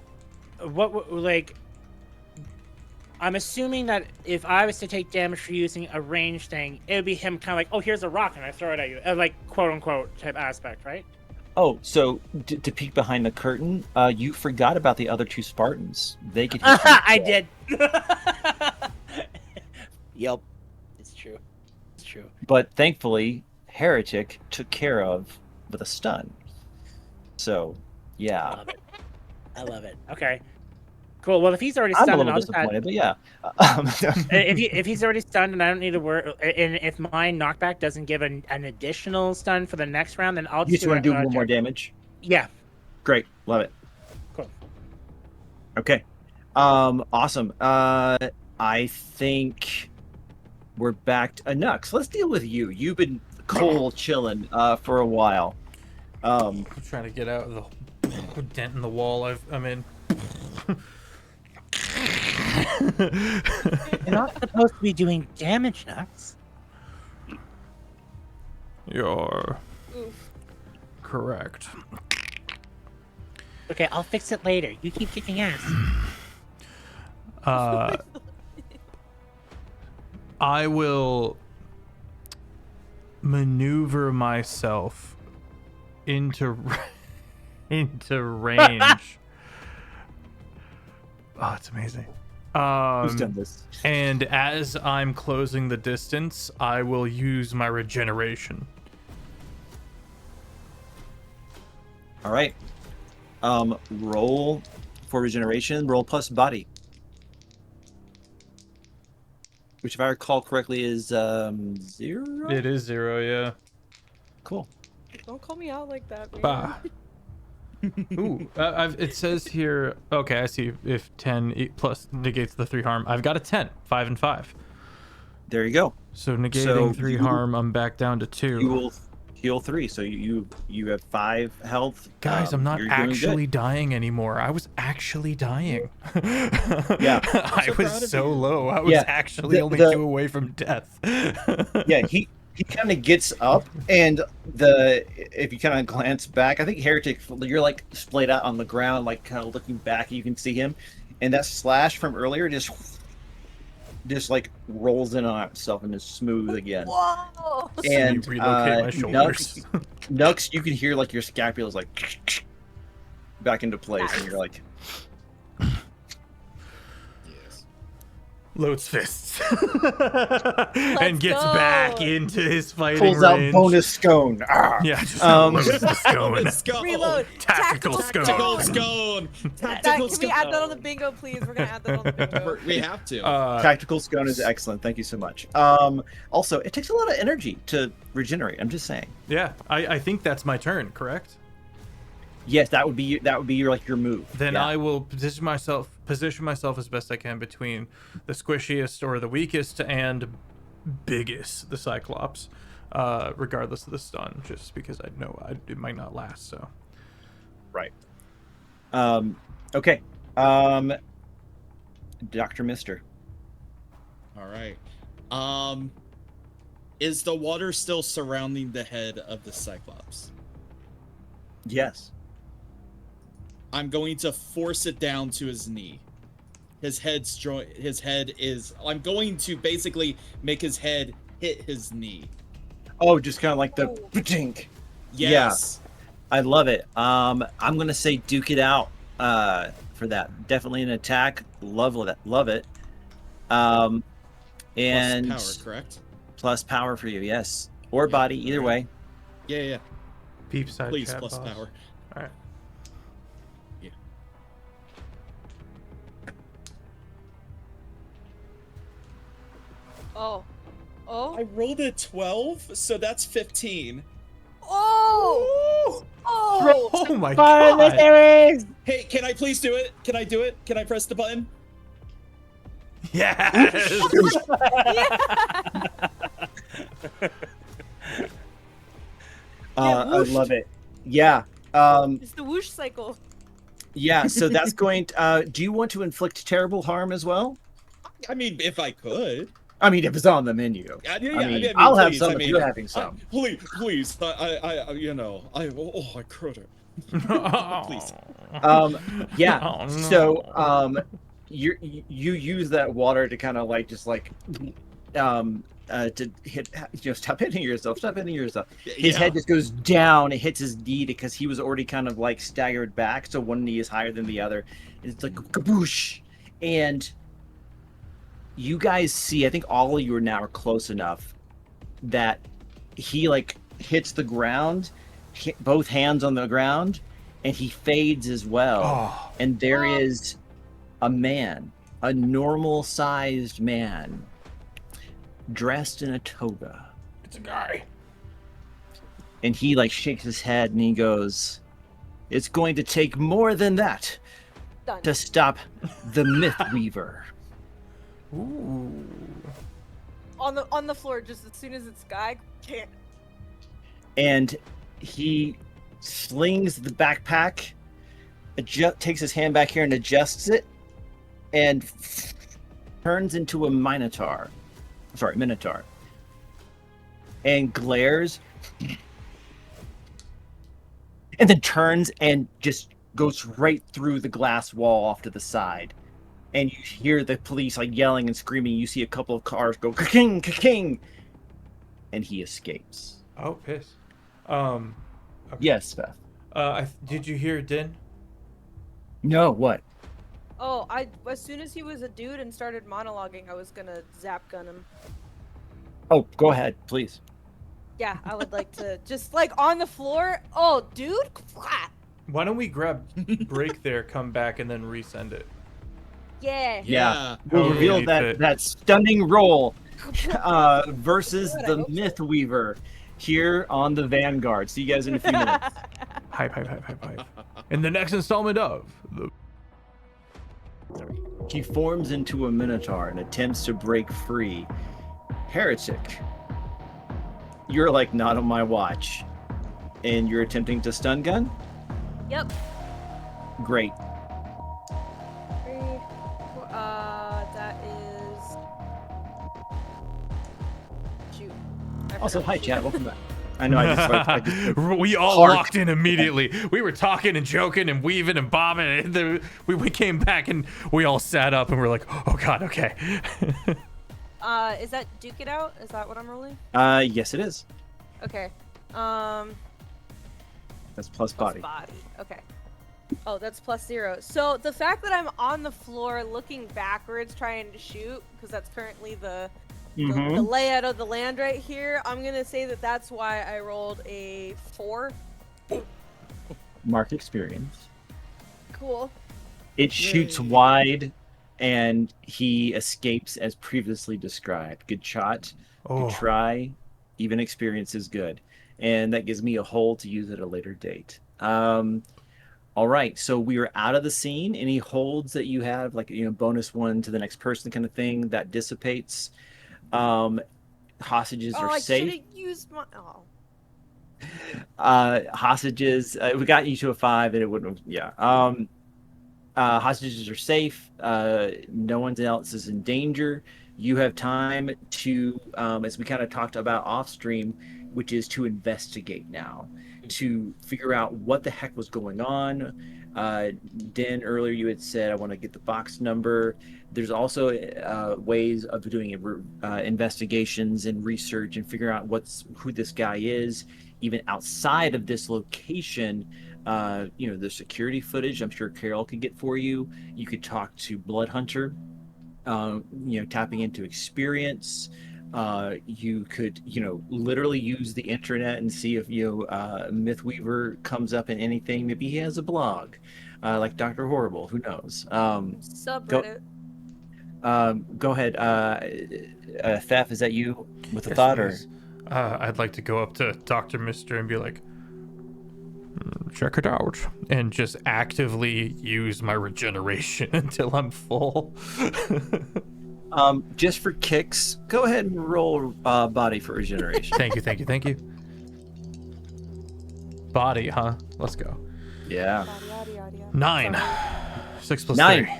assuming that if I was to take damage for using a ranged thing, it would be him kind of like, oh, here's a rock and I throw it at you, like quote unquote type aspect, right? Oh, so to peek behind the curtain, you forgot about the other 2 Spartans. They could. I did. Yep, it's true. It's true. But thankfully, Heretic took care of with a stun. So, I yeah. love it. I love it. Okay. Cool. Well, if he's already I'm stunned, a then little I'll just disappointed, but yeah. if he's already stunned and I don't need to worry, and if my knockback doesn't give an additional stun for the next round, then I'll You just want to do one more check. damage? Yeah. Great. Love it. Cool. Okay. Awesome. I think we're back to Nux. Let's deal with you. You've been cold chilling for a while. I'm trying to get out of the dent in the wall I'm in. You're not supposed to be doing damage, Nux. You're Oof. correct. Okay, I'll fix it later. You keep kicking ass. I will maneuver myself into range. Oh, it's amazing. Who's done this? And as I'm closing the distance, I will use my regeneration. All right. Roll for regeneration. Roll plus body. Which, if I recall correctly, is 0? It is 0, yeah. Cool. Don't call me out like that, man. Bah. Ooh, it says here. Okay, I see. If 10 plus negates the 3 harm, I've got a 10, 5 and 5. There you go. So negating So 3 you- harm, I'm back down to 2. You will heal 3, so you have 5 health. Guys, I'm not you're doing good. actually dying anymore. I was actually dying. Yeah. I so proud was of so you. low. I was Yeah, actually the- only the- 2 away from death. Yeah, he kind of gets up, and if you kind of glance back, I think Heretic, you're like splayed out on the ground, like kind of looking back, you can see him, and that slash from earlier just just like rolls in on itself and is smooth again. Whoa! And relocate my shoulders. Nux, you can hear like your scapula is like back into place, and you're like, Yes. Loads fists and gets go. back into his fighting pulls out range. bonus scone. Ah. Yeah, just Um, loads the scone. Let's go. Reload. Tactical scone. Tactical scone. Tactical Can we add that on the bingo, please? We're gonna add that on the bingo. We have to. Tactical scone is excellent. Thank you so much. Also, it takes a lot of energy to regenerate. I'm just saying. Yeah, I think that's my turn, correct? Yes, that would be your like your move. Then Yeah. I will position myself as best I can between the squishiest or the weakest and biggest, the Cyclops, regardless of the stun, just because I know it might not last. So Right. Okay. Dr. Mister. All right. Is the water still surrounding the head of the Cyclops? Yes. I'm going to force it down to his knee. His head is. I'm going to basically make his head hit his knee. Oh, just kind of like the Oh. tink. Yes. I love it. I'm gonna say duke it out for that. Definitely an attack. Love it. Love it. And Plus power, correct? plus power for you, yes. Or body, either way. Yeah. peep side Please, chat plus boss. power. All right. Yeah. Oh. Oh. I rolled a 12, so that's 15. Oh. Oh. Oh my god! Hey, can I please do it? Can I do it? Can I press the button? Yes. I love it. Yeah. It's the whoosh cycle. Yeah, so that's going to, do you want to inflict terrible harm as well? I mean, if I could. I mean, if it's on the menu. I I'll have please, some if you're having some. Please, I could it. Please. Yeah. Oh, no. So, you use that water to kind of like just like to hit, stop hitting yourself. His head just goes down. It hits his knee because he was already kind of like staggered back, so one knee is higher than the other. It's like kaboosh, and you guys see. I think all of you are now close enough that he like hits the ground, both hands on the ground, and he fades as well. Oh. And there is a man, a normal-sized man, dressed in a toga. It's a guy. And he like shakes his head and he goes, "It's going to take more than that Done. to stop the Myth Weaver." Ooh. On the floor, just as soon as it's guy, can't. And he slings the backpack, takes his hand back here and adjusts it, and turns into a minotaur. And glares, and then turns and just goes right through the glass wall off to the side. And you hear the police like yelling and screaming. You see a couple of cars go ka-king, ka-king, and he escapes. Oh, piss. Okay. Yes, Beth. Did you hear Din? No, what? Oh, as soon as he was a dude and started monologuing, I was gonna zap gun him. Oh, go ahead, please. Yeah, I would like to just like on the floor. Oh, dude. Why don't we grab break there, come back, and then resend it? Yeah. Yeah. We'll Totally reveal fit. that stunning roll versus Good, I the hope so. Myth Weaver here on the Vanguard. See you guys in a few minutes. Hype. In the next installment of the He forms into a minotaur and attempts to break free. Heretic, you're like not on my watch, and you're attempting to stun gun. Yep. Great. That is. Shoot. I Also, forgot hi to chat. shoot. Welcome back. I know. I just we all Hard. locked in immediately. We were talking and joking and weaving and bobbing, and we came back and we all sat up and we're like, "Oh God, okay." Is that Duke It Out? Is that what I'm rolling? Yes, it is. Okay. That's plus Plus body. body. Okay. Oh, that's +0. So the fact that I'm on the floor looking backwards trying to shoot, because that's currently the layout of the land right here, I'm gonna say that that's why I rolled a 4. Mark experience. Cool. It shoots wide, and he escapes as previously described. Good shot. Oh. Good try. Even experience is good. And that gives me a hole to use at a later date. All right, so we are out of the scene. Any holds that you have, like, bonus one to the next person kind of thing, that dissipates. Hostages Oh, are I safe. should have used my. Oh. Hostages, we got you to a 5, and it wouldn't. Yeah. Hostages are safe. No one else is in danger. You have time to, as we kind of talked about off stream, which is to investigate now, to figure out what the heck was going on. Den, earlier you had said, I want to get the box number. There's also ways of doing investigations and research and figure out who this guy is, even outside of this location. The security footage, I'm sure Carol could get for you. You could talk to Blood Hunter, tapping into experience. You could, literally use the internet and see if, Mythweaver comes up in anything. Maybe he has a blog, like Dr. Horrible. Who knows? Subreddit. Go ahead. Thef, is that you with a Yes, thought? please. I'd like to go up to Dr. Mister and be like, check it out, and just actively use my regeneration until I'm full. Just for kicks, go ahead and roll body for regeneration. Thank you. Body, huh? Let's go. Yeah. 9. 6 plus 9. 3.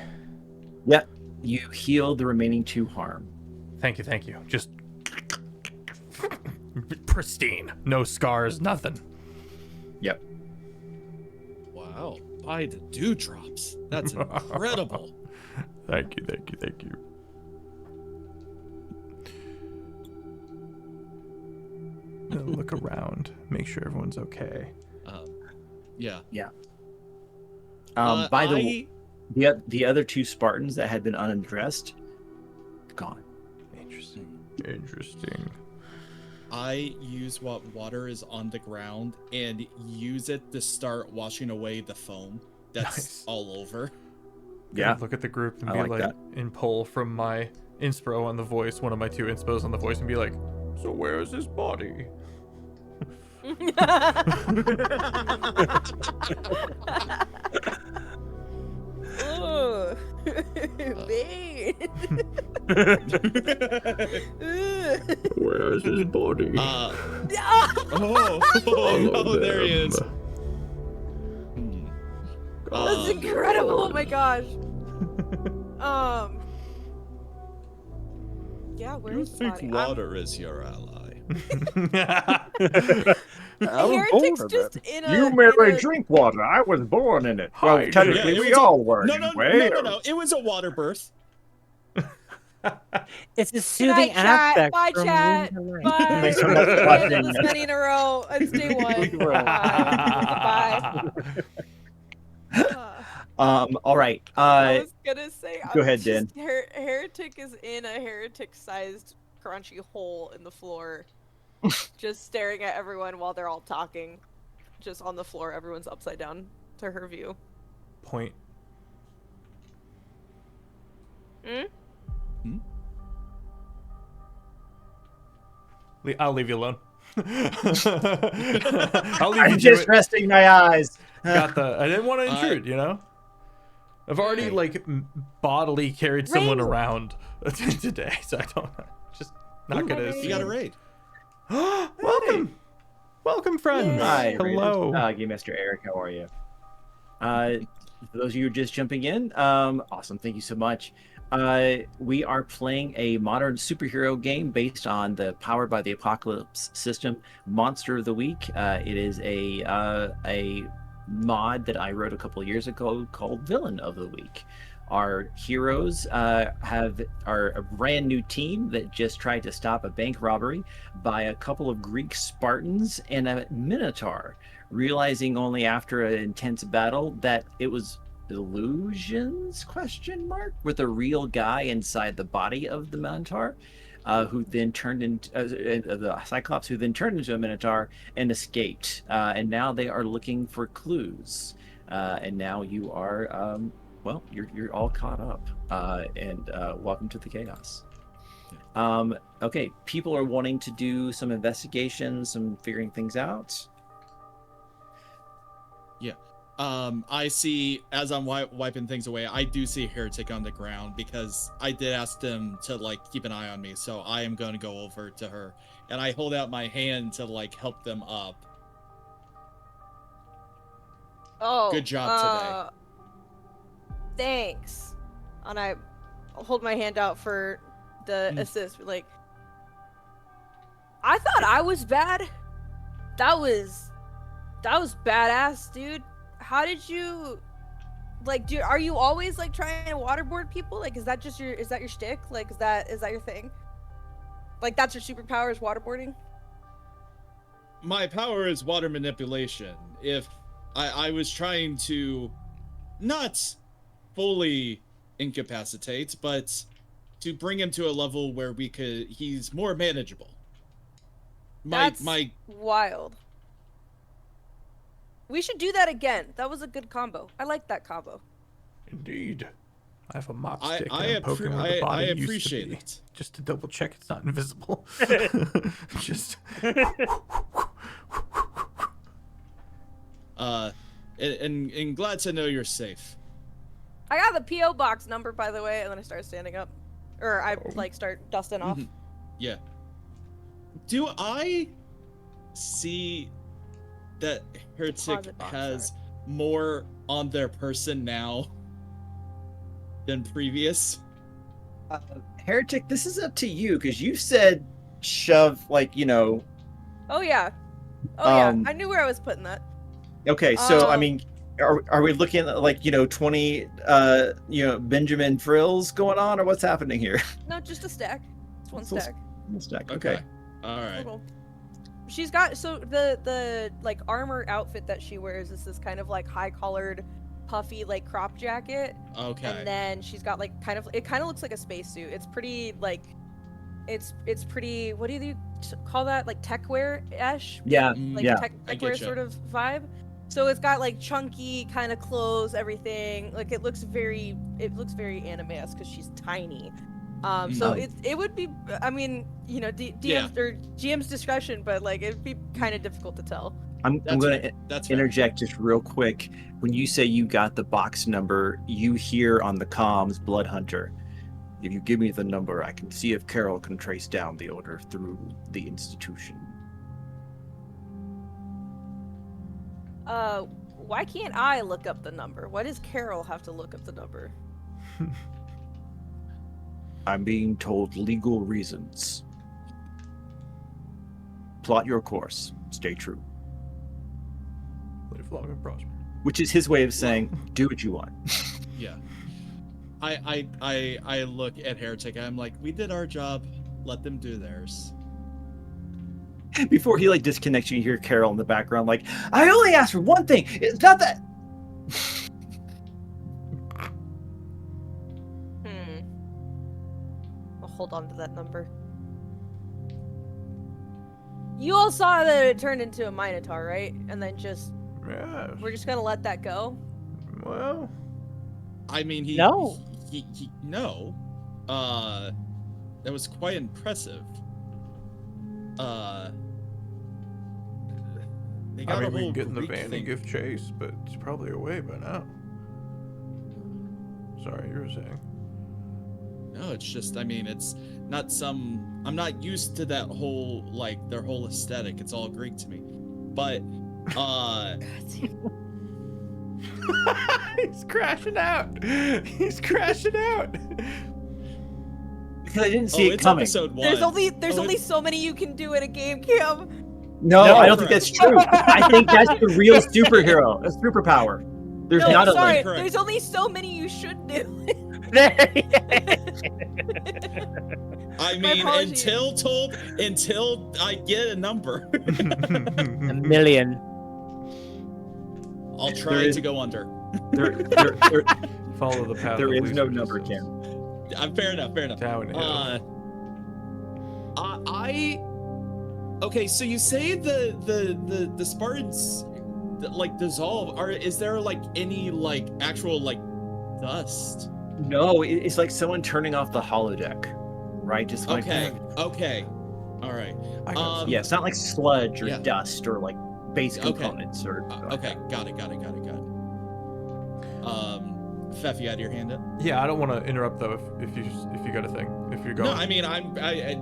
Yep. You heal the remaining 2 harm. Thank you. Just pristine. No scars, nothing. Yep. Wow. By the dewdrops. That's incredible. Thank you. Look around, make sure everyone's okay. Yeah. By the way, the other 2 Spartans that had been unaddressed, gone. Interesting. I use what water is on the ground and use it to start washing away the foam that's Nice. all over. Yeah. Look at the group and I be like like, that. and pull from my inspo on the voice, one of my 2 inspos on the voice, and be like, so where is his body? Ooh. Bean. Where is his body? There he is. That's incredible. Oh my gosh. Yeah, where You is the think body? water is your ally? Heretic's just in a. You in merely a- drink water. I was born in it. Well, Well, technically, technically, it we was all were. No. anyway. It was a water birth. It's a Good soothing night, chat. aspect. Bye, from chat. moon to light. Bye. Thanks so much for We've watching. handled this many in a row. It's day 1. Bye. All right. I was gonna say. go ahead, Dan. Heretic is in a heretic-sized crunchy hole in the floor, just staring at everyone while they're all talking. Just on the floor, everyone's upside down to her view. Point. I'll leave you alone. I'll leave I'm you to just it. resting my eyes. I didn't want to intrude, I've already bodily carried someone Rainbow. around today, so I don't just not gonna. You got a raid. Welcome, friends. Hi, Hello. Raiders. Mr. Eric, how are you? For those of you who are just jumping in, awesome. Thank you so much. We are playing a modern superhero game based on the Powered by the Apocalypse system, Monster of the Week. It is a mod that I wrote a couple of years ago called Villain of the Week. Our heroes are a brand new team that just tried to stop a bank robbery by a couple of Greek Spartans and a Minotaur, realizing only after an intense battle that it was illusions, question mark, with a real guy inside the body of the Minotaur, who then turned into the Cyclops, who then turned into a Minotaur and escaped. And now they are looking for clues. And now you are, well, you're all caught up. And welcome to the chaos. Okay, people are wanting to do some investigation, some figuring things out. Yeah. I see, as I'm wiping things away, I do see Heretic on the ground because I did ask them to like keep an eye on me, so I am going to go over to her and I hold out my hand to like help them up. Oh, Good job today. Thanks. And I hold my hand out for the assist. Like, I thought I was bad. That was badass, dude. How did you, like, are you always like trying to waterboard people? Like, is that your shtick? Like, is that your thing? Like, that's your superpower is waterboarding? My power is water manipulation. If I was trying to not fully incapacitate, but to bring him to a level where he's more manageable. That's wild. We should do that again. That was a good combo. I like that combo. Indeed. I have a mop I- stick I and I'm poking where the I body appreciate used to be, it. just to double check it's not invisible. Just. And glad to know you're safe. I got the P.O. box number, by the way, and then I start standing up. Or I, like, start dusting off. Yeah. Do I see that Heretic Deposit box has more on their person now than previous? Heretic, this is up to you because you said shove, like, you know. Oh, yeah. Oh, yeah. Um, I knew where I was putting that. Okay, so I Oh. mean, are we looking at like 20 Benjamin frills going on, or what's happening here? No, just a stack. It's one So- stack. Stack. Okay. Okay. All right. Little. She's got, so the like armor outfit that she wears is this kind of like high collared, puffy like crop jacket. Okay. And then she's got like it kind of looks like a spacesuit. It's pretty like, it's pretty, what do you call that? Like tech wear-ish? Yeah. Like Yeah. tech I wear getcha. sort of vibe. So it's got like chunky kind of clothes, everything. Like it looks very anime-esque because she's tiny. So it would be, I mean, DM's or GM's discretion, but like it'd be kind of difficult to tell. I'm going to That's fair. interject just real quick. When you say you got the box number, you hear on the comms, Blood Hunter. If you give me the number, I can see if Carol can trace down the order through the institution. Why can't I look up the number? Why does Carol have to look up the number? I'm being told legal reasons. Plot your course. Stay true. Live long and prosper. Which is his way of saying, do what you want. Yeah. I look at Heretic. I'm like, we did our job. Let them do theirs. Before he like disconnects, you hear Carol in the background like, I only asked for one thing. It's not that. I'll hold on to that number. You all saw that it turned into a Minotaur, right? And then Yeah. we're just gonna let that go? Well. I mean, No. No. That was quite impressive. They got I mean, a we whole can get in the Greek van thing. and give chase, but it's probably away by now. Sorry, you were saying. No, it's just, I mean, it's not I'm not used to that whole, like, their whole aesthetic. It's all Greek to me. But, He's crashing out. He's crashing out. Because I didn't see it it's coming. episode 1. There's only it's- so many you can do in a game, Kim. No, No, I don't think correct. that's true. I think that's the real superhero, a superpower. There's No, not a sorry. limit. Correct. There's only so many you should do. I My mean, apologies. until I get a number, A million. I'll try There is- to go under. There Follow the path. there of is least no number, resistance. Cam. Fair enough. Downhill. Okay, so you say the Spartans like dissolve. Is there like any like actual like dust? No, it's like someone turning off the holodeck, right? Just like Okay. All right. I got yeah, it's not like sludge or Yeah. dust or like base Okay. components or. Okay, got it. Fef, you had your hand up? Yeah, I don't want to interrupt though. If you got a thing, if you're going. No, I mean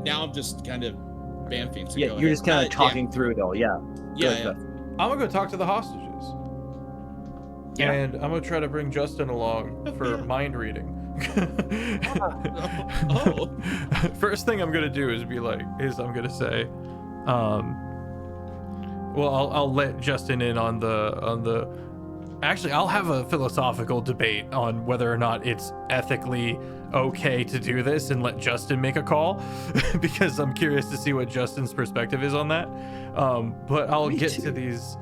now I'm just kind of bamfing. So Yeah, go you're ahead. just kind of talking through it all. Yeah. Yeah. Good, I'm gonna go talk to the hostages. Yeah. And I'm gonna try to bring Justin along for yeah. mind reading. Oh. First thing I'm gonna do is I'm gonna say, well, I'll let Justin in on the. Actually, I'll have a philosophical debate on whether or not it's ethically okay to do this and let Justin make a call, because I'm curious to see what Justin's perspective is on that. But I'll get to these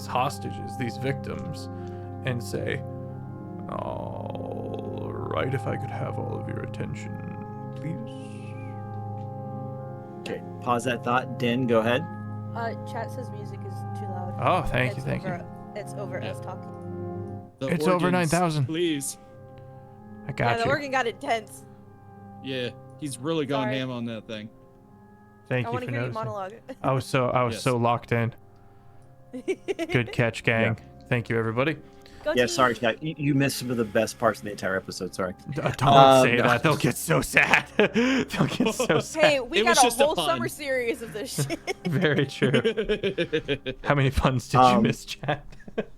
hostages, these victims, and say, all right, if I could have all of your attention, please. Okay, pause that thought. Din, go ahead. Chat says music is too loud. Oh, thank you. It's over Yeah. us talking. The It's over organs, 9,000. Please. I got The you. organ got intense. Yeah, he's really going Sorry. ham on that thing. Thank I you want for to hear you noticing. monologue. I was Yes. so locked in. Good catch, gang. Thank you, everybody. Go Yeah, team. sorry, chat. You missed some of the best parts in the entire episode. Sorry. Don't say no. that. They'll get so sad. They'll get so sad. Hey, we It got was a just a whole pun. summer series of this shit. Very true. How many puns did you miss, Chad?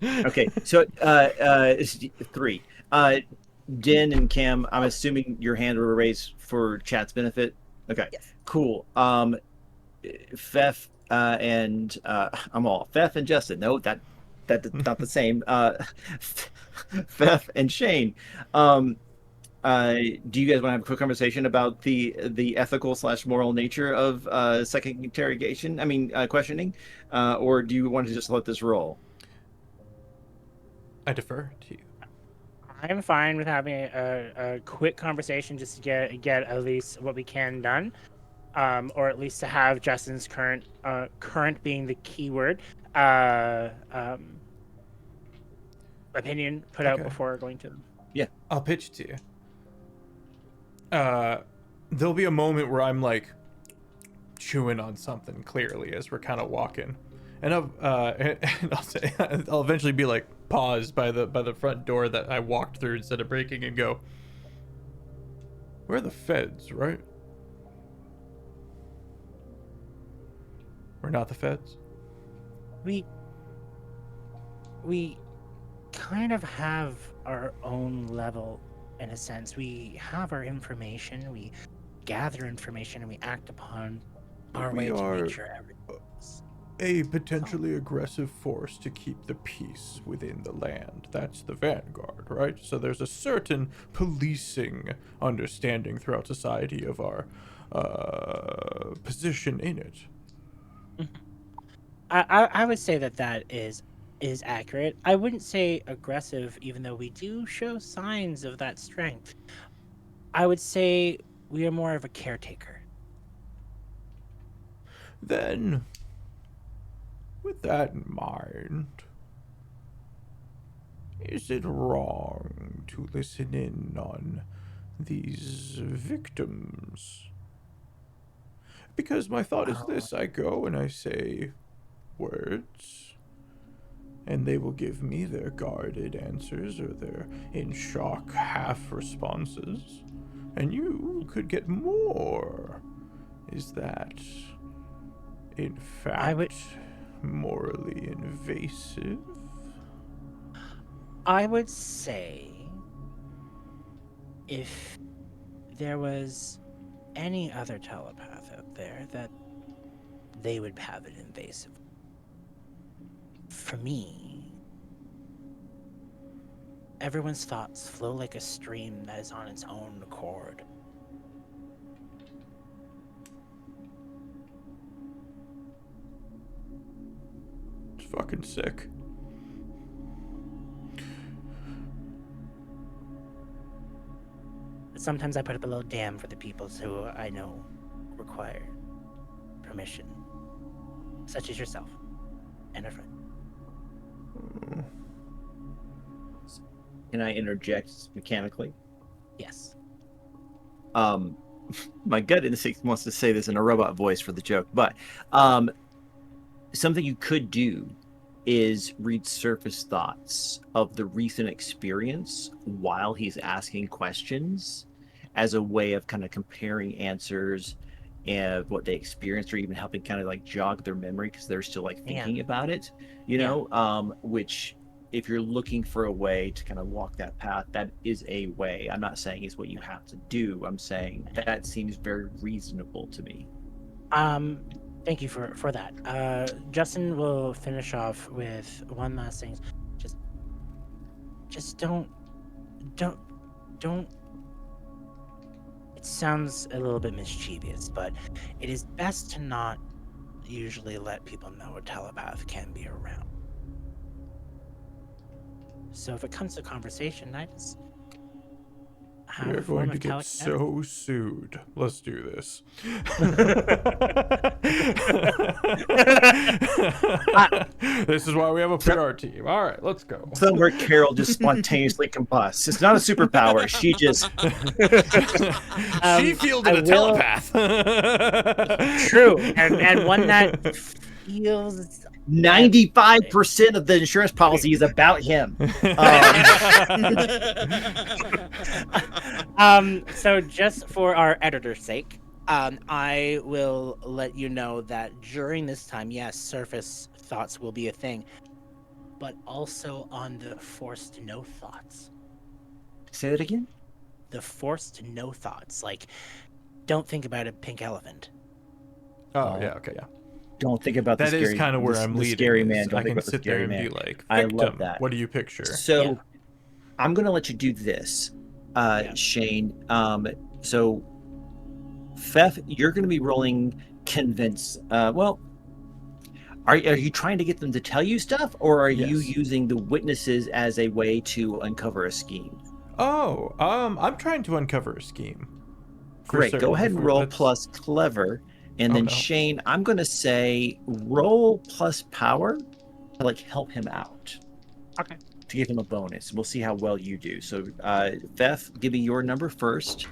Okay, so it's 3. Din and Cam, I'm assuming your hand were raised for chat's benefit. Okay, Yes. cool. Fef and Fef and Justin. No, that's not the same. Fef and Shane. Do you guys want to have a quick conversation about the ethical / moral nature of second interrogation? I mean, questioning, or do you want to just let this roll? I defer to you. I'm fine with having a quick conversation just to get at least what we can done, or at least to have Justin's current being the key word, opinion put out Okay. before going to them. I'll pitch it to you. There'll be a moment where I'm like chewing on something clearly as we're kind of walking, and I'll say I'll eventually be like paused by the front door that I walked through instead of breaking and go, "We're the feds, right? We're not the feds." We kind of have our own level in a sense. We have our information, we gather information, and we act upon our We way to are- make sure everything's A potentially aggressive force to keep the peace within the land. That's the Vanguard, right? So there's a certain policing understanding throughout society of our position in it. I would say that is accurate. I wouldn't say aggressive, even though we do show signs of that strength. I would say we are more of a caretaker. Then, with that in mind, is it wrong to listen in on these victims? Because my thought is this: I go and I say words, and they will give me their guarded answers or their in shock half responses, and you could get more. Is that, in fact, morally invasive? I would say if there was any other telepath out there, that they would have it invasive. For me, everyone's thoughts flow like a stream that is on its own accord. It's fucking sick. But sometimes I put up a little dam for the peoples who I know require permission, such as yourself and a friend. Can I interject mechanically? Yes. My gut instinct wants to say this in a robot voice for the joke, but something you could do is read surface thoughts of the recent experience while he's asking questions as a way of kind of comparing answers and what they experienced, or even helping kind of like jog their memory because they're still like thinking about it, you know, which if you're looking for a way to kind of walk that path, that is a way. I'm not saying it's what you have to do. I'm saying that seems very reasonable to me. Thank you for that. Justin will finish off with one last thing. Just don't. It sounds a little bit mischievous, but it is best to not usually let people know a telepath can be around. So if it comes to conversation, I just have We're a form going to of get telekinetic. so sued. Let's do this. This is why we have a PR team. All right, let's go. Somewhere Carol just spontaneously combusts. It's not a superpower. She just She fielded I a will- telepath. True, and one that feels 95% of the insurance policy is about him. So just for our editor's sake, I will let you know that during this time, yes, surface thoughts will be a thing, but also on the forced no thoughts. Say that again. The forced no thoughts, like don't think about a pink elephant. Oh yeah, okay, yeah. Don't think about the That scary. is kind of where the, I'm the leading. Scary is man. Don't I think can about the sit there scary and man. be like, I victim, love that. what do you picture? So, Yeah. I'm gonna let you do this, Shane. So, Fef, you're gonna be rolling convince. Well, are you trying to get them to tell you stuff, or are you Yes. using the witnesses as a way to uncover a scheme? Oh, I'm trying to uncover a scheme. For Great. certain. Go ahead and If roll that's- plus clever, and Oh, then no. Shane, I'm gonna say roll plus power to like help him out. Okay. To give him a bonus. We'll see how well you do. So, Fef, give me your number first.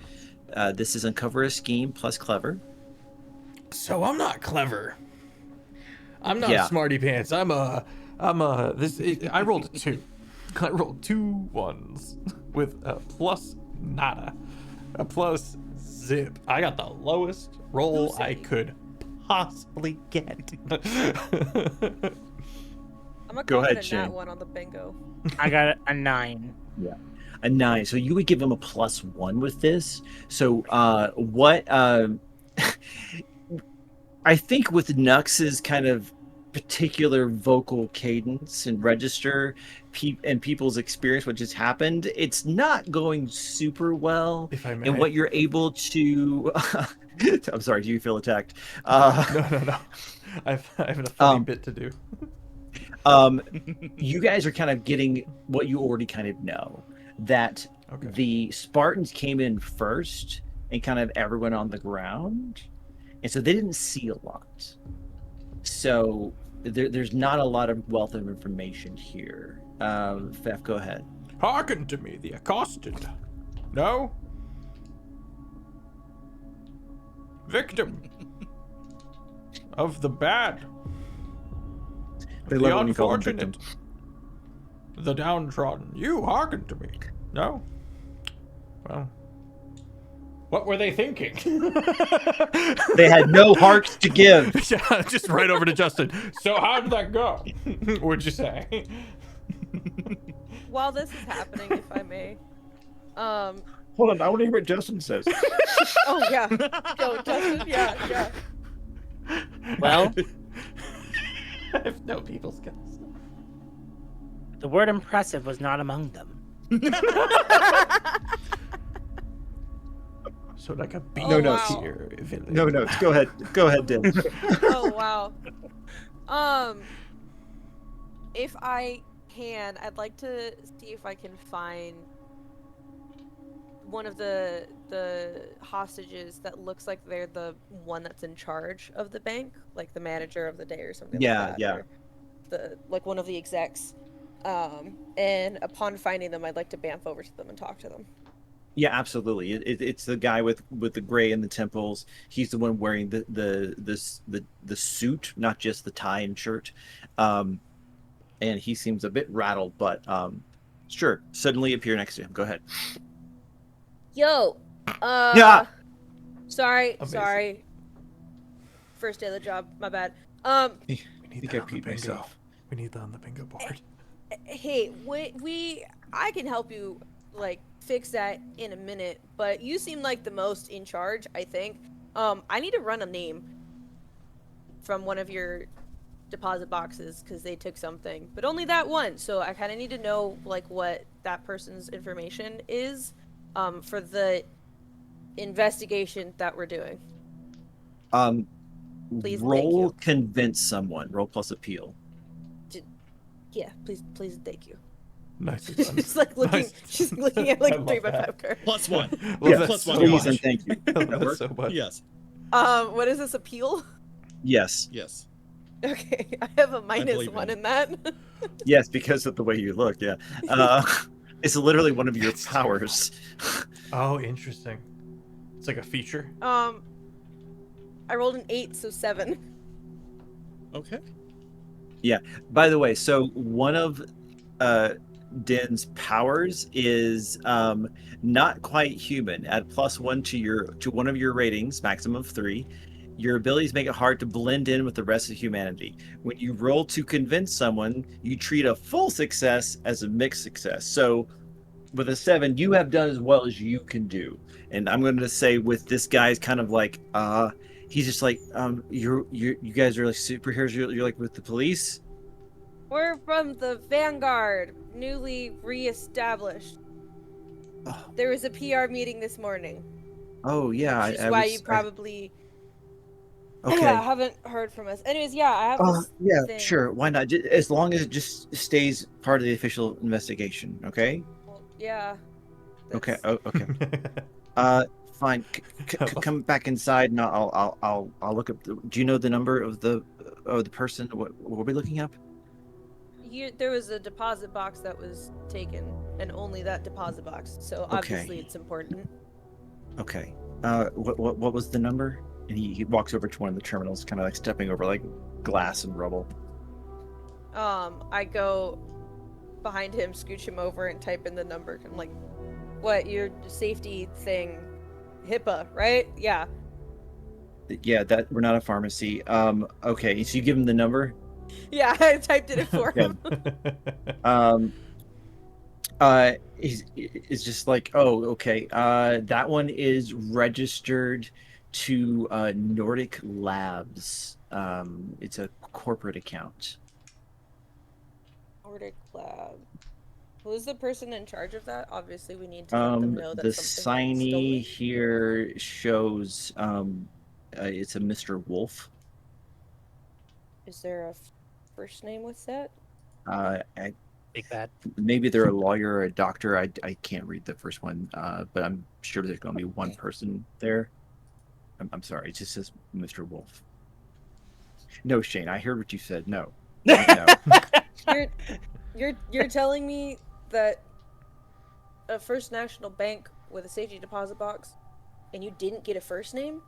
This is uncover a scheme plus clever. So I'm not clever. I'm not Yeah. a smarty pants. I rolled a 2. I rolled 2 1s with a plus nada. A plus zip. I got the lowest roll I could possibly get. I'm gonna Go call ahead, it a Shane. nat one on the bingo. I got a 9. A 9. So you would give him a plus 1 with this. So what I think with Nux's kind of particular vocal cadence and register and people's experience what just happened, it's not going super well. If I may. And what you're able to I'm sorry, do you feel attacked? No. I have a funny bit to do. You guys are kind of getting what you already kind of know, that Okay. the Spartans came in first and kind of everyone on the ground, and so they didn't see a lot. So there's not a lot of wealth of information here. Fef, go ahead. Hearken to me, the accosted. No? Victim of the bad. They The love it when you call them unfortunate. The downtrodden. You hearken to me. No? Well. What were they thinking? They had no hearts to give. Yeah, just right over to Justin. So how did that go? What'd you say? While this is happening, if I may. Hold on, I want to hear what Justin says. Oh yeah. Go, Justin. Yeah. Well, I have no people skills. the word impressive was not among them. So like a beat No notes. here. No, go ahead, Din. Oh wow. If I can, I'd like to see if I can find one of the hostages that looks like they're the one that's in charge of the bank, like the manager of the day or something like that. Yeah. Or the like one of the execs. And upon finding them, I'd like to bamf over to them and talk to them. Yeah, absolutely. It's the guy with the gray in the temples. He's the one wearing the suit, not just the tie and shirt. And he seems a bit rattled, but sure. Suddenly appear next to him. Go ahead. Yo, Yeah. sorry. First day of the job, my bad. We need think that I on the peed bingo. myself. We need that on the bingo board. Hey, I can help you like fix that in a minute, but you seem like the most in charge, I think. I need to run a name from one of your deposit boxes because they took something, but only that one. So I kind of need to know like what that person's information is, for the investigation that we're doing. Please, thank Roll you. convince someone. Roll plus appeal. Yeah, please, thank you. Nice. She's like looking. Nice. She's looking at like I a love 3x5 that. card. +1. Love that plus so one. Please much. and thank you. I love That that work? so much. Yes. What is this appeal? Yes. Yes. Okay, I have a believe -1 in in that. Yes, because of the way you look. Yeah. It's literally one of your powers. Oh, interesting. It's like a feature. I rolled an 8, so 7. Okay. By the way, so one of Din's powers is not quite human. Add +1 to one of your ratings, maximum of 3. Your abilities make it hard to blend in with the rest of humanity. When you roll to convince someone, you treat a full success as a mixed success. So with a 7, you have done as well as you can do. And I'm going to say with this guy's kind of like, he's just like, you guys are like superheroes. You're like with the police. We're from the Vanguard, newly re-established. Oh, There was a PR meeting this morning, oh yeah. which is why you probably Okay. haven't heard from us. Anyways, yeah, I have this Yeah, thing. sure. Why not? As long as it just stays part of the official investigation. Okay. Well, yeah. Okay. that's- Oh, okay. Fine. Come back inside, and I'll look up. Do you know the number of the person? What were we looking up? There was a deposit box that was taken, and only that deposit box. So obviously it's important. Okay. What was the number? And he walks over to one of the terminals, kind of like stepping over like glass and rubble. I go behind him, scooch him over, and type in the number. I'm like, "What? Your safety thing, HIPAA, right? Yeah." Yeah, that we're not a pharmacy. Okay, so you give him the number. Yeah, I typed it in for him. He's just like, oh, okay. That one is registered to Nordic Labs. It's a corporate account. Nordic Lab. Who's the person in charge of that? Obviously, we need to let them know that The something was signee stolen. here shows it's a Mr. Wolf. Is there a first name with that? Big bad. Maybe they're a lawyer or a doctor. I can't read the first one, but I'm sure there's going to be one person there. I'm sorry, it just says Mr. Wolf. No, Shane, I heard what you said. No. No. You're telling me that a First National Bank with a safety deposit box, and you didn't get a first name?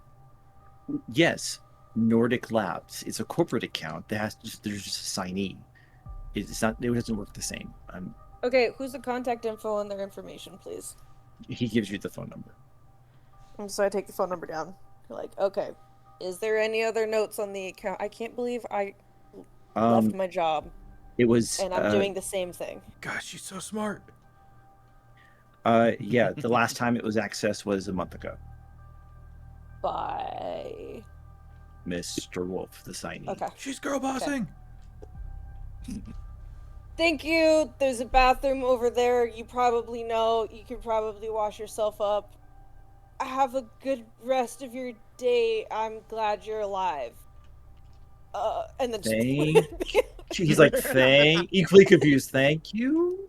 Yes, Nordic Labs. It's a corporate account that there's just a signee. It's not. It doesn't work the same. Okay, who's the contact info and their information, please? He gives you the phone number. And so I take the phone number down. You're like, okay, is there any other notes on the account? I can't believe I left my job It was. and I'm doing the same thing. Gosh, she's so smart. Yeah, the last time it was accessed was a month ago. By Mr. Wolf, the signee. okay. She's girl bossing. Thank you. There's a bathroom over there. You probably know. You can probably wash yourself up. Have a good rest of your day. I'm glad you're alive. And then Thank. He's like, thank. Equally confused. Thank you.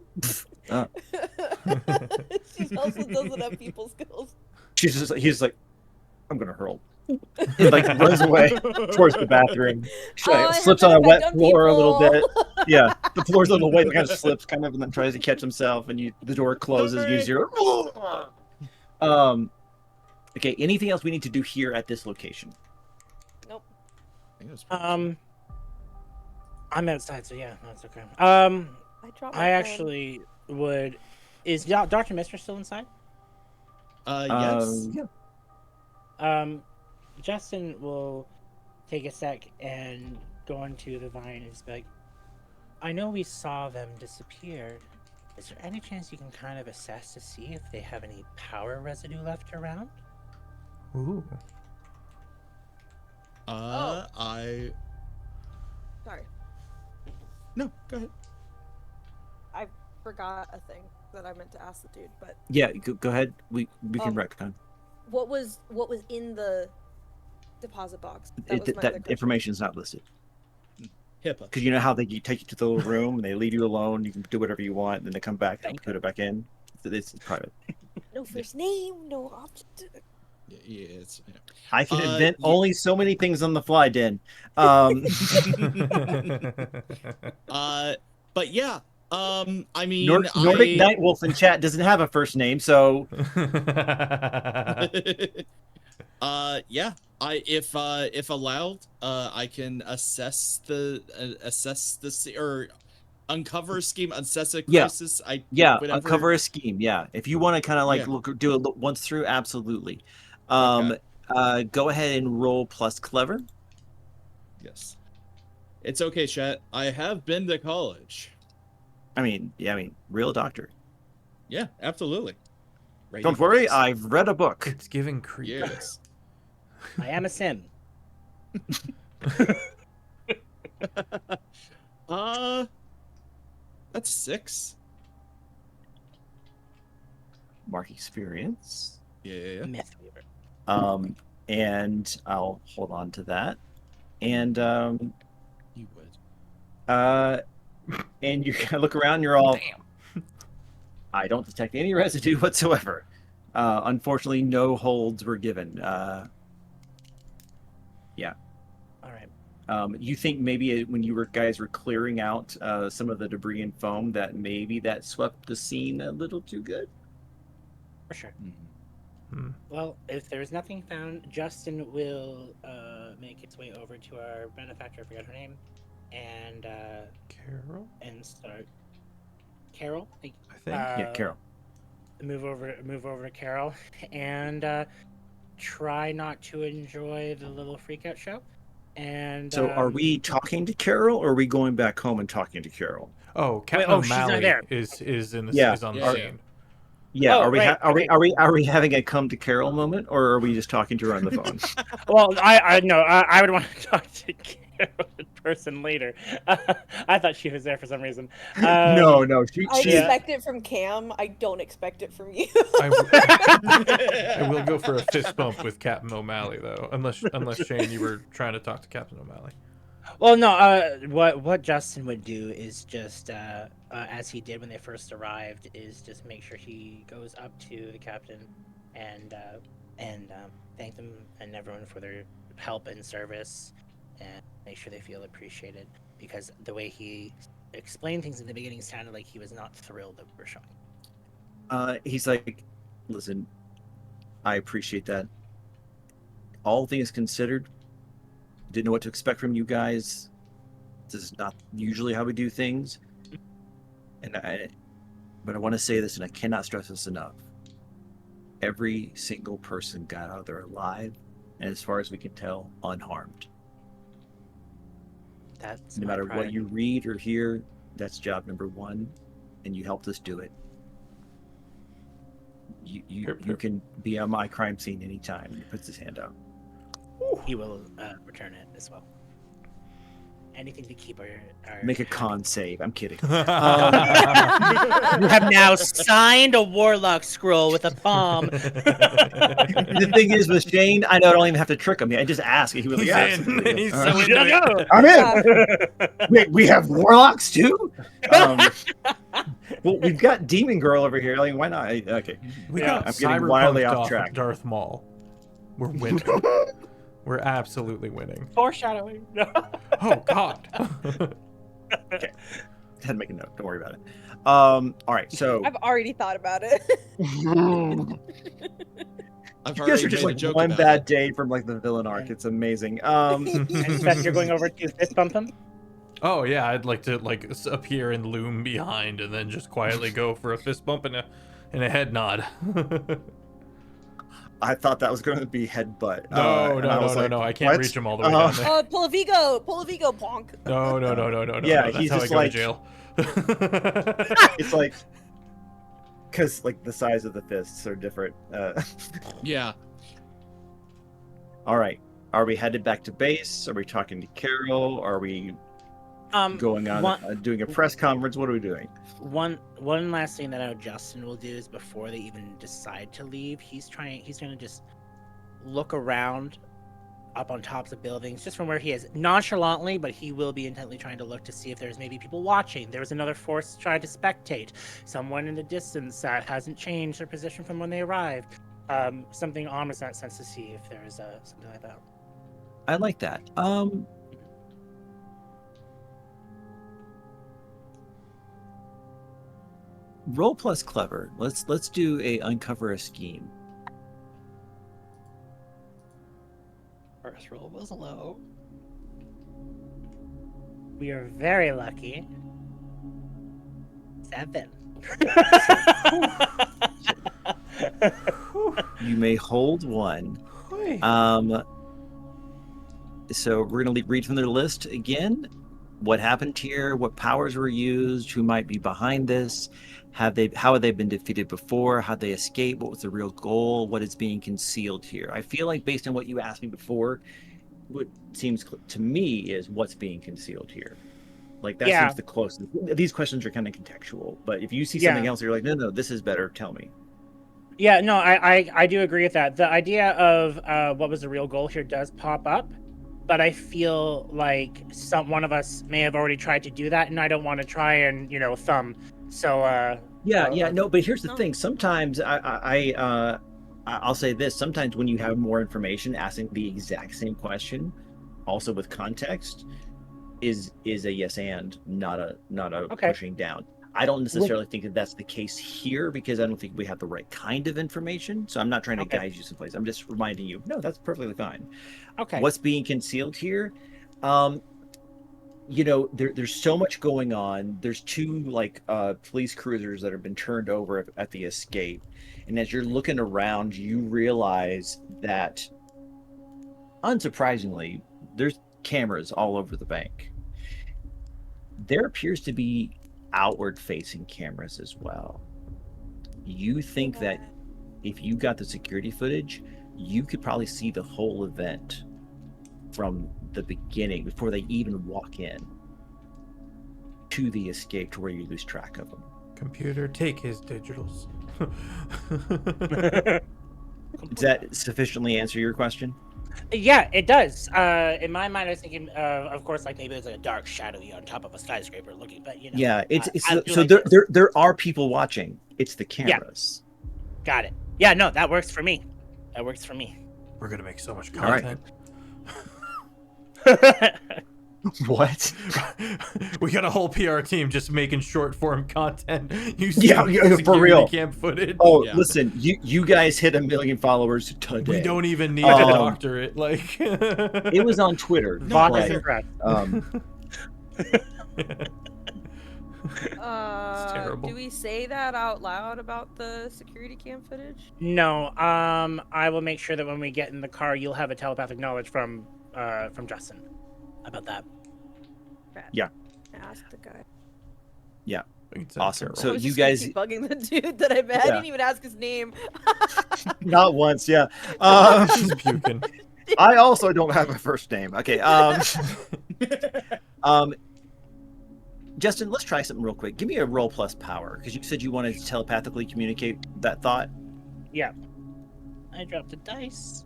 she also doesn't have people skills. He's like, I'm gonna hurl. He like runs away towards the bathroom. I Slips have on a to wet defend floor a little bit. people. Yeah, the floor's a little wet. He kind of slips, kind of, and then tries to catch himself. And the door closes. You zero. Okay. Anything else we need to do here at this location? Nope. I'm outside, so yeah, that's okay. I dropped my I phone. actually would. Is Dr. Mister still inside? Yes. Yeah. Justin will take a sec and go into the vine and just be like, I know we saw them disappear. Is there any chance you can kind of assess to see if they have any power residue left around? Ooh. Sorry. No, go ahead. I forgot a thing that I meant to ask the dude, but Yeah. Go ahead. We can retcon. what was in the deposit box? That was my other That question. information is not listed. HIPAA. Because you know how they take you to the little room and they leave you alone. You can do whatever you want, and then they come back and put it back in. It's private. No first name, no object. Yeah, it's. Yeah. I can Yeah. invent only so many things on the fly, Den. But yeah. I mean, Nordic Nightwolf in chat doesn't have a first name, so yeah. If allowed, I can assess the or uncover a scheme, assess a Yeah. crisis. Whatever. uncover a scheme. Yeah, if you want to kind of like Yeah. do a look once through, absolutely. Okay. Go ahead and roll plus clever. Yes. It's okay, chat. I have been to college. I mean, real doctor. Yeah, absolutely. Don't worry, I've read a book. It's giving creep. Yes. I am a sim. That's 6. Mark experience. Yeah. Myth weaver. And I'll hold on to that. And You would. and you kind of look around. You're all. Damn. I don't detect any residue whatsoever. Unfortunately, no holds were given. Yeah. All right. You think maybe when you guys were clearing out some of the debris and foam that maybe that swept the scene a little too good? For sure. Hmm. Well, if there's nothing found, Justin will make its way over to our benefactor, I forgot her name, and Carol? start. Carol, I think. Yeah, Carol. Move over to Carol, and try not to enjoy the little freakout show. And So are we talking to Carol, or are we going back home and talking to Carol? Oh, Captain oh, she's not O'Malley there. is on the Yeah. scene. Yeah, Oh, are we right, are we having a come to Carol moment, or are we just talking to her on the phone? Well, I know I would want to talk to Carol in person later. I thought she was there for some reason. No, I she expect it from Cam. I don't expect it from you. I will go for a fist bump with Captain O'Malley though, unless Shane, you were trying to talk to Captain O'Malley. Well, no. What Justin would do is just, as he did when they first arrived, is just make sure he goes up to the captain and thank them and everyone for their help and service, and make sure they feel appreciated. Because the way he explained things in the beginning sounded like he was not thrilled that we were showing. he's like, listen, I appreciate that. All things considered, didn't know what to expect from you guys. This is not usually how we do things. But I want to say this, and I cannot stress this enough. Every single person got out of there alive, and as far as we can tell, unharmed. That's No my matter pride. what you read or hear, that's job number one, and you helped us do it. You can be on my crime scene anytime. He puts his hand out. He will return it as well. anything to keep our Make a con save. I'm kidding. You have now signed a warlock scroll with a palm. The thing is with Shane, I know I don't even have to trick him. I just ask. He was like, He's yeah, in. absolutely. He's All so right. into it. I'm in. Wait, we have warlocks too? Well, we've got Demon Girl over here. Like, why not? Okay. We Yeah, got I'm getting wildly cyberpunk off track. Darth Maul. We're winning. We're absolutely winning. Foreshadowing. Oh God. Okay. Had to make a note. Don't worry about it. All right. So I've already thought about it. I've you already guys are just made a like joke one about bad it. day from like the villain arc. It's amazing. And Seth, you're going over to fist bump him? Oh yeah, I'd like to appear and loom behind, and then just quietly go for a fist bump and a head nod. I thought that was going to be headbutt. No, I can't what? reach him all the way down there. Pull a Vigo, bonk. No. Yeah, That's he's how I just go like- to jail. It's like, because like the size of the fists are different. Yeah. All right. Are we headed back to base? Are we talking to Carol? Are we going on doing a press conference? What are we doing? One last thing that I know Justin will do is before they even decide to leave, he's going to just look around up on tops of buildings, just from where he is, nonchalantly, but he will be intently trying to look to see if there's maybe people watching. There was another force trying to spectate, someone in the distance that hasn't changed their position from when they arrived. Something ominous in that sense to see if there's something like that. I like that. Roll plus clever. Let's do a uncover a scheme. First roll was low. We are very lucky. 7. You may hold one. So we're gonna read from their list again. What happened here? What powers were used? Who might be behind this? How have they been defeated before? How'd they escape? What was the real goal? What is being concealed here? I feel like based on what you asked me before, what seems to me is what's being concealed here. Like that seems the closest. These questions are kind of contextual, but if you see something else, you're like, no, this is better. Tell me. Yeah, no, I do agree with that. The idea of what was the real goal here does pop up, but I feel like one of us may have already tried to do that, and I don't want to try and thumb. So no, but here's the thing. Sometimes I'll say this. Sometimes when you have more information, asking the exact same question, also with context, is a yes and not a pushing down. I don't necessarily think that that's the case here because I don't think we have the right kind of information. So I'm not trying to guide you someplace. I'm just reminding you. No, that's perfectly fine. Okay. What's being concealed here? There's so much going on. There's 2 police cruisers that have been turned over at the escape, and as you're looking around, you realize that, unsurprisingly, there's cameras all over the bank. There appears to be outward-facing cameras as well. You think that if you got the security footage, you could probably see the whole event from the beginning before they even walk in to the escape to where you lose track of them. Computer, take his digitals. Does that sufficiently answer your question? Yeah, it does. In my mind, I was thinking, of course, like maybe it's like a dark shadowy on top of a skyscraper looking, but Yeah, it's I so like there are people watching. It's the cameras. Got it. Yeah, no, that works for me. That works for me. We're gonna make so much All right. content. What? We got a whole PR team just making short form content. Yeah, for security real. Camp footage. Oh, Yeah. listen, you guys hit 1 million followers today. We don't even need to doctor it. Like It was on Twitter. Vaughn is but, impressed. terrible. Do we say that out loud about the security cam footage? No, I will make sure that when we get in the car, you'll have a telepathic knowledge from Justin about that. Yeah. Ask the guy. Awesome. So So I was you just gonna guys, keep bugging the dude that I met. I Yeah. didn't even ask his name. not once, yeah. she's puking. I also don't have a first name. Okay. Justin, let's try something real quick. Give me a roll plus power, because you said you wanted to telepathically communicate that thought. Yeah. I dropped a dice.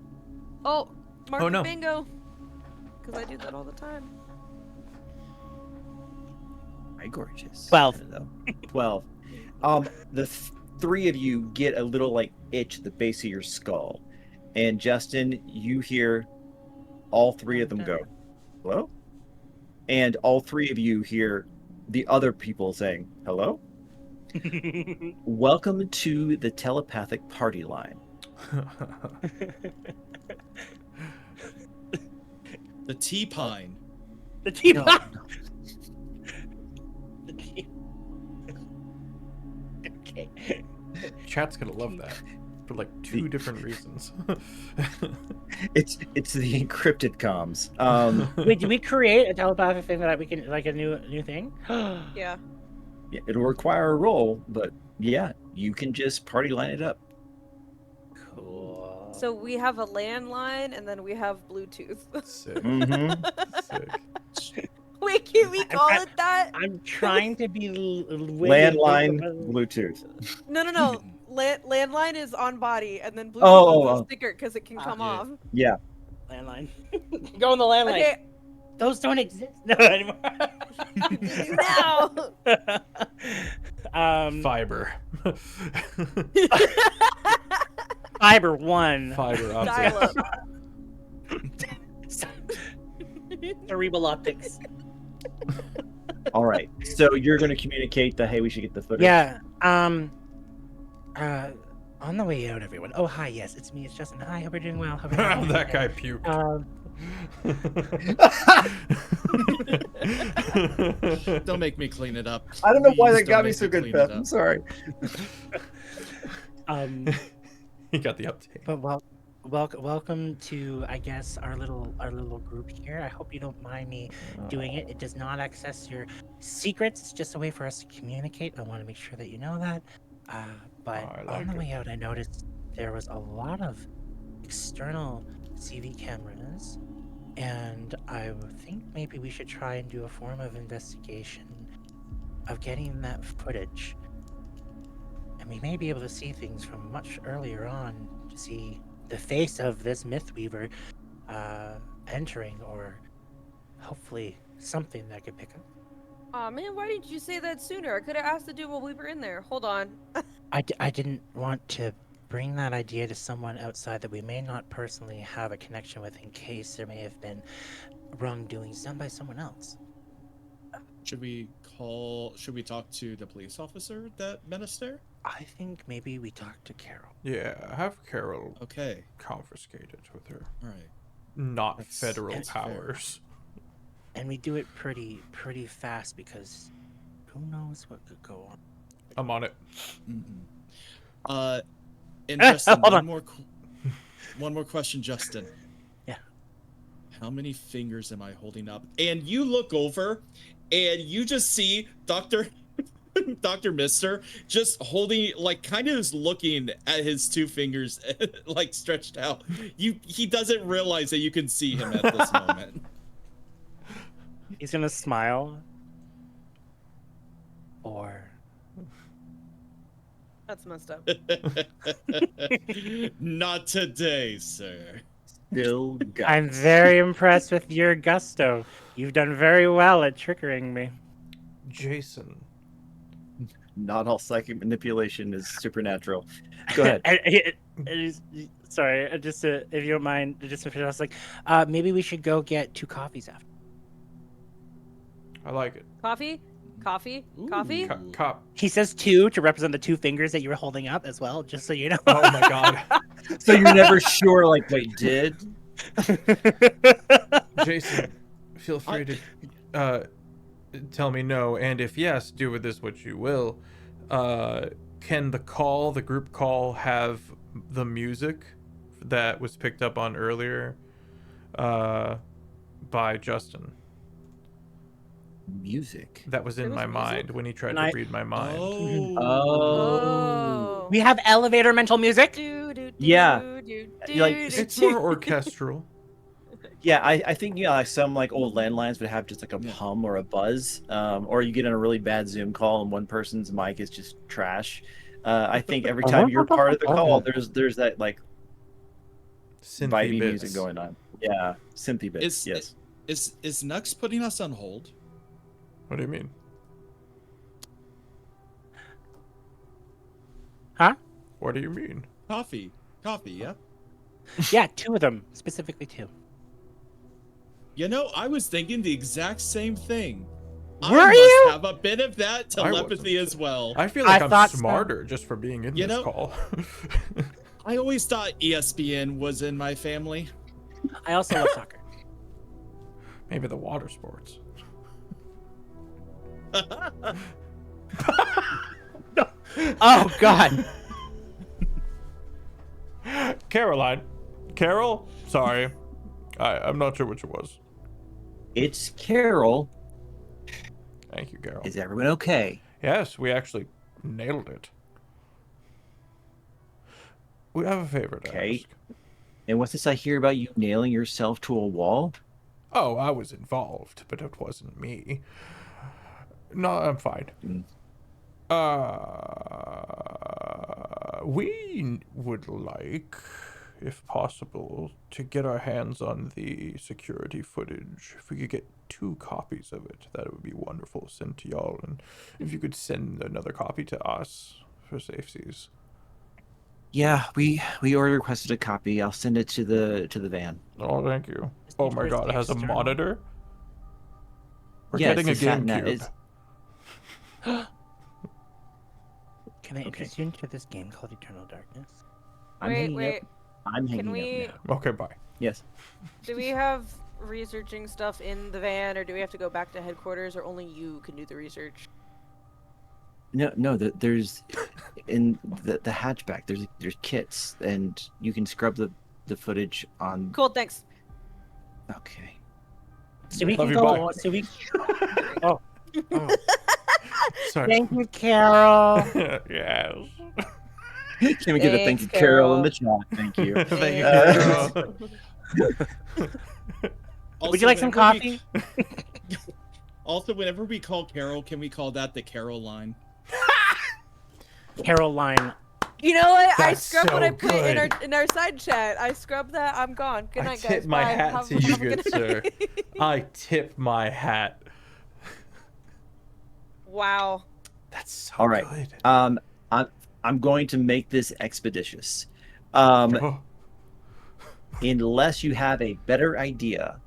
Oh, mark Oh, the no. bingo. Because I do that all the time. My gorgeous. 12. Though. 12. The three of you get a little like itch at the base of your skull, and Justin, you hear all three of them go, "Hello," and all three of you hear the other people saying, "Hello." Welcome to the telepathic party line. The T-Pine. The team. No. The team. Okay. Chat's gonna love that for like 2 different reasons. It's the encrypted comms. Wait, did we create a telepathic thing that we can like a new thing? Yeah. Yeah, it'll require a roll, but yeah, you can just party line it up. Cool. So we have a landline and then we have Bluetooth. Sick. Mm-hmm. Sick. Wait, can we call it that? I'm trying to be Landline, Bluetooth. No. Landline is on body and then Bluetooth Oh, is oh. a sticker because it can come Yeah. off. Yeah. landline. Go on the landline. Okay, Those don't exist no anymore. now. Fiber. Fiber 1. Fiber optic. Dial up. Cerebral optics. All right. So you're going to communicate the, hey, we should get the footage. Yeah. On the way out, everyone. Oh, hi. Yes, it's me. It's Justin. Hi. Hope you're doing well. Hope you're doing well. That guy puked. Don't make me clean it up. I don't know why Please that don't got me make so good, clean it Beth. up. I'm sorry. He got the uptake. But welcome to, I guess, our little group here. I hope you don't mind me doing it. It does not access your secrets. It's just a way for us to communicate. I want to make sure that you know that. But I on like the it. way out, I noticed there was a lot of external CV cameras, and I think maybe we should try and do a form of investigation of getting that footage. And we may be able to see things from much earlier on to see the face of this Mythweaver entering, or hopefully something that I could pick up. Aw, man, why didn't you say that sooner? I could have asked the dude while we were in there. Hold on. I didn't want to bring that idea to someone outside that we may not personally have a connection with, in case there may have been wrongdoings done by someone else. Should we talk to the police officer that met us there? I think maybe we talk to Carol. Yeah, have Carol Okay. confiscated with her All right. not That's- federal that's fair. powers. And we do it pretty fast, because who knows what could go on. I'm on it. Mm-hmm. And Justin, Hold on. one more question, Justin. Yeah. How many fingers am I holding up? And you look over, and you just see Dr. Mister just holding, like, kind of is looking at his 2 fingers, like, stretched out. He doesn't realize that you can see him at this moment. He's gonna smile. Or That's messed up. Not today, sir. Still got I'm very impressed with your gusto. You've done very well at triggering me. Jason. Not all psychic manipulation is supernatural. Go ahead. Sorry, just if you don't mind, just to finish, I was like, maybe we should go get 2 coffees after. I like it. Coffee? Coffee? Coffee? Cop. He says 2 to represent the 2 fingers that you were holding up as well, just so you know. Oh my god. So you're never sure, like, wait, did? Jason, feel free to tell me no, and if yes, do with this what you will. Can the group call, have the music that was picked up on earlier by Justin? Music. That was in There my was mind music? when he tried And to I- read my mind. Oh. We have elevator mental music. Do, do, do, Yeah. do, do, Like, do, It's do. more orchestral. Yeah, I think like some like old landlines would have just like a Yeah. hum or a buzz, or you get on a really bad Zoom call and one person's mic is just trash. I think every time you're part of the call, there's that like Synthy vibey bits. music going on. Yeah, synthy bits. Is Yes. is Nux putting us on hold? What do you mean? Huh? What do you mean? Coffee, yeah. Yeah, 2 of them, specifically 2. You know, I was thinking the exact same thing. Were I you? must have a bit of that telepathy wasn't. as well. I feel like I I'm thought so. smarter just for being in You this know- call. I always thought ESPN was in my family. I also love soccer. Maybe the water sports. Oh God. Caroline. Carol? Sorry. I'm not sure which it was. It's Carol. Thank you, Carol. Is everyone okay? Yes, we actually nailed it. We have a favor to Okay. ask. And what's this I hear about you nailing yourself to a wall? Oh, I was involved, but it wasn't me. No, I'm fine. Mm. We would like, if possible, to get our hands on the security footage. If we could get 2 copies of it, that would be wonderful. Send to y'all, and if you could send another copy to us for safeties. Yeah, we already requested a copy. I'll send it to the van. Oh, thank you. Oh my God, it has a External? monitor. We're Yeah, getting a it's a SatNet. GameCube. Can I Okay. introduce you to this game called Eternal Darkness? I'm Wait, hanging wait. up. I'm hanging Can we? up now. Okay, bye. Yes. Do we have researching stuff in the van, or do we have to go back to headquarters, or only you can do the research? No. There's in the hatchback. There's kits, and you can scrub the footage on. Cool, thanks. Okay. So we Love can you, go. bye. So we. Oh. Oh. Sorry. Thank you, Carol. Yes. Can we get a thank you, Thanks, Carol, in Carol. the chat? Thank you. Thank you, Uh, Carol. Would you like some whenever coffee? Also, whenever we call Carol, can we call that the Carol line? Caroline. You know what? I That's scrubbed what I so put good. in our side chat. I scrubbed that. I'm gone. Good I night, tip guys. my Bye. hat Have- to you, have a good sir. night. I tip my hat. Wow. That's so All right. good. I'm going to make this expeditious. Oh, Unless you have a better idea,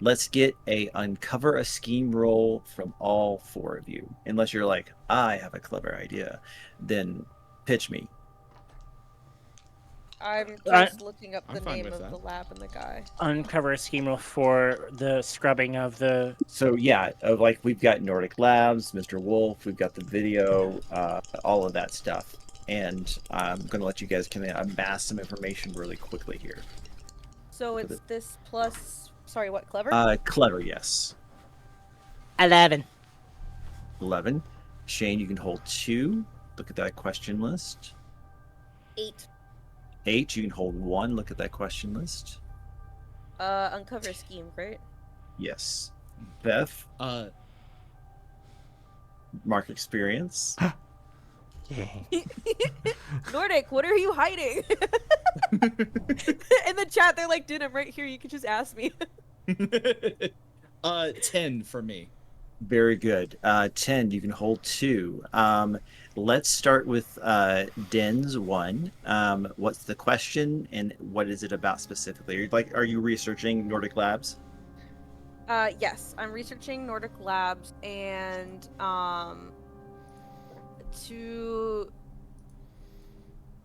let's get a uncover a scheme roll from all 4 of you. Unless you're like, I have a clever idea, then pitch me. I'm I- just looking up I'm the fine name with of that. the lab and the guy. Uncover a scheme rule for the scrubbing of the. So yeah, like we've got Nordic Labs, Mr. Wolf, we've got the video, all of that stuff. And I'm gonna let you guys kind of amass some information really quickly here. So it's this plus. Sorry, what? Clever? Clever, yes. 11. 11. Shane, you can hold 2. Look at that question list. 8. 8, you can hold 1. Look at that question list. Uncover a scheme, right? Yes. Beth, mark experience. Nordic, what are you hiding? In the chat, they're like, dude, I'm right here. You can just ask me. 10 for me. Very good. 10, you can hold 2. Let's start with Den's 1. What's the question and what is it about specifically? Are you researching Nordic Labs? Yes, I'm researching Nordic Labs and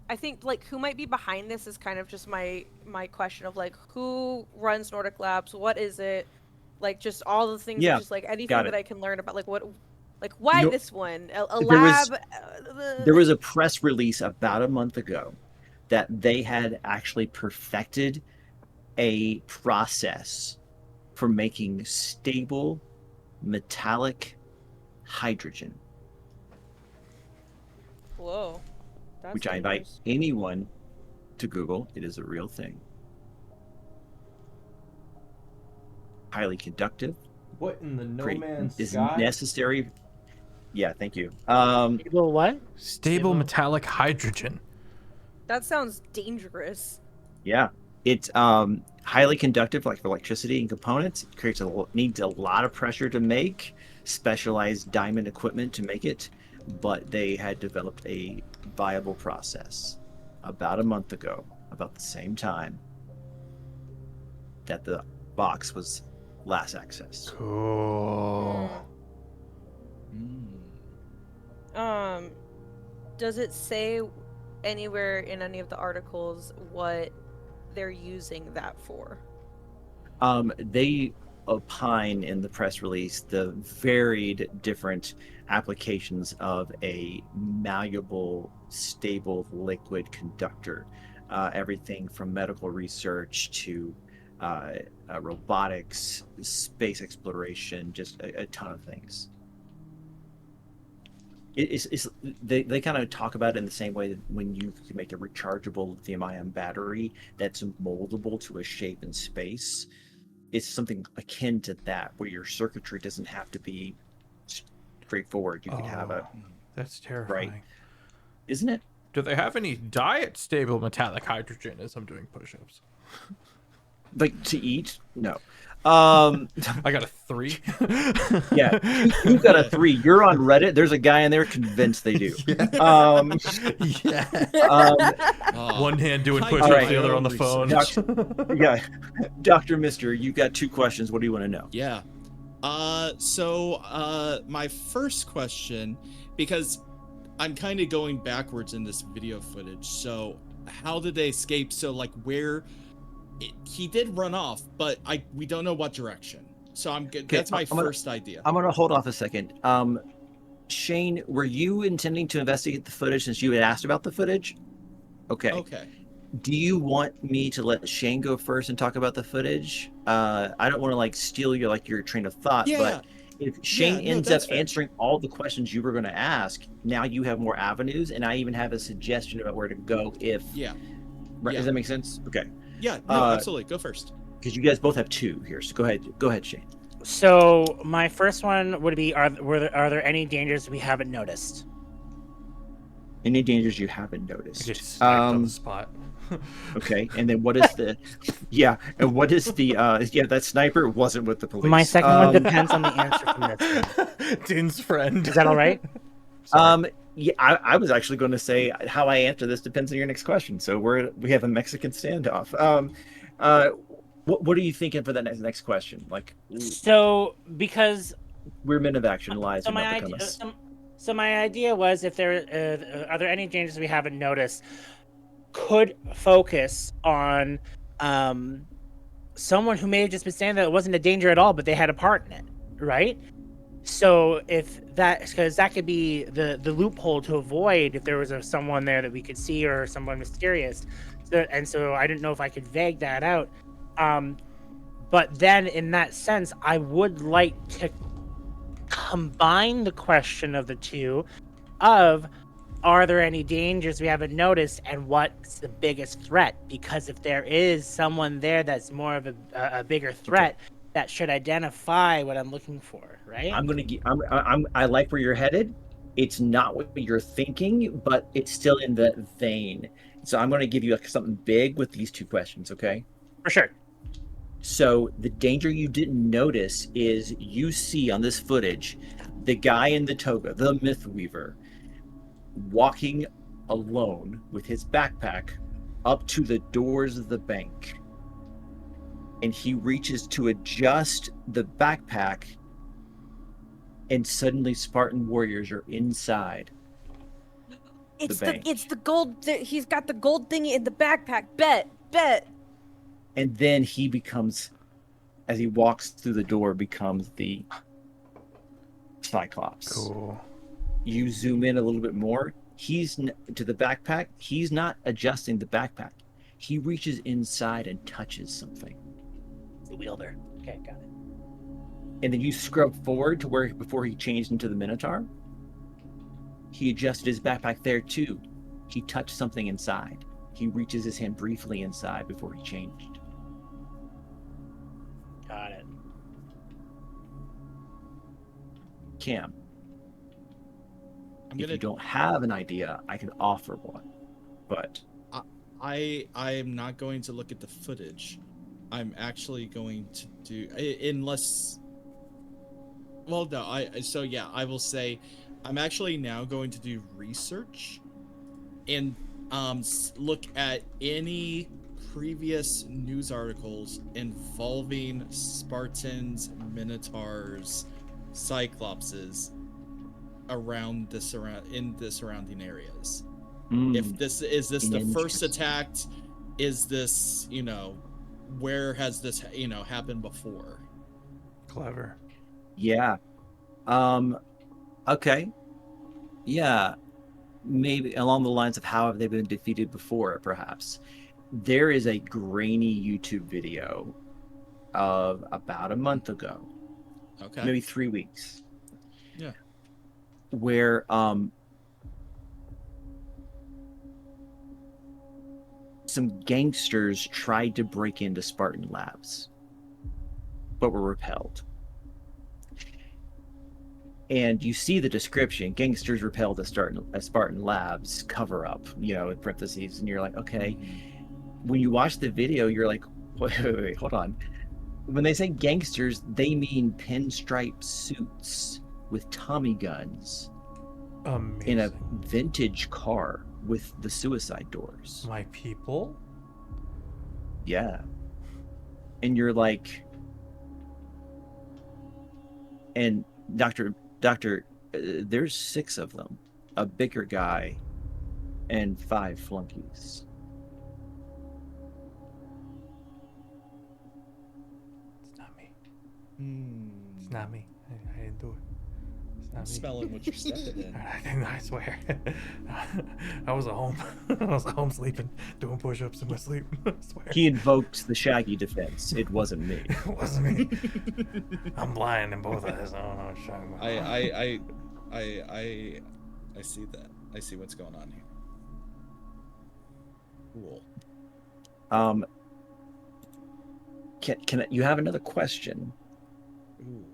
I think like who might be behind this is kind of just my question of like who runs Nordic Labs, what is it, like just all the things, Yeah, just like anything got that it. I can learn about, like what, like why You're- this one, a There was- lab. There was a press release about a month ago that they had actually perfected a process for making stable metallic hydrogen, Whoa, that's which I good invite news. anyone to Google. It is a real thing. highly conductive. What in the no Great. man's Is sky? necessary. Yeah, thank you. Stable what? Stable metallic hydrogen. That sounds dangerous. Yeah, it's highly conductive, like for electricity and components. It needs a lot of pressure to make. Specialized diamond equipment to make it, but they had developed a viable process about a month ago, about the same time that the box was last accessed. Cool. Does it say anywhere in any of the articles what they're using that for? They opine in the press release the varied different applications of a malleable, stable liquid conductor. Everything from medical research to robotics, space exploration, just a ton of things. They kind of talk about it in the same way that when you can make a rechargeable lithium-ion battery that's moldable to a shape in space. It's something akin to that, where your circuitry doesn't have to be straightforward. You could have a That's terrifying. right, isn't it? Do they have any diet stable metallic hydrogen as I'm doing push-ups? Like to eat? No. I got a 3. Yeah, you got a 3. You're on Reddit. There's a guy in there convinced they do. One hand doing Hi, push-ups, right. the other on the phone. Yeah, Dr. Mister, you got 2 questions. What do you want to know? Yeah. So my first question, because I'm kind of going backwards in this video footage. So how did they escape? So like he did run off, but we don't know what direction. So I'm good. That's my first idea. I'm gonna hold off a second. Shane, were you intending to investigate the footage since you had asked about the footage? Okay. Okay. Do you want me to let Shane go first and talk about the footage? I don't want to like steal your train of thought, Yeah. but if Shane ends up that's fair. answering all the questions you were going to ask, now you have more avenues, and I even have a suggestion about where to go if. Yeah. Right, Yeah. Does that make sense? Okay. Yeah. No, absolutely. Go first. Because you guys both have 2 here, so go ahead, Shane. So my first one would be: are there any dangers we haven't noticed? Any dangers you haven't noticed? Just sniped on the spot. Okay, and then what is the? Yeah, and what is the? Yeah, that sniper wasn't with the police. My second one depends on the answer from this. Din's friend. Is that all right? Yeah, I was actually going to say how I answer this depends on your next question. So we have a Mexican standoff. What are you thinking for the next question? Like, So because we're men of action, lies so do not my become idea, us. so my idea was, if there are there any dangers we haven't noticed, could focus on someone who may have just been standing there that wasn't a danger at all, but they had a part in it, right? So if that, because that could be the loophole to avoid if there was someone there that we could see or someone mysterious. So I didn't know if I could vague that out. But then in that sense, I would like to combine the question of the two of, are there any dangers we haven't noticed, and what's the biggest threat? Because if there is someone there that's more of a bigger threat, that should identify what I'm looking for, right? I like where you're headed. It's not what you're thinking, but it's still in the vein. So I'm going to give you something big with these 2 questions, okay? For sure. So the danger you didn't notice is you see on this footage the guy in the toga, the myth weaver, walking alone with his backpack up to the doors of the bank. And he reaches to adjust the backpack, and suddenly Spartan warriors are inside. It's bank. it's the gold. He's got the gold thingy in the backpack. Bet. And then he becomes, as he walks through the door, becomes the Cyclops. Cool. You zoom in a little bit more. He's to the backpack. He's not adjusting the backpack. He reaches inside and touches something. The wielder. Okay, got it. And then you scrub forward to where before he changed into the Minotaur. He adjusted his backpack there too. He touched something inside. He reaches his hand briefly inside before he changed. Got it. Cam, I'm if gonna. you don't have an idea, I can offer one. But I am not going to look at the footage. I'm actually going to do unless. Well, no. So yeah, I will say, I'm actually now going to do research, and look at any previous news articles involving Spartans, Minotaurs, Cyclopses in the surrounding areas. If this is the first attack, is this, where has this happened before? Clever. yeah, okay, yeah, maybe along the lines of how have they been defeated before, perhaps. There is a grainy YouTube video of about a month ago, Okay. maybe 3 weeks, Yeah. where some gangsters tried to break into Spartan labs, but were repelled. And you see the description: gangsters repelled a Spartan labs, cover up, in parentheses, and you're like, okay. When you watch the video, you're like, wait, hold on. When they say gangsters, they mean pinstripe suits with Tommy guns Amazing. in a vintage car with the suicide doors. My people? Yeah. And you're like, and Doctor, there's 6 of them, a bigger guy, and 5 flunkies. It's not me. It's not me. I didn't do it. It's not I'm me. smelling what you're stepping in. I swear. I was at home. I was at home sleeping, doing push-ups in my sleep. I swear. He invoked the Shaggy defense. It wasn't me. It wasn't me. I'm blind in both eyes. I don't know what you're talking about. I see that. I see what's going on here. Cool. Can you have another question? Ooh.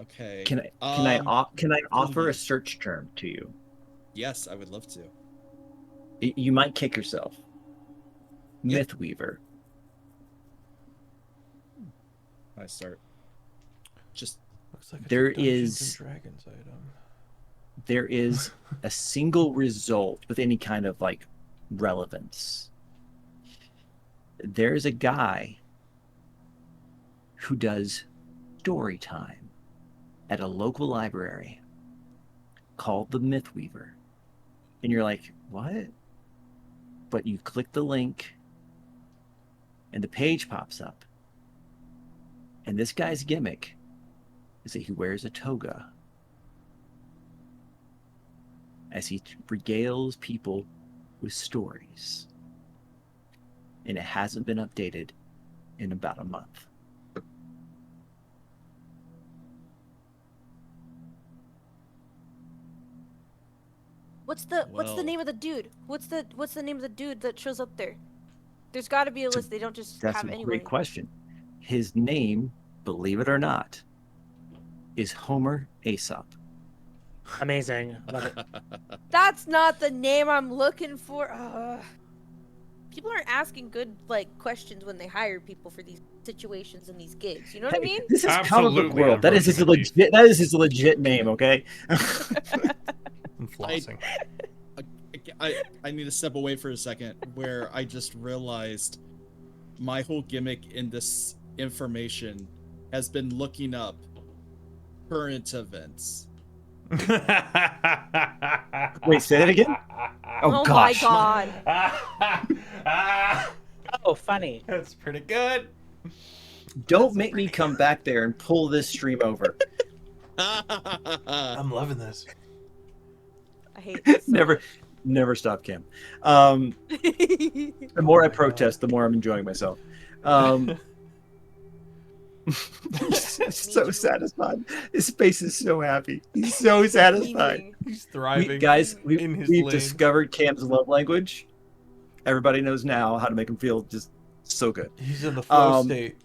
Okay. Can I offer a please. search term to you? Yes, I would love to. You might kick yourself. Yeah. Mythweaver. I start. Just Looks like it's There a Dungeons is- and Dragons item. There is a single result with any kind of relevance. There's a guy who does story time at a local library called the Mythweaver. And you're like, what? But you click the link and the page pops up. And this guy's gimmick is that he wears a toga as he regales people with stories. And it hasn't been updated in about a month. What's the Well- name of the dude? What's the name of the dude that shows up there? There's got to be a list. They don't just That's have a anyone. great question. His name, believe it or not, is Homer Aesop. Amazing. Love it. That's not the name I'm looking for. People aren't asking good questions when they hire people for these situations and these gigs. You know what I mean? This is comic book Absolutely, world. That is his unfortunately. legit name, okay? I'm flossing. I need to step away for a second where I just realized my whole gimmick in this information has been looking up current events. Wait, say that again? Oh, gosh. My god. Oh, funny. That's pretty good. Don't make me come back there and pull this stream over. I'm loving this. I hate this. Never stop, Cam. The more I protest, the more I'm enjoying myself. So satisfied. His face is so happy. He's so satisfied. He's thriving. in his We've lane. discovered Cam's love language. Everybody knows now how to make him feel just so good. He's in the flow Um, state.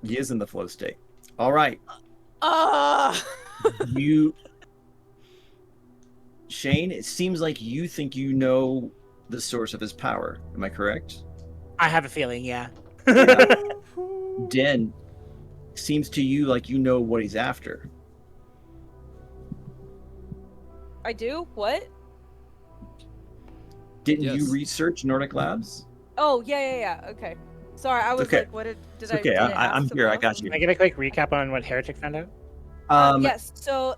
He is in the flow state. All right. You, Shane, it seems like you think you know the source of his power. Am I correct? I have a feeling, yeah. Yeah. Den, seems to you like you know what he's after. I do? What? Didn't you Yes. research Nordic Labs? Oh, yeah. Okay. Sorry, I was Okay. like, what did It's I okay. did I I'm ask here. I something got else? you. Can I get a quick recap on what Heretic found out? Yes. So,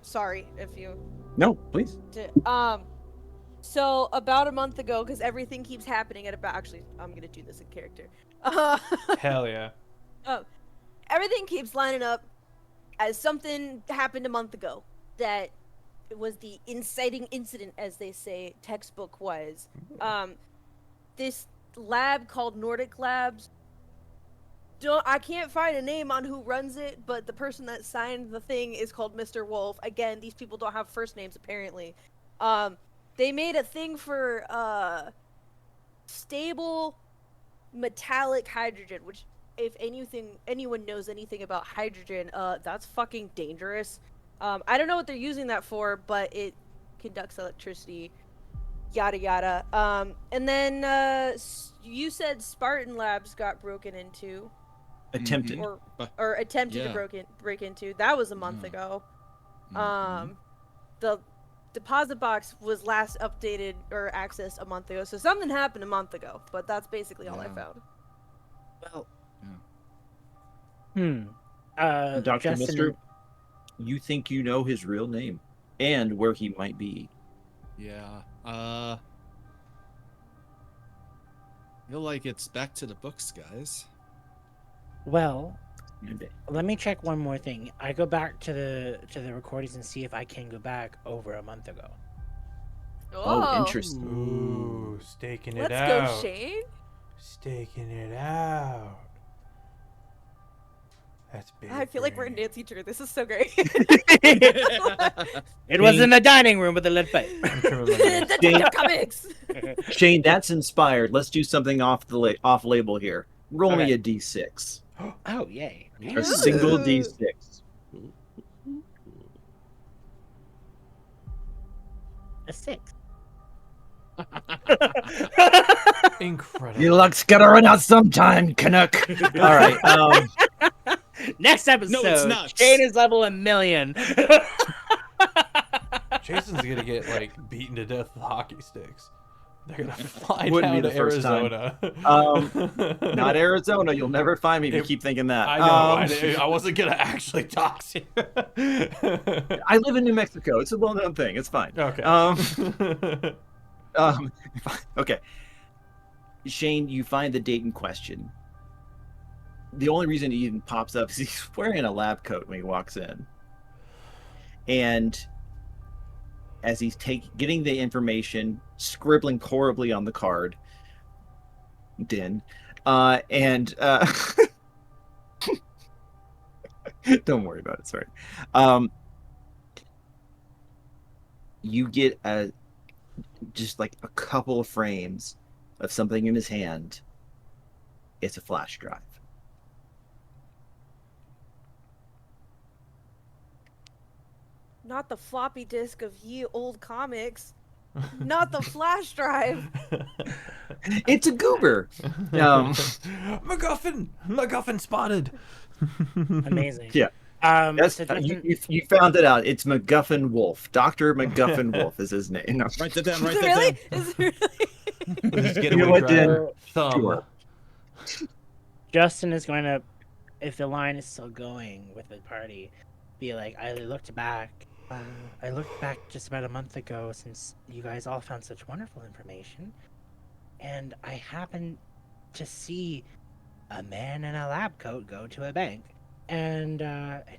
sorry if you No, please. So about a month ago, because everything keeps happening at about. Actually, I'm gonna do this in character. Uh, Hell yeah. everything keeps lining up as something happened a month ago that it was the inciting incident, as they say, textbook wise. This lab called Nordic Labs. I can't find a name on who runs it, but the person that signed the thing is called Mr. Wolf. Again, these people don't have first names apparently. They made a thing for stable metallic hydrogen, which if anyone knows anything about hydrogen, that's fucking dangerous. I don't know what they're using that for, but it conducts electricity. Yada yada. And then you said Spartan Labs got broken into. Attempted. Or attempted Yeah. to break into. That was a month Yeah. ago. Mhm. The deposit box was last updated or accessed a month ago, so something happened a month ago. But that's basically all I Yeah. found. Well, Dr. Justin, Mister, you think you know his real name and where he might be. Yeah. Feel like it's back to the books, guys. well, let me check one more thing. I go back to the recordings and see if I can go back over a month ago. Oh, interesting. Ooh, staking it Let's out. go, Shane. Staking it out. That's big. I feel like we're in Nancy Drew. This is so great. It was in the dining room with the lit pipe. The Data Comics. Shane, that's inspired. Let's do something off label here. Roll me Okay. a d6. Oh, yay. A single Ooh. d6. A 6. Incredible. Your luck's gotta run out sometime, Canuck. All right. Next episode, No, it's not. Shane is level 1,000,000. Jason's gonna get like beaten to death with hockey sticks. They're gonna fly Wouldn't be down the to first time. Arizona. Not Arizona. You'll never find me if you keep thinking that. I know. I wasn't gonna actually dox you. I live in New Mexico. It's a well-known thing. It's fine. Okay. Okay. Shane, you find the date in question. The only reason he even pops up is he's wearing a lab coat when he walks in. And as he's getting the information, scribbling horribly on the card, and don't worry about it, sorry. You get just like a couple of frames of something in his hand. It's a flash drive. Not the floppy disk of ye old comics. Not the flash drive. It's a goober. MacGuffin spotted. Amazing. Yeah. That's You found it out. It's MacGuffin Wolf. Dr. MacGuffin Wolf is his name. No. Write that down. Is Write it that really? down. Is it really? Just get You know away what, Dan? driver. Thumb. Sure. Justin is going to, if the line is still going with the party, be like, I looked back just about a month ago since you guys all found such wonderful information, and I happened to see a man in a lab coat go to a bank, and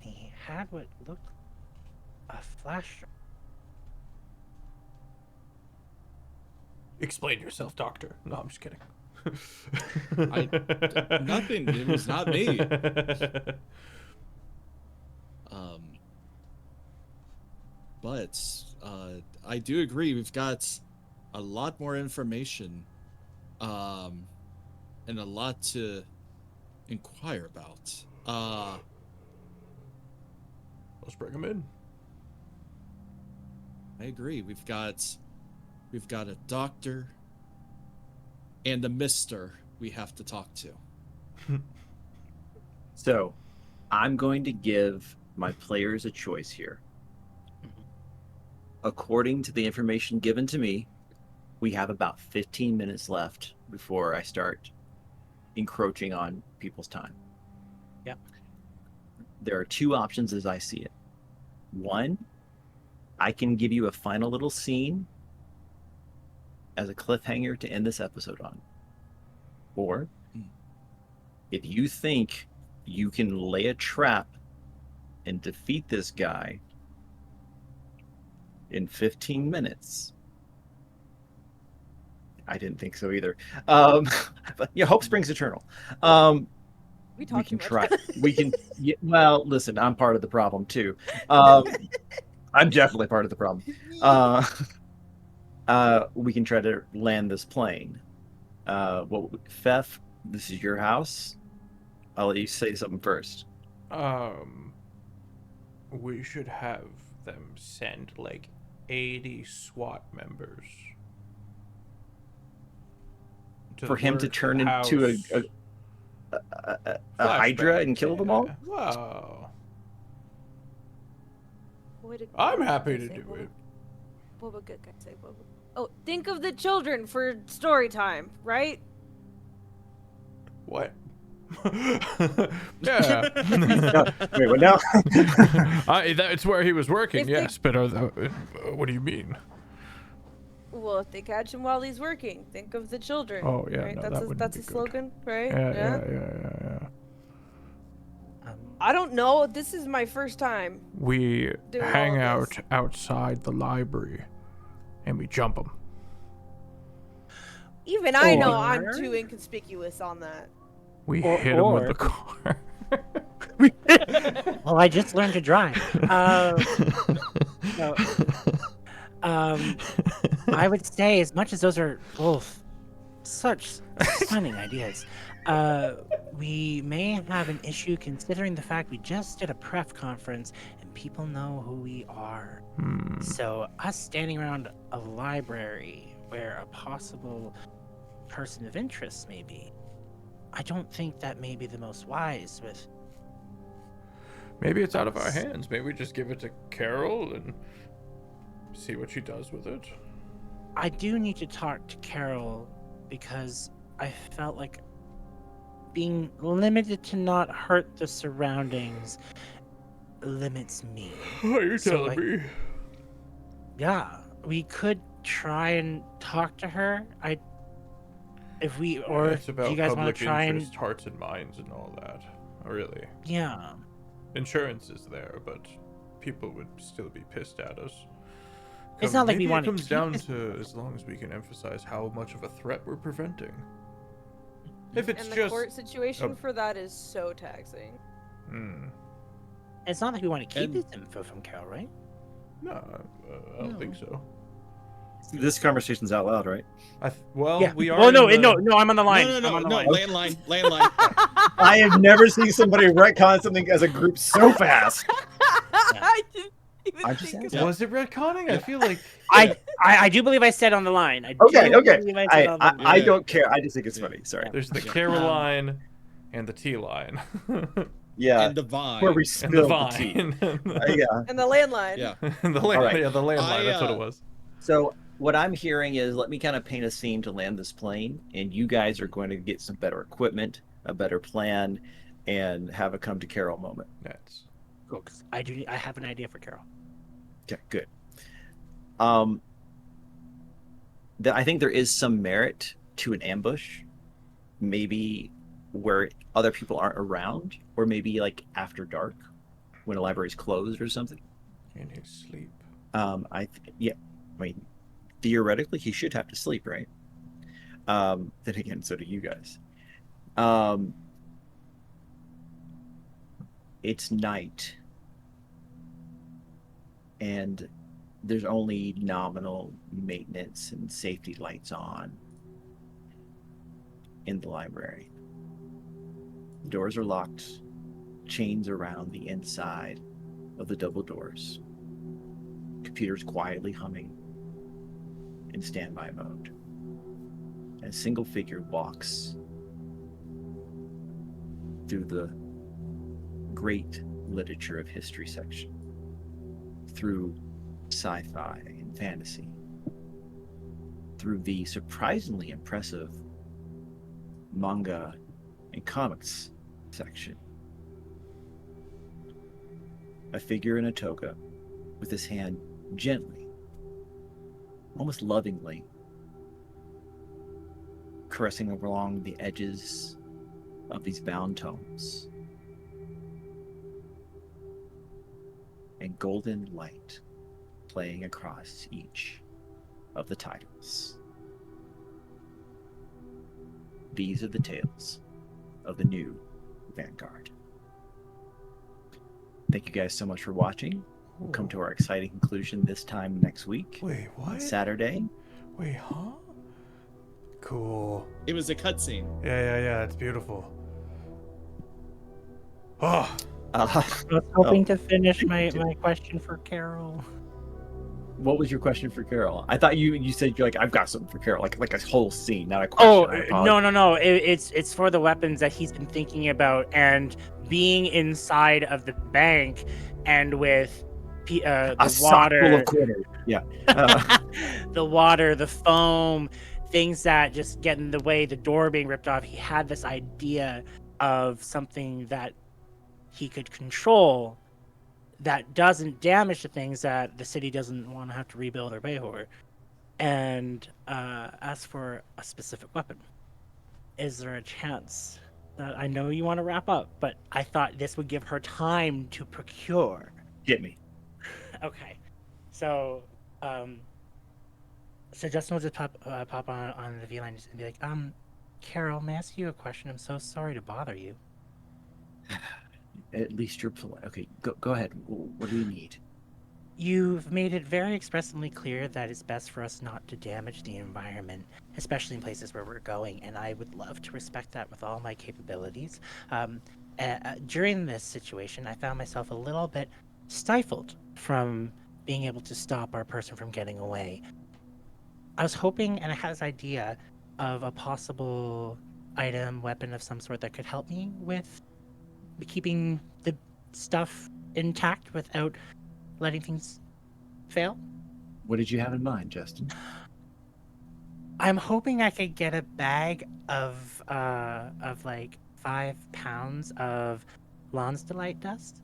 he had what looked a flash drive. Explain yourself, doctor. No, I'm just kidding. Nothing. It was not me. But I do agree. We've got a lot more information, and a lot to inquire about. Let's bring him in. I agree. We've got a doctor and a mister we have to talk to. So, I'm going to give my players a choice here. According to the information given to me, we have about 15 minutes left before I start encroaching on people's time. Yep. There are two options as I see it. One, I can give you a final little scene as a cliffhanger to end this episode on. Or, if you think you can lay a trap and defeat this guy in 15 minutes. I didn't think so either. But yeah, hope springs eternal. We We talk can too try. much. We can. Yeah, well, listen, I'm part of the problem too. I'm definitely part of the problem. We can try to land this plane. Well, Fef, this is your house. I'll let you say something first. We should have them send like 80 SWAT members For him to turn into a Hydra and kill them all? Wow. What did I'm good happy guy to say? do it. What would good guy say? Oh, think of the children for story time, right? What? Yeah. Wait, what now? That's where he was working, If they- yes, but what do you mean? Well, if they catch him while he's working, think of the children. Oh, yeah, right? no, that's that a, wouldn't that's be a good. slogan, right? Yeah. I don't know. This is my first time. We Doing hang all out of this. outside the library and we jump them. Even I know Or- I'm too inconspicuous on that. We Or- hit them with or- the car. Well, I just learned to drive. So, I would say, as much as those are both such stunning ideas, we may have an issue considering the fact we just did a pref conference and people know who we are. So us standing around a library where a possible person of interest may be, I don't think that may be the most wise with... Maybe it's out of our hands. Maybe we just give it to Carol and see what she does with it. I do need to talk to Carol because I felt like being limited to not hurt the surroundings limits me. Oh, you're So, telling like- me. Yeah, we could try and talk to her. It's do about you guys want public to try interest, hearts and minds and all that. Really. Yeah. Insurance is there, but people would still be pissed at us. It's not like we Maybe want it to comes keep down this- to as long as we can emphasize how much of a threat we're preventing. If it's And the just court situation a- for that is so taxing. It's not like we want to keep And- this info from Carol, right? No, I don't think so. This conversation's out loud, right? Yeah. We are. Oh no, in the- no, I'm on the line. No, I'm on the line. landline. I have never seen somebody retcon something as a group so fast. I didn't even I'm just think of saying. Was it retconning? I feel like I do believe I said on the line. I Okay, do okay. believe I said on the line. I don't care. I just think it's funny. Sorry. there's the Yeah. Caroline and the T line Yeah. And the vine. Where we and the spilled the tea. vine. Yeah. And the landline. Yeah. And the land, All right. yeah, the landline. That's what I, it was. So what I'm hearing is let me kind of paint a scene to land this plane, and you guys are going to get some better equipment, a better plan, and have a come to Carol moment. That's Cool, 'cause I have an idea for Carol. Okay, good. I think there is some merit to an ambush, maybe where other people aren't around, or maybe like after dark, when a library's closed or something. in his sleep. I mean, theoretically, he should have to sleep, right? Then again, so do you guys. It's night, and there's only nominal maintenance and safety lights on in the library. Doors are locked, chains around the inside. of the double doors. Computers quietly humming in standby mode. And a single figure walks through the great literature of history section, through sci-fi and fantasy, through the surprisingly impressive manga and comics section. A figure in a toga with his hand gently, almost lovingly, caressing along the edges of these bound tomes. And golden light playing across each of the titles. These are the tales of the new Vanguard. Thank you guys so much for watching. We'll come to our exciting conclusion this time next week. Wait, what? On Saturday. Wait, huh? Cool. It was a cutscene. Yeah. It's beautiful. Oh. I was hoping to finish my question for Carol. What was your question for Carol? I thought you said you're like, I've got something for Carol, like a whole scene, not a question. No. It's for the weapons that he's been thinking about, and being inside of the bank, and with the water, full of quarters. Yeah, the water, the foam, things that just get in the way, the door being ripped off. He had this idea of something that he could control that doesn't damage the things that the city doesn't want to have to rebuild or pay for, and ask for a specific weapon. Is there a chance that, I know you want to wrap up, but I thought this would give her time to procure? Hit me. Okay, so Justin will just pop on the V line and be like, Carol, may I ask you a question? I'm so sorry to bother you. At least you're polite. Okay, go ahead. What do you need? You've made it very expressly clear that it's best for us not to damage the environment, especially in places where we're going, and I would love to respect that with all my capabilities. During this situation, I found myself a little bit stifled from being able to stop our person from getting away. I was hoping, and I had this idea of a possible item, weapon of some sort that could help me with keeping the stuff intact without letting things fail. What did you have in mind, Justin? I'm hoping I could get a bag of like 5 pounds of Lawns Delight dust.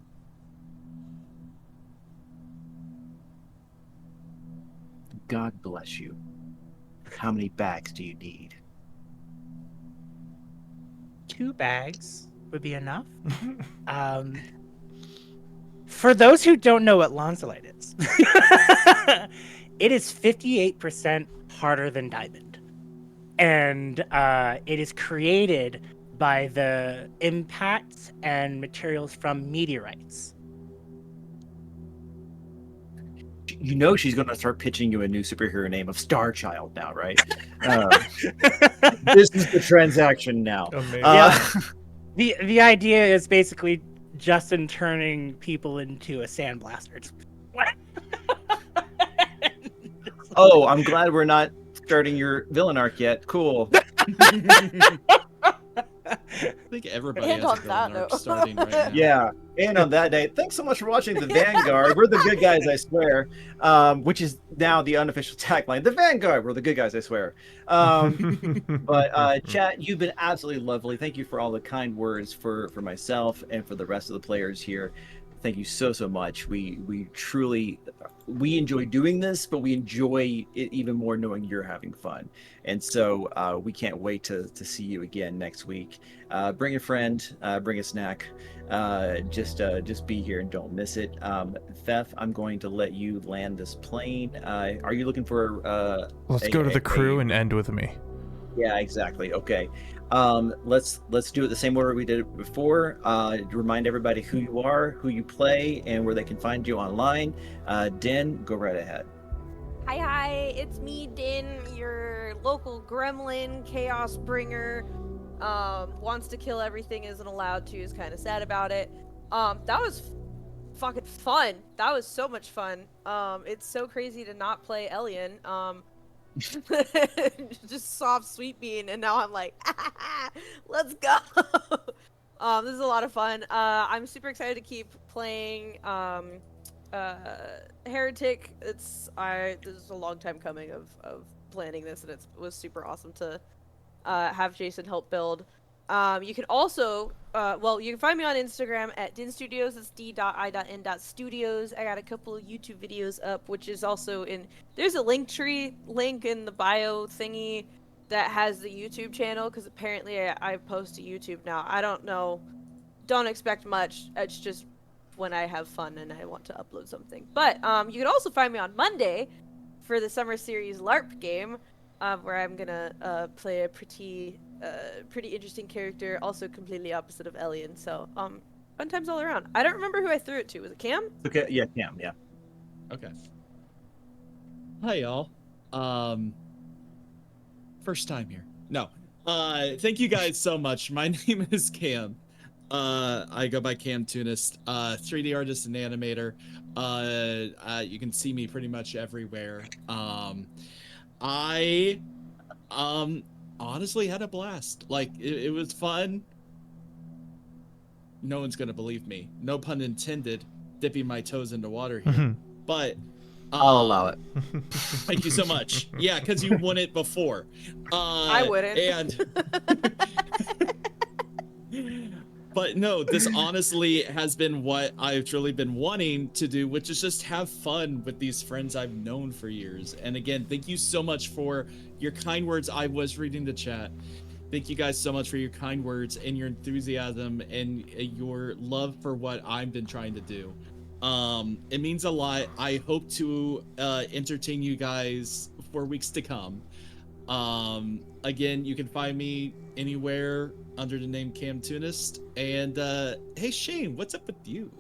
God bless you. How many bags do you need? 2 bags would be enough. For those who don't know what Lawns-Delight is, it is 58% harder than diamond. And it is created by the impacts and materials from meteorites. You know she's going to start pitching you a new superhero name of Starchild now, right? This is the transaction now. The idea is basically Justin turning people into a sandblaster. Oh, I'm glad we're not starting your villain arc yet. Cool. I think everybody And has a on that villain arc note. starting right now. Yeah. And on that day, thanks so much for watching The Vanguard. We're the good guys, I swear. Which is now the unofficial tagline. The Vanguard. We're the good guys, I swear. But chat, you've been absolutely lovely. Thank you for all the kind words for myself and for the rest of the players here. Thank you so much. We truly enjoy doing this, but we enjoy it even more knowing you're having fun. And so we can't wait to see you again next week. Bring a friend, bring a snack. Just be here and don't miss it. Theth, I'm going to let you land this plane. Are you looking for Let's go to the crew and end with me. Yeah, exactly. Okay. Let's do it the same order we did it before. Remind everybody who you are, who you play, and where they can find you online. Din, go right ahead. Hi, it's me, Din, your local gremlin, chaos bringer. Wants to kill everything, isn't allowed to, is kind of sad about it. That was fucking fun. That was so much fun. It's so crazy to not play Elian. Just soft sweet bean, and now I'm like, let's go. This is a lot of fun. I'm super excited to keep playing Heretic. This is a long time coming of planning this, and it was super awesome to have Jason help build. You can also, you can find me on Instagram at Din Studios. It's d.i.n.studios. I got a couple of YouTube videos up, which is also there's a Linktree link in the bio thingy that has the YouTube channel, because apparently I post to YouTube now. I don't know. Don't expect much. It's just when I have fun and I want to upload something. But you can also find me on Monday for the Summer Series LARP game, where I'm gonna play a pretty interesting character, also completely opposite of Elian. So fun times all around. I don't remember who I threw it to. Was it Cam? Okay, yeah, Cam, yeah. Okay. Hi, y'all. First time here. No. Thank you guys so much. My name is Cam. I go by Cam Tunist, 3D artist and animator. You can see me pretty much everywhere. I honestly had a blast. Like, it was fun. No one's gonna believe me. No pun intended, dipping my toes into water here. But I'll allow it. Thank you so much. Yeah, because you won it before. I wouldn't. But no, this honestly has been what I've truly been wanting to do, which is just have fun with these friends I've known for years. And again, thank you so much for your kind words. I was reading the chat. Thank you guys so much for your kind words and your enthusiasm and your love for what I've been trying to do. It means a lot. I hope to entertain you guys for weeks to come. Again, you can find me anywhere under the name Cam Tunist. And hey Shane, what's up with you?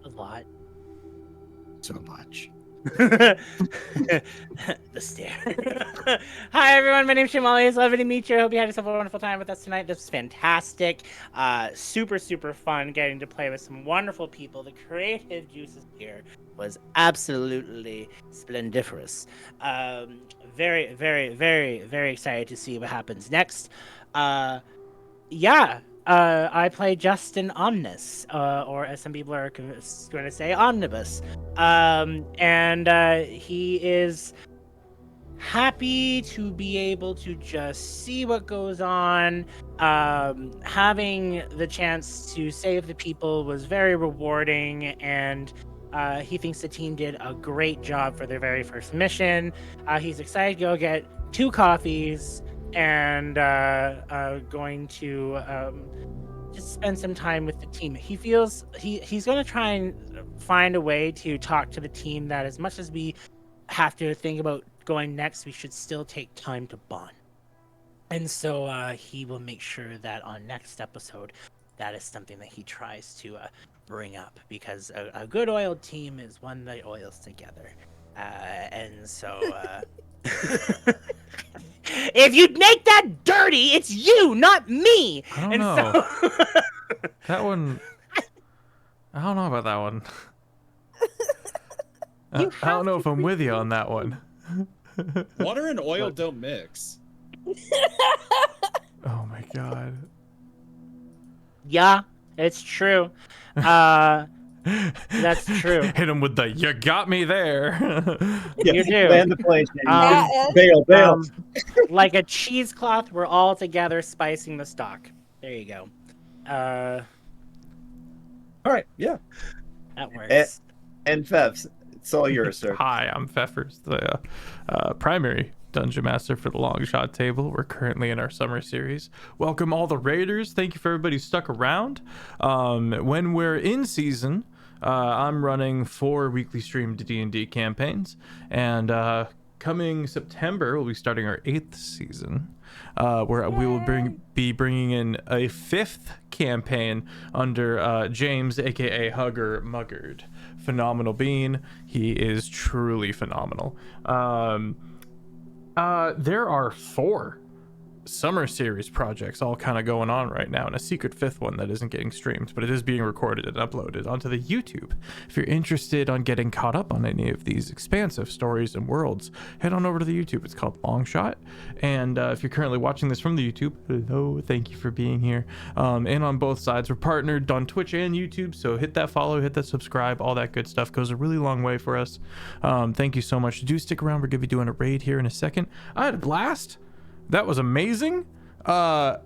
A lot. So much. The stare. Hi everyone, my name's Shamali. It's lovely to meet you. I hope you had yourself a wonderful time with us tonight. This was fantastic. Super fun getting to play with some wonderful people. The creative juices here was absolutely splendiferous. Very excited to see what happens next. I play Justin Omnis, or as some people are going to say, Omnibus. He is happy to be able to just see what goes on. Having the chance to save the people was very rewarding, and he thinks the team did a great job for their very first mission. He's excited to go get 2 coffees and going to just spend some time with the team. He feels he's going to try and find a way to talk to the team that as much as we have to think about going next, we should still take time to bond. And so he will make sure that on next episode, that is something that he tries to bring up, because a good oiled team is one that oils together. If you make that dirty, it's you, not me. I don't know. That one. I don't know about that one. I don't know if I'm with you on that one. Water and oil don't mix. Oh my god. Yeah, it's true. That's true. Hit him with the "you got me there." You do. Land the plane. Bail. Like a cheesecloth, we're all together spicing the stock. There you go. All right, yeah. That works. And Fevs, it's all yours, sir. Hi, I'm Pfeffers, the primary Dungeon Master for the Longshot table. We're currently in our summer series. Welcome all the raiders. Thank you for everybody who stuck around. When we're in season, I'm running 4 weekly streamed D&D campaigns, and coming September, we'll be starting our 8th season, where we will be bringing in a 5th campaign under James, aka Hugger Muggard. Phenomenal being. He is truly phenomenal. There are 4 summer series projects all kind of going on right now, and a secret fifth one that isn't getting streamed, but it is being recorded and uploaded onto the YouTube. If you're interested on getting caught up on any of these expansive stories and worlds, head on over to the YouTube. It's called Longshot. And if you're currently watching this from the YouTube, hello, thank you for being here. And on both sides, we're partnered on Twitch and YouTube, so hit that follow, hit that subscribe, all that good stuff goes a really long way for us. Thank you so much. Do stick around. We're gonna be doing a raid here in a second. I had a blast. That was amazing. That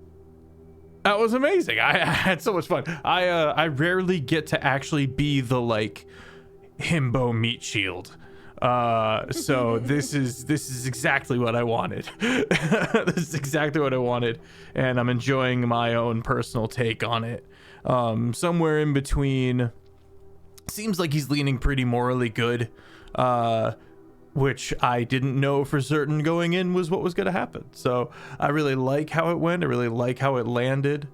was amazing. I had so much fun. I rarely get to actually be the like himbo meat shield. So this is exactly what I wanted. This is exactly what I wanted, and I'm enjoying my own personal take on it. Somewhere in between. Seems like he's leaning pretty morally good, which I didn't know for certain going in was what was going to happen. So I really like how it went. I really like how it landed.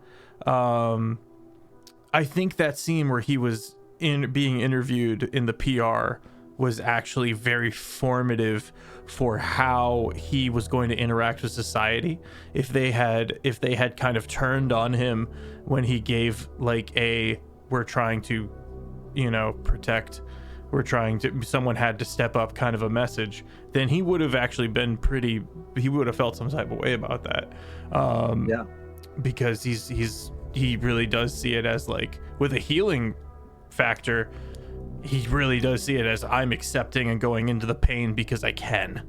I think that scene where he was being interviewed in the PR was actually very formative for how he was going to interact with society. If they had kind of turned on him when he gave like we're trying to, protect, someone had to step up kind of a message, then he would have actually been he would have felt some type of way about that. Yeah, because he really does see it as like, with a healing factor, he really does see it as, I'm accepting and going into the pain because I can,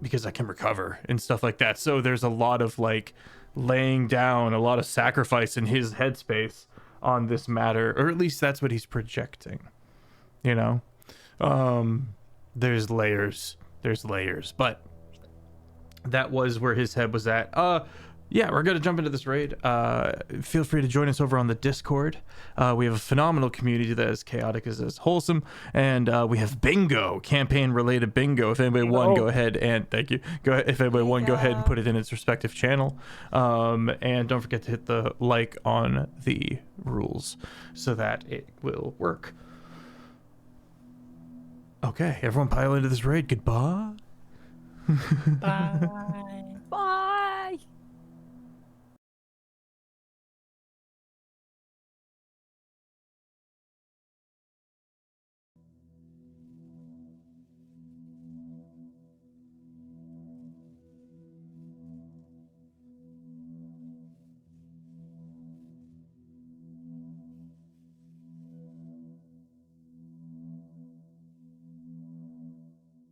because I can recover and stuff like that. So there's a lot of like laying down, a lot of sacrifice in his headspace on this matter, or at least that's what he's projecting. There's layers, but that was where his head was at. Yeah, we're gonna jump into this raid. Feel free to join us over on the Discord. We have a phenomenal community that is chaotic as wholesome, and we have bingo, campaign related bingo. If anybody won, go ahead and thank you. Go ahead, if anybody won, go ahead and put it in its respective channel. And don't forget to hit the like on the rules so that it will work. Okay, everyone pile into this raid. Goodbye. Bye.